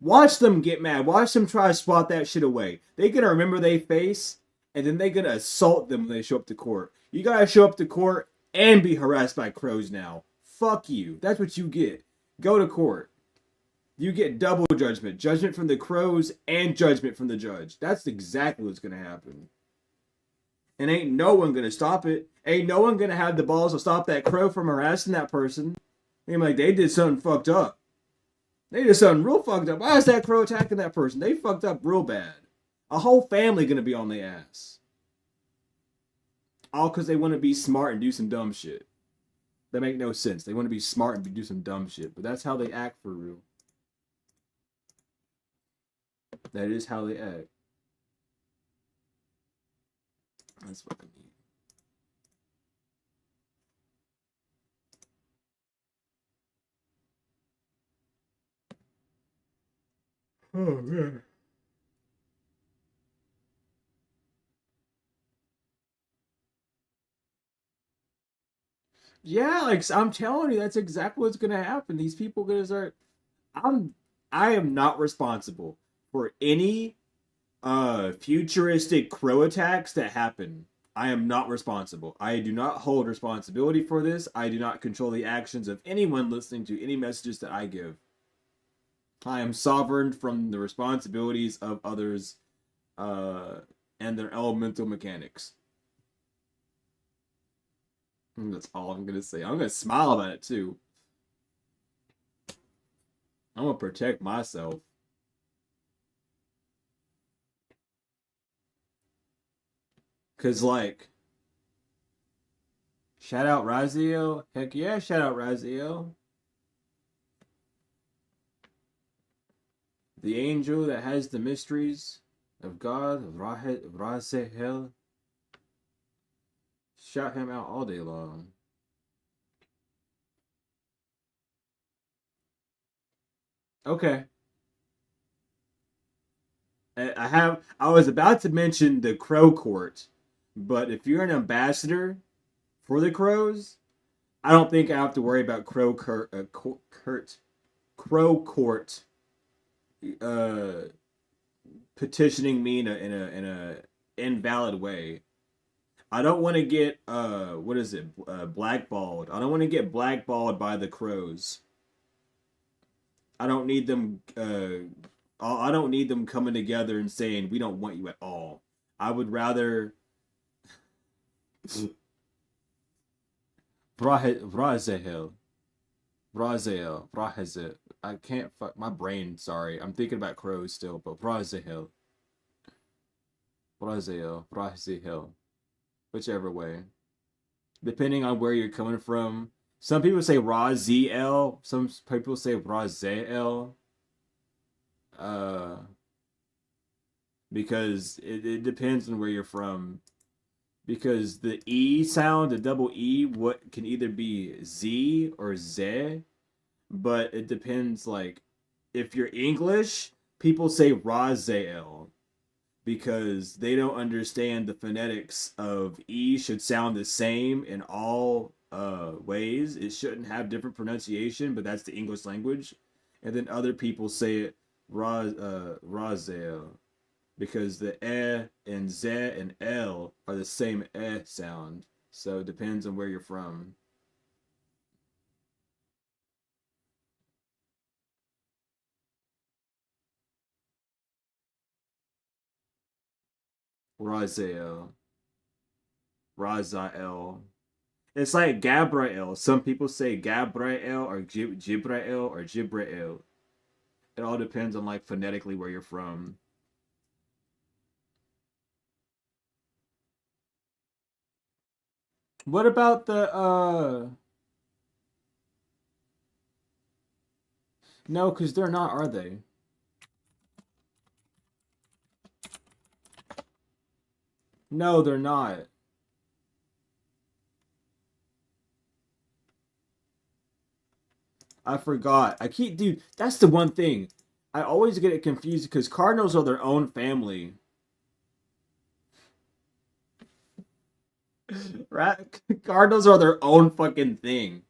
Watch them get mad. Watch them try to swat that shit away. They gonna remember they face, and then they gonna assault them when they show up to court. You gotta show up to court and be harassed by crows now. Fuck you. That's what you get. Go to court. You get double judgment. Judgment from the crows and judgment from the judge. That's exactly what's gonna happen. And ain't no one gonna stop it. Ain't no one gonna have the balls to stop that crow from harassing that person. And like, they did something fucked up. They did something real fucked up. Why is that crow attacking that person? They fucked up real bad. A whole family gonna be on their ass. All because they want to be smart and do some dumb shit. That make no sense. They want to be smart and do some dumb shit. But that's how they act for real. That is how they act. That's fucking neat. Oh man. Yeah, like I'm telling you, that's exactly what's gonna happen. These people gonna start. I'm. I am not responsible for any futuristic crow attacks that happen. I am not responsible. I do not hold responsibility for this. I do not control the actions of anyone listening to any messages that I give. I am sovereign from the responsibilities of others uh, and their elemental mechanics. And that's all I'm gonna say. I'm gonna smile about it too. I'm gonna protect myself. Cause like, shout out Raziel. Heck yeah, shout out Raziel. The angel that has the mysteries of God, Raziel. Shout him out all day long. Okay. I was about to mention the Crow Court, but if you're an ambassador for the Crows, I don't think I have to worry about Crow Court uh, petitioning me in a invalid way. I don't want to get what is it blackballed. I don't want to get blackballed by the Crows. I don't need them. I don't need them coming together and saying we don't want you at all. I would rather Brazil, Brazil. I can't fuck my brain. Sorry, I'm thinking about crows still, but Brazil, Brazil, whichever way, depending on where you're coming from. Some people say Raziel. Some people say Raziel. Uh, because it depends on where you're from. Because the E sound, the double E, what can either be Z or Z, but it depends. Like, if you're English, people say Raziel because they don't understand the phonetics of E should sound the same in all ways. It shouldn't have different pronunciation, but that's the English language. And then other people say it Raziel because the and Z and L are the same sound. So it depends on where you're from. Raziel, Raziel. It's like Gabriel. Some people say Gabriel or Jibrael or Jibrael. It all depends on like phonetically where you're from. What about the no, because they're not, are they? No, they're not. I forgot. I keep dude, that's the one thing. I always get it confused because Cardinals are their own family. Right? Cardinals are their own fucking thing.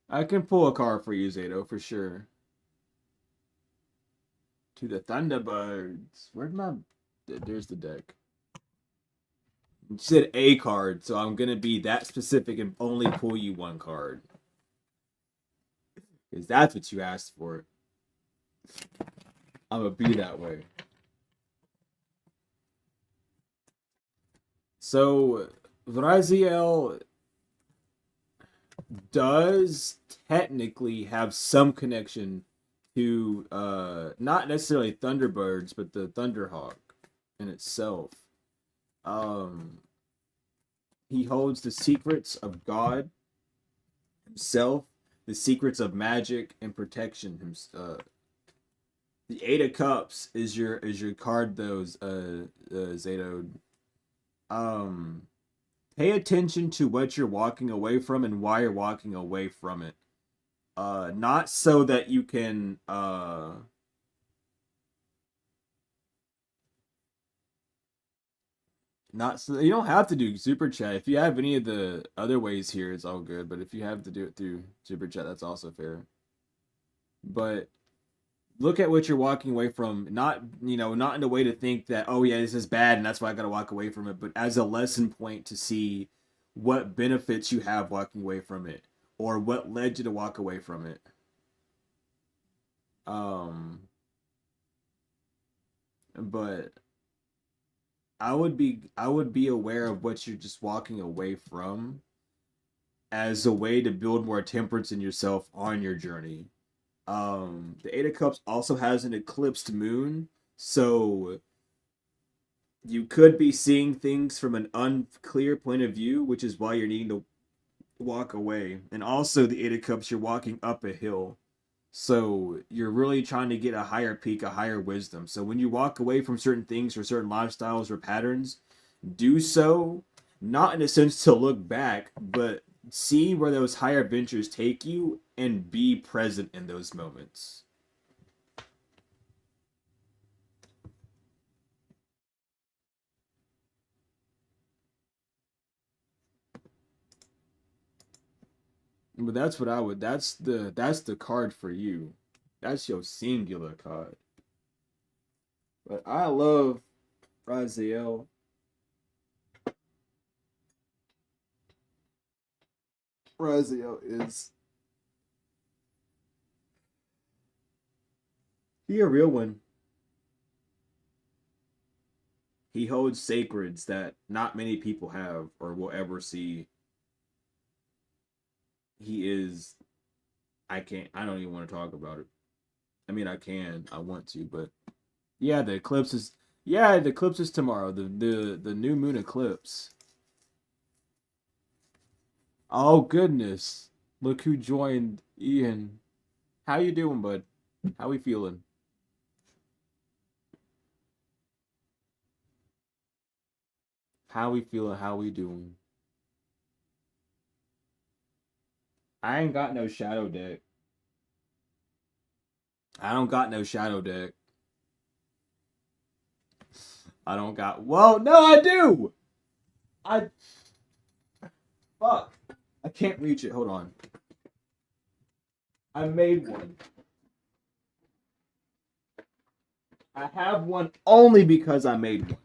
I can pull a card for you, Zato, for sure. To the Thunderbirds. Where'd my there's the deck. You said a card, so I'm gonna be that specific and only pull you one card. Because that's what you asked for. I'm gonna be that way. So Vraziel does technically have some connection to not necessarily Thunderbirds, but the Thunderhawk in itself. Um he holds the secrets of God himself, the secrets of magic and protection. The Eight of Cups is your card. Those Zato. Um, pay attention to what you're walking away from and why you're walking away from it. Not so that you can Not so you don't have to do super chat. If you have any of the other ways here, it's all good. But if you have to do it through super chat, that's also fair. But look at what you're walking away from. Not not in a way to think that, oh yeah, this is bad and that's why I got to walk away from it, but as a lesson point to see what benefits you have walking away from it, or what led you to walk away from it. Um, but I would be aware of what you're just walking away from as a way to build more temperance in yourself on your journey. The Eight of Cups also has an eclipsed moon, so you could be seeing things from an unclear point of view, which is why you're needing to walk away. And also, the Eight of Cups, you're walking up a hill. So you're really trying to get a higher peak, a higher wisdom. So when you walk away from certain things or certain lifestyles or patterns, do so not in a sense to look back, but see where those higher ventures take you and be present in those moments. But that's what I would. That's the card for you. That's your singular card. But I love Raziel. Raziel is he a real one. He holds sacreds that not many people have or will ever see. He is. I can't. I don't even want to talk about it. I mean, I can. I want to, but yeah, the eclipse is. Yeah, the eclipse is tomorrow. The new moon eclipse. Oh goodness! Look who joined, Ian. How you doing, bud? How we feeling? How we feeling? How we doing? I ain't got no shadow deck. I don't got no shadow deck. I don't got. Well, no, I do. I fuck. I can't reach it. Hold on. I made one. I have one only because I made one.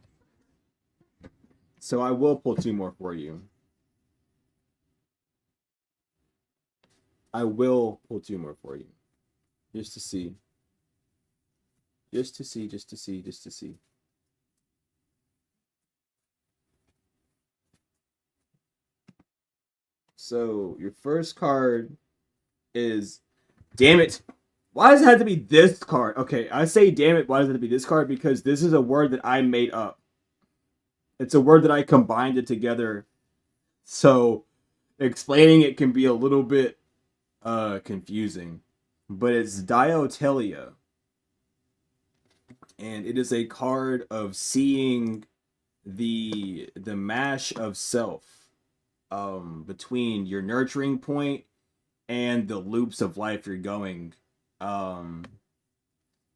So I will pull two more for you. I will pull two more for you. Just to see. Just to see, just to see, just to see. So your first card is, damn it. Why does it have to be this card? Okay, I say damn it, why does it have to be this card? Because this is a word that I made up. It's a word that I combined it together. So explaining it can be a little bit confusing. But it's Diotelia. And it is a card of seeing the mash of self between your nurturing point and the loops of life you're going. Um,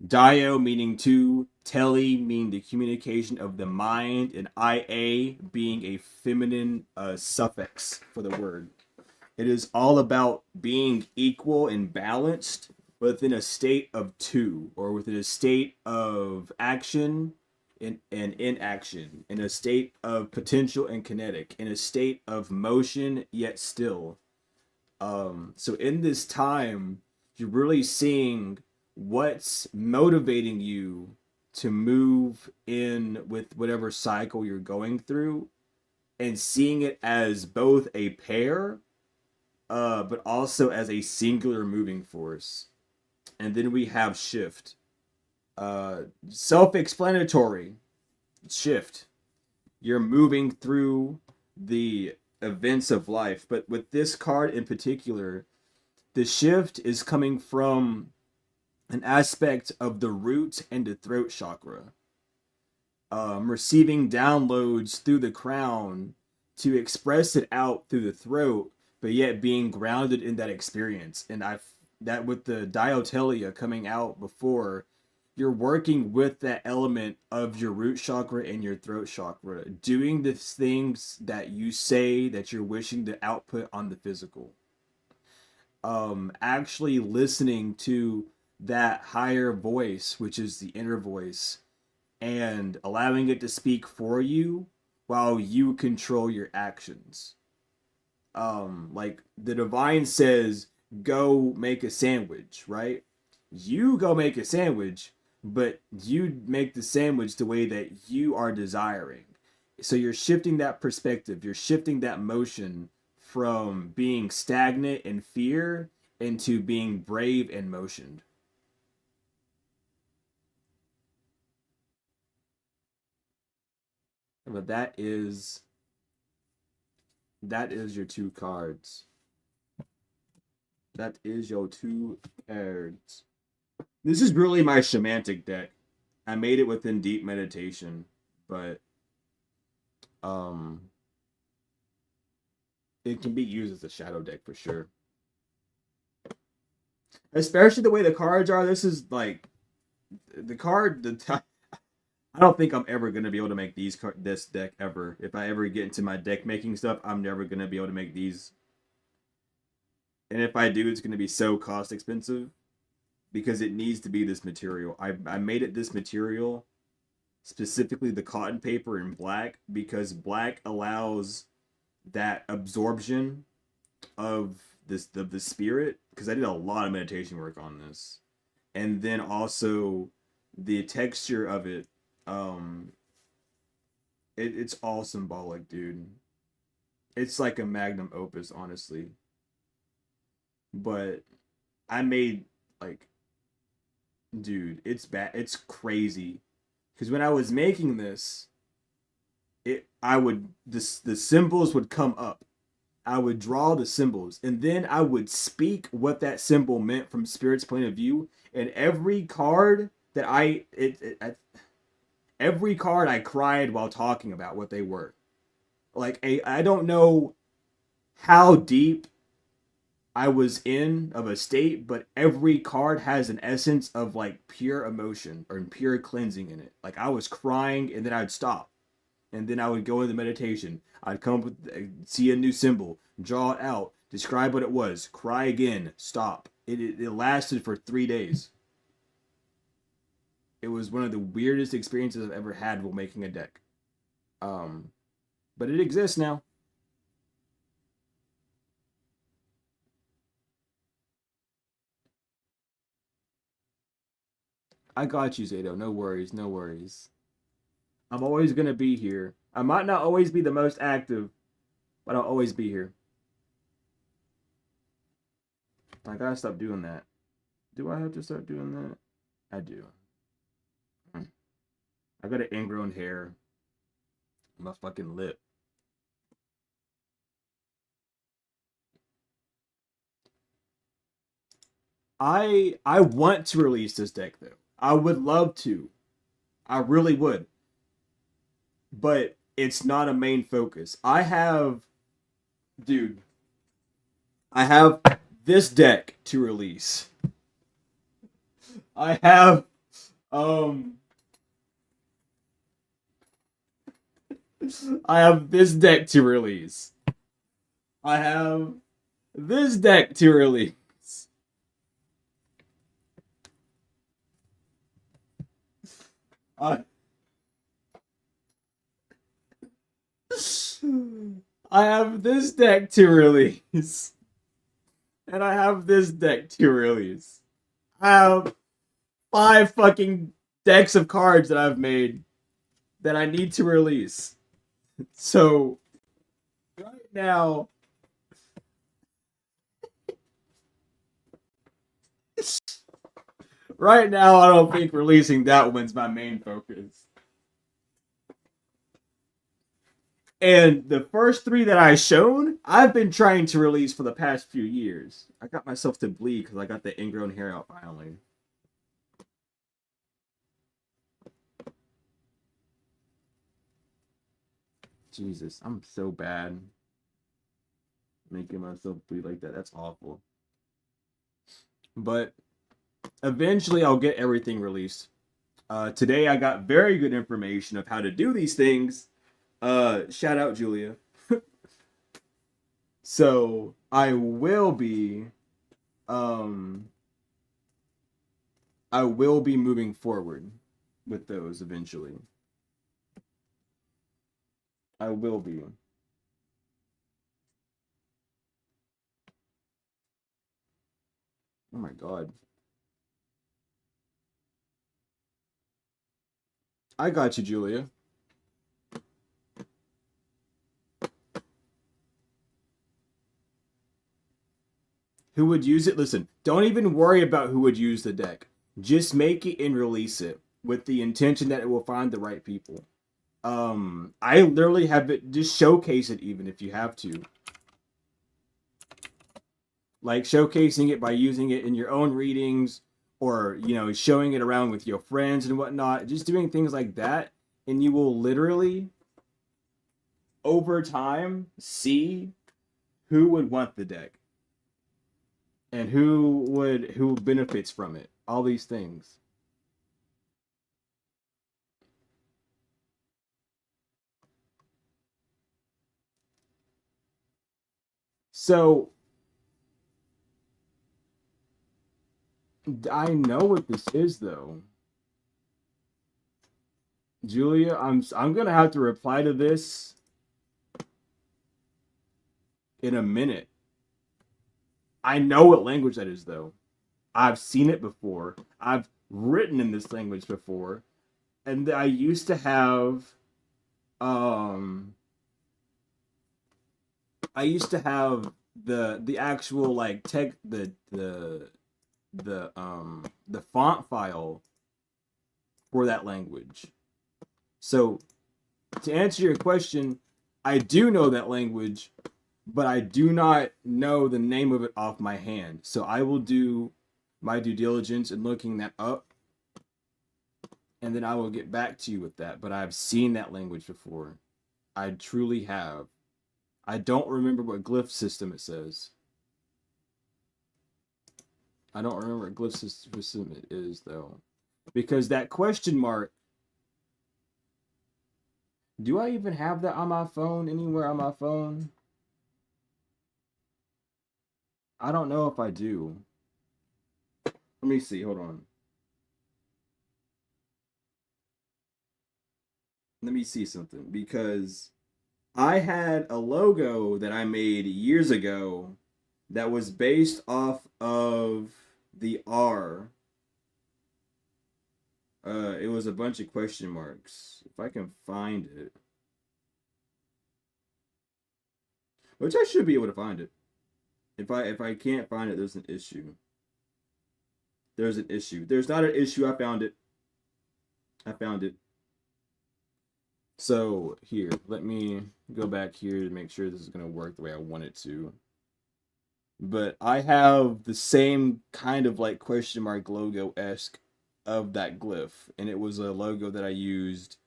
Dio meaning two, tele meaning the communication of the mind, and ia being a feminine suffix for the word. It is all about being equal and balanced within a state of two, or within a state of action and inaction, in a state of potential and kinetic, in a state of motion yet still. So in this time, you're really seeing what's motivating you to move in with whatever cycle you're going through, and seeing it as both a pair, but also as a singular moving force. And then we have shift. Self-explanatory. Shift. You're moving through the events of life, but with this card in particular, the shift is coming from an aspect of the root and the throat chakra. Receiving downloads through the crown to express it out through the throat, but yet being grounded in that experience. And I've that with the Diotelia coming out before, you're working with that element of your root chakra and your throat chakra, doing the things that you say that you're wishing to output on the physical. Actually listening to that higher voice, which is the inner voice, and allowing it to speak for you while you control your actions. Like the divine says, go make a sandwich, right? You go make a sandwich, but you make the sandwich the way that you are desiring. So you're shifting that perspective, you're shifting that motion from being stagnant in fear into being brave and motioned. But that is your two cards. That is your two cards. This is really my shamantic deck. I made it within deep meditation, but um it can be used as a shadow deck for sure. Especially the way the cards are. This is like the card. I don't think I'm ever gonna be able to make this deck ever. If I ever get into my deck making stuff, I'm never gonna be able to make these. And if I do, it's gonna be so cost expensive because it needs to be this material. I made it this material, specifically the cotton paper in black, because black allows that absorption of the spirit, because I did a lot of meditation work on this. And then also the texture of it, it's all symbolic, dude. It's like a magnum opus, honestly. But I made like, dude, it's bad. It's crazy. Because when I was making this, the symbols would come up. I would draw the symbols, and then I would speak what that symbol meant from spirit's point of view. And every card that every card I cried while talking about what they were. Like I don't know how deep I was in of a state, but every card has an essence of like pure emotion or pure cleansing in it. Like I was crying, and then I'd stop, and then I would go into meditation. I'd come up with, see a new symbol, draw it out, describe what it was, cry again, stop. It lasted for 3 days. It was one of the weirdest experiences I've ever had while making a deck. Um, but it exists now. I got you, Zato. No worries, no worries. I'm always gonna be here. I might not always be the most active, but I'll always be here. I gotta stop doing that. Do I have to start doing that? I do. I got an ingrown hair on my fucking lip. I want to release this deck though. I would love to. I really would. But it's not a main focus. Dude, I have this deck to release. I have um I have this deck to release. I have this deck to release. I I have this deck to release. And I have this deck to release. I have 5 fucking decks of cards that I've made that I need to release. So right now, right now, I don't think releasing that one's my main focus. And the first 3 that I shown, I've been trying to release for the past few years. I got myself to bleed because I got the ingrown hair out finally. Jesus, I'm so bad making myself bleed like that. That's awful. But eventually, I'll get everything released. Today I got very good information of how to do these things. Shout out Julia. So um I will be moving forward with those eventually. I will be. Oh my god. I got you, Julia. Who would use it? Listen, don't even worry about who would use the deck. Just make it and release it with the intention that it will find the right people. I literally have it, just showcase it even if you have to. Like showcasing it by using it in your own readings, or showing it around with your friends and whatnot, just doing things like that, and you will literally over time see who would want the deck and who benefits from it, all these things. So I know what this is though, Julia. I'm gonna have to reply to this in a minute. I know what language that is though. I've seen it before. I've written in this language before, and I used to have um the actual like tech the font file for that language. So to answer your question, I do know that language, but I do not know the name of it off my hand. So I will do my due diligence in looking that up, and then I will get back to you with that. But I've seen that language before. I truly have. I don't remember what glyph system it says. I don't remember what glyph system it is though, because that question mark. Do I even have that on my phone anywhere on my phone? I don't know if I do. Let me see. Hold on. Let me see something, because I had a logo that I made years ago that was based off of the R. It was a bunch of question marks. If I can find it, which I should be able to find it. If I can't find it, there's an issue. There's an issue. There's not an issue. I found it. I found it. So here, let me go back here to make sure this is gonna work the way I want it to. But I have the same kind of like question mark logo esque of that glyph, and it was a logo that I used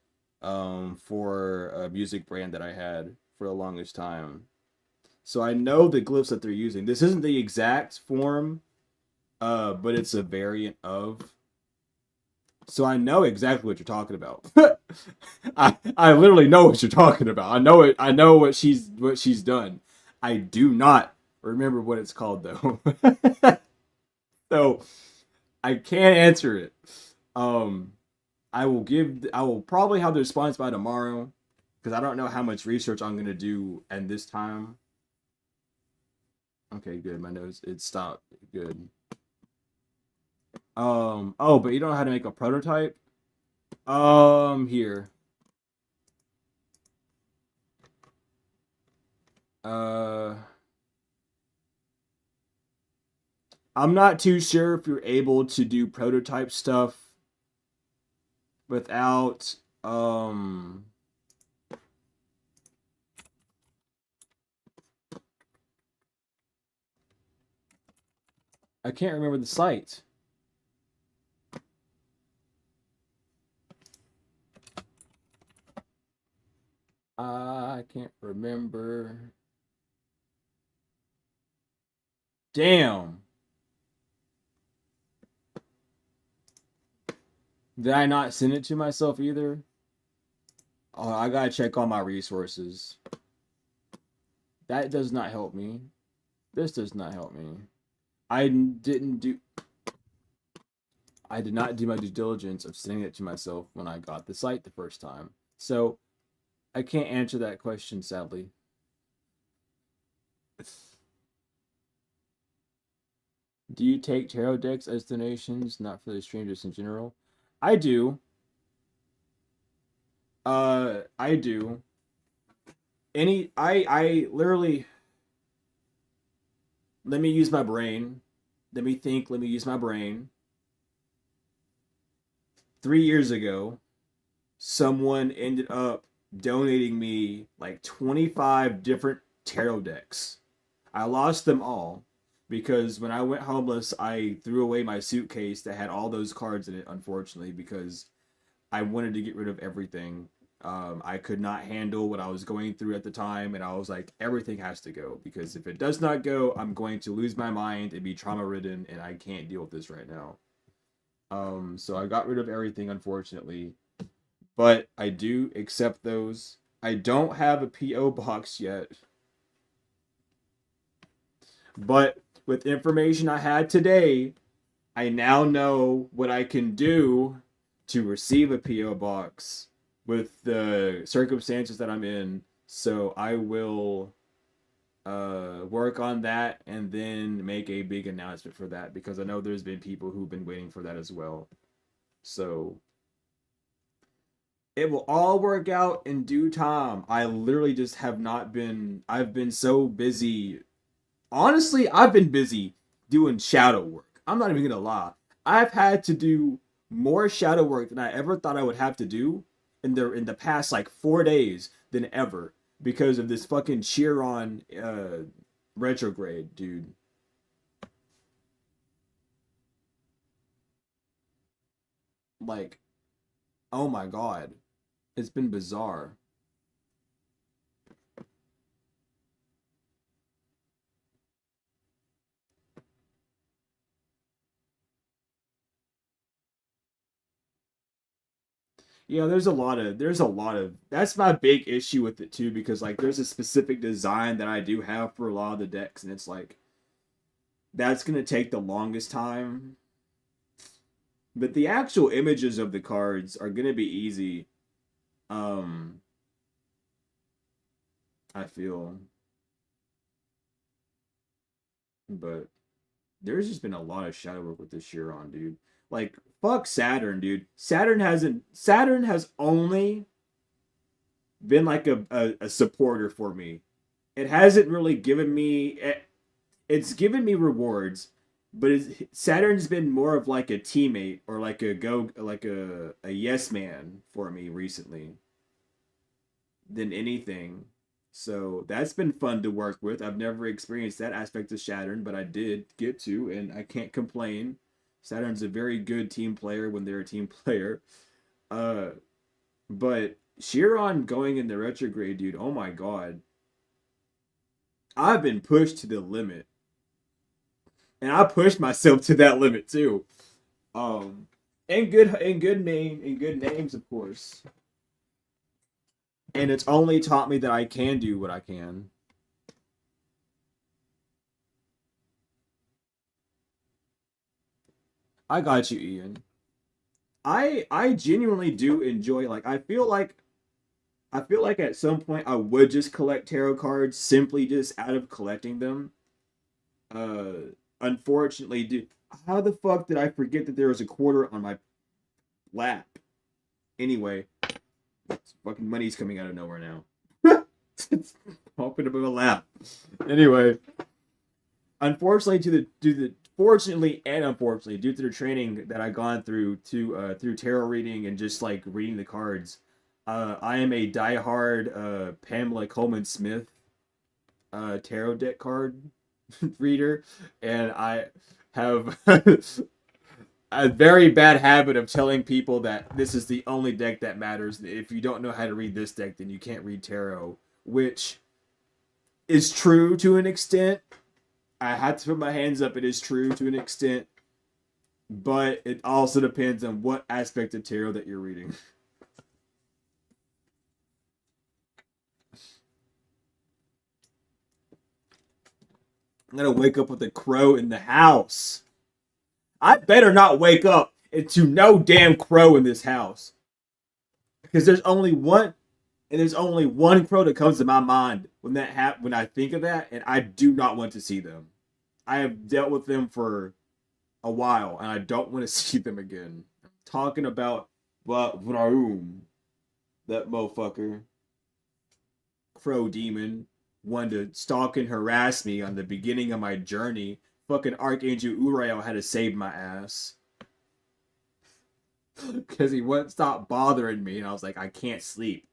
for a music brand that I had for the longest time. So I know the glyphs that they're using. This isn't the exact form, but it's a variant of. So I know exactly what you're talking about. I literally know what you're talking about. I know it. I know what she's done. I do not remember what it's called though. So I can't answer it. Um, I will probably have the response by tomorrow, because I don't know how much research I'm gonna do at this time. Okay, good. My nose it stopped. Good. Oh, but you don't know how to make a prototype? Here. Uh, I'm not too sure if you're able to do prototype stuff without I can't remember the site. I can't remember. Damn. Did I not send it to myself either? Oh, I gotta check all my resources. That does not help me. This does not help me. I didn't do. I did not do my due diligence of sending it to myself when I got the site the first time. So I can't answer that question, sadly. Do you take tarot decks as donations, not for the strangers in general? I do. I do. I literally, let me use my brain. Let me think, let me use my brain. 3 years ago, someone ended up donating me like 25 different tarot decks. I lost them all because when I went homeless, I threw away my suitcase that had all those cards in it, unfortunately, because I wanted to get rid of everything. I could not handle what I was going through at the time, and I was like, everything has to go because if it does not go, I'm going to lose my mind and be trauma ridden, and I can't deal with this right now. So I got rid of everything, unfortunately, but I do accept those. I don't have a PO box yet, but with information I had today, I now know what I can do to receive a PO box with the circumstances that I'm in. So I will work on that and then make a big announcement for that because I know there's been people who've been waiting for that as well. So it will all work out in due time. I literally just have not been, I've been so busy. Honestly, I've been busy doing shadow work. I'm not even gonna lie. I've had to do more shadow work than I ever thought I would have to do in the past like 4 days than ever because of this fucking Chiron retrograde, dude. Like, oh my god, it's been bizarre. Yeah, there's a lot of that's my big issue with it too because like there's a specific design that I do have for a lot of the decks and it's like that's gonna take the longest time. But the actual images of the cards are gonna be easy. Um, I feel, but there's just been a lot of shadow work with this Chiron, dude. Like fuck Saturn, dude. Saturn has only been like a supporter for me. It hasn't really given me it's given me rewards, but Saturn's been more of like a teammate or like a yes man for me recently than anything. So that's been fun to work with. I've never experienced that aspect of Saturn, but I did get to, and I can't complain. Saturn's a very good team player when they're a team player. Uh, but Chiron going in the retrograde, dude. Oh my god, I've been pushed to the limit, and I pushed myself to that limit too. Um, in good names, of course. And it's only taught me that I can do what I can. I got you, Ian. I genuinely do enjoy like I feel like at some point I would just collect tarot cards simply just out of collecting them. Unfortunately, dude, how the fuck did I forget that there was a quarter on my lap? Anyway, fucking money's coming out of nowhere now. It's popping up in my lap. Anyway, unfortunately, fortunately and unfortunately, due to the training that I've gone through through tarot reading and just like reading the cards, I am a diehard Pamela Coleman Smith tarot deck card reader, and I have a very bad habit of telling people that this is the only deck that matters. If you don't know how to read this deck, then you can't read tarot, which is true to an extent. I had to put my hands up. It is true to an extent, but it also depends on what aspect of tarot that you're reading. I'm gonna wake up with a crow in the house. I better not wake up into no damn crow in this house. Because there's only one crow that comes to my mind when I think of that, and I do not want to see them. I have dealt with them for a while, and I don't want to see them again. I'm talking about Vroom, that motherfucker, crow demon, wanted to stalk and harass me on the beginning of my journey. Fucking Archangel Uriel had to save my ass. Because he wouldn't stop bothering me, and I was like, I can't sleep.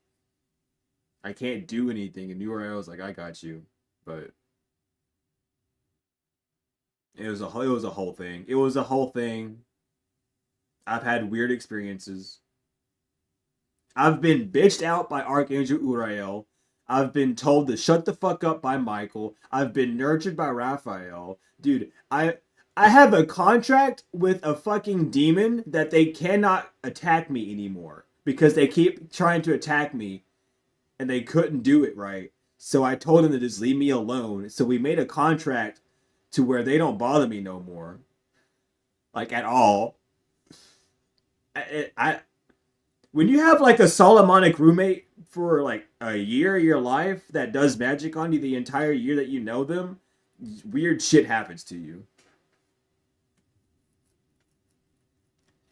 I can't do anything. And Uriel was like, I got you. But it was a whole thing. It was a whole thing. I've had weird experiences. I've been bitched out by Archangel Uriel. I've been told to shut the fuck up by Michael. I've been nurtured by Raphael. Dude, I have a contract with a fucking demon that they cannot attack me anymore because they keep trying to attack me and they couldn't do it right. So I told them to just leave me alone. So we made a contract to where they don't bother me no more. Like at all. I when you have like a Solomonic roommate for like a year of your life that does magic on you the entire year that you know them, weird shit happens to you.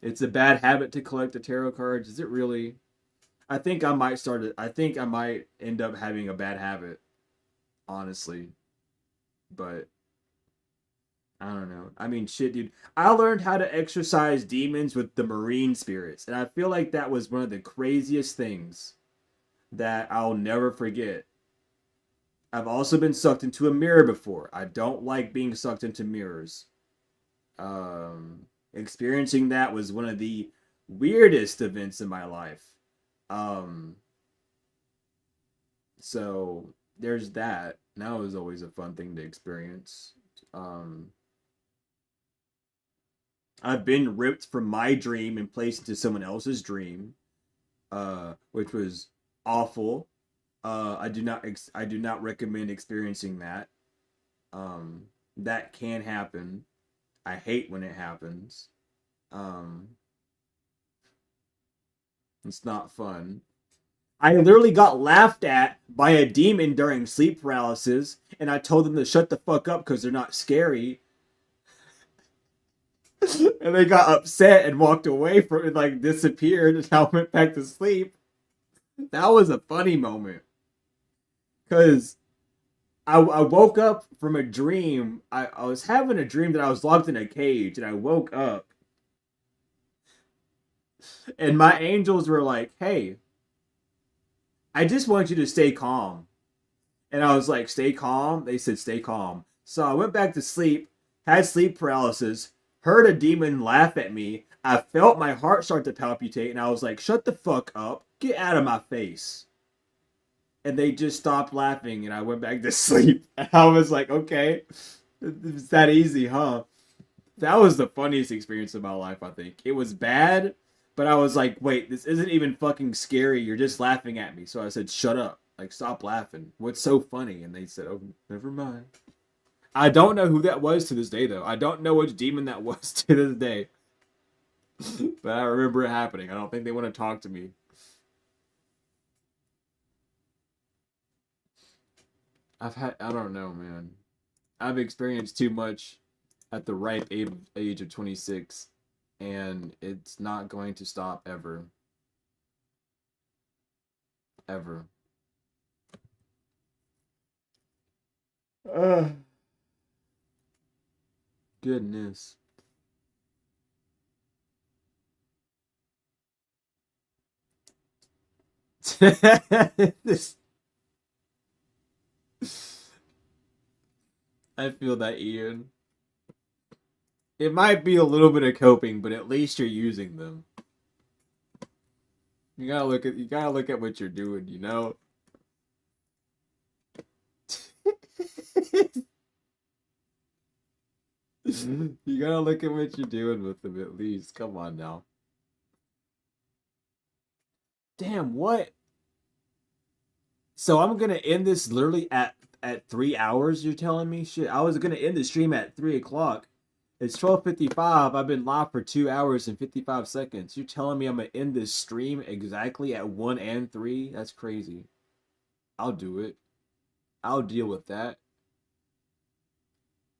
It's a bad habit to collect the tarot cards. Is it really? I think I might start it. I think I might end up having a bad habit, honestly. But I don't know. I mean, shit, dude. I learned how to exorcise demons with the marine spirits, and I feel like that was one of the craziest things that I'll never forget. I've also been sucked into a mirror before. I don't like being sucked into mirrors. Experiencing that was one of the weirdest events in my life. Um, so there's that. That was always a fun thing to experience. Um, I've been ripped from my dream and placed into someone else's dream, which was awful. I do not recommend experiencing that. That can happen. I hate when it happens. Um, it's not fun. I literally got laughed at by a demon during sleep paralysis, and I told them to shut the fuck up because they're not scary. And they got upset and walked away from it, like disappeared, and I went back to sleep. That was a funny moment because I woke up from a dream. I was having a dream that I was locked in a cage, and I woke up, and my angels were like, "Hey, I just want you to stay calm." And I was like, "Stay calm." They said, "Stay calm." So I went back to sleep, had sleep paralysis, heard a demon laugh at me. I felt my heart start to palpitate, and I was like, "Shut the fuck up. Get out of my face." And they just stopped laughing, and I went back to sleep. And I was like, "Okay, it's that easy, huh?" That was the funniest experience of my life, I think. It was bad, but I was like, "Wait, this isn't even fucking scary. You're just laughing at me." So I said, "Shut up. Like, stop laughing. What's so funny?" And they said, "Oh, never mind." I don't know who that was to this day, though. I don't know which demon that was to this day. But I remember it happening. I don't think they want to talk to me. I don't know, man. I've experienced too much at the ripe age of 26, and it's not going to stop ever. Ever. Uh, Goodness. This, I feel that, Ian. It might be a little bit of coping, but at least you're using them. You gotta look at what you're doing, you know? You gotta look at what you're doing with them at least. Come on now. Damn, what? So I'm gonna end this literally at 3 hours. You're telling me? Shit, I was gonna end the stream at 3 o'clock. It's 12:55. I've been live for 2 hours and 55 seconds. You're telling me I'm gonna end this stream exactly at 1 and 3? That's crazy. I'll do it. I'll deal with that.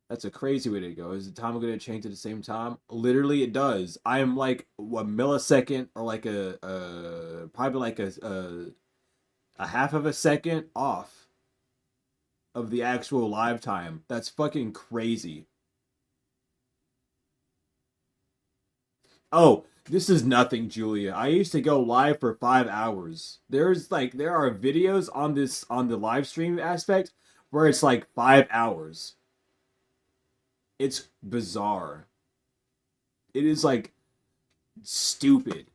That's a crazy way to go. Is the time going to change at the same time? Literally, it does. I am like a millisecond or like probably like a half of a second off of the actual live time. That's fucking crazy. Oh, this is nothing, Julia. I used to go live for 5 hours. There are videos on the live stream aspect where it's like 5 hours. It's bizarre. It is like stupid.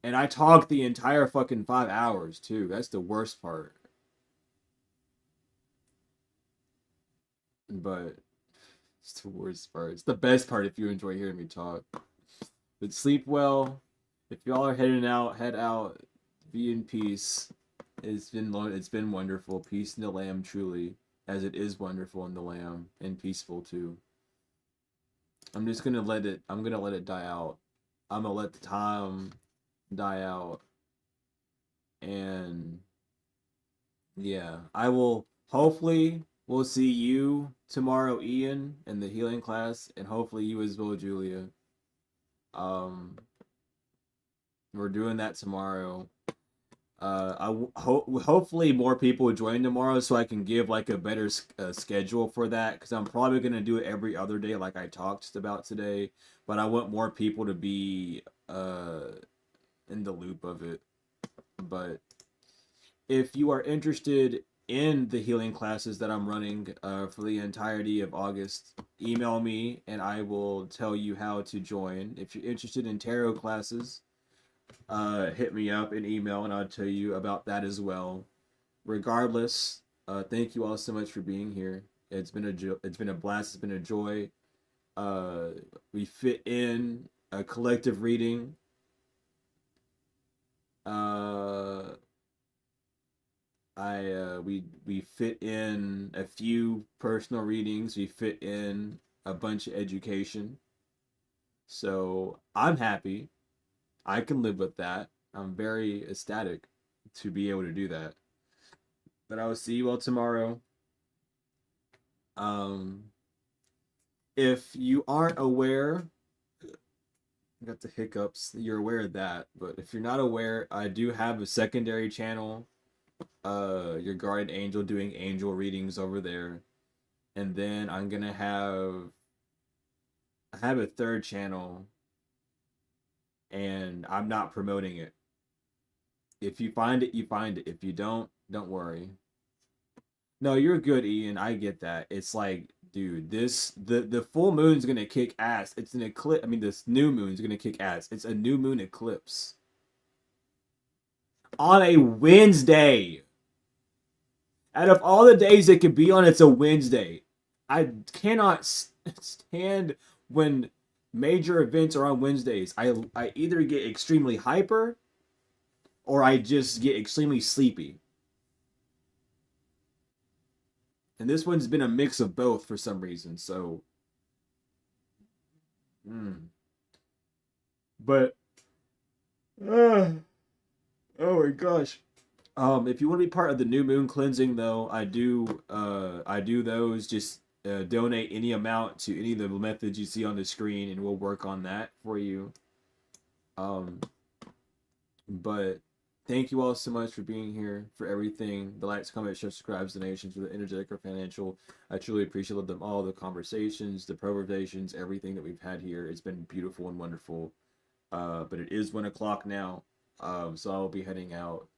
And I talked the entire fucking 5 hours too. That's the worst part. But it's the worst part. It's the best part if you enjoy hearing me talk. But sleep well. If y'all are heading out, head out. Be in peace. It's been wonderful. Peace in the Lamb, truly, as it is wonderful in the Lamb, and peaceful too. I'm just gonna let it. I'm gonna let it die out. I'm gonna let the time die out, and yeah, I will. Hopefully, we'll see you tomorrow, Ian, in the healing class, and hopefully you as well, Julia. Um, we're doing that tomorrow. Hopefully more people join tomorrow so I can give like a better schedule for that, because I'm probably gonna do it every other day like I talked about today, but I want more people to be in the loop of it. But if you are interested in the healing classes that I'm running for the entirety of August, email me and I will tell you how to join. If you're interested in tarot classes, hit me up in email and I'll tell you about that as well. Regardless, thank you all so much for being here. It's been a blast. It's been a joy. We fit in a collective reading. We fit in a few personal readings. We fit in a bunch of education. So I'm happy. I can live with that. I'm very ecstatic to be able to do that. But I will see you all tomorrow. Um, if you aren't aware, I got the hiccups. You're aware of that. But if you're not aware, I do have a secondary channel. Your guardian angel doing angel readings over there, and then I have a third channel, and I'm not promoting it. If you find it, you find it. If you don't worry. No, you're good, Ian. I get that. It's like, dude, the full moon's gonna kick ass. It's an eclipse. I mean, this new moon's gonna kick ass. It's a new moon eclipse on a Wednesday. Out of all the days it could be on, it's a Wednesday. I cannot stand when major events are on Wednesdays. I either get extremely hyper or I just get extremely sleepy. And this one's been a mix of both for some reason. So, but oh my gosh. If you want to be part of the new moon cleansing, though, I do those. Just donate any amount to any of the methods you see on the screen, and we'll work on that for you. Um, but thank you all so much for being here, for everything. The likes, comments, shares, subscribes, donations, for the energetic or financial. I truly appreciate them all. The conversations, the provocations, everything that we've had here. It's been beautiful and wonderful. But it is 1 o'clock now. So I'll be heading out.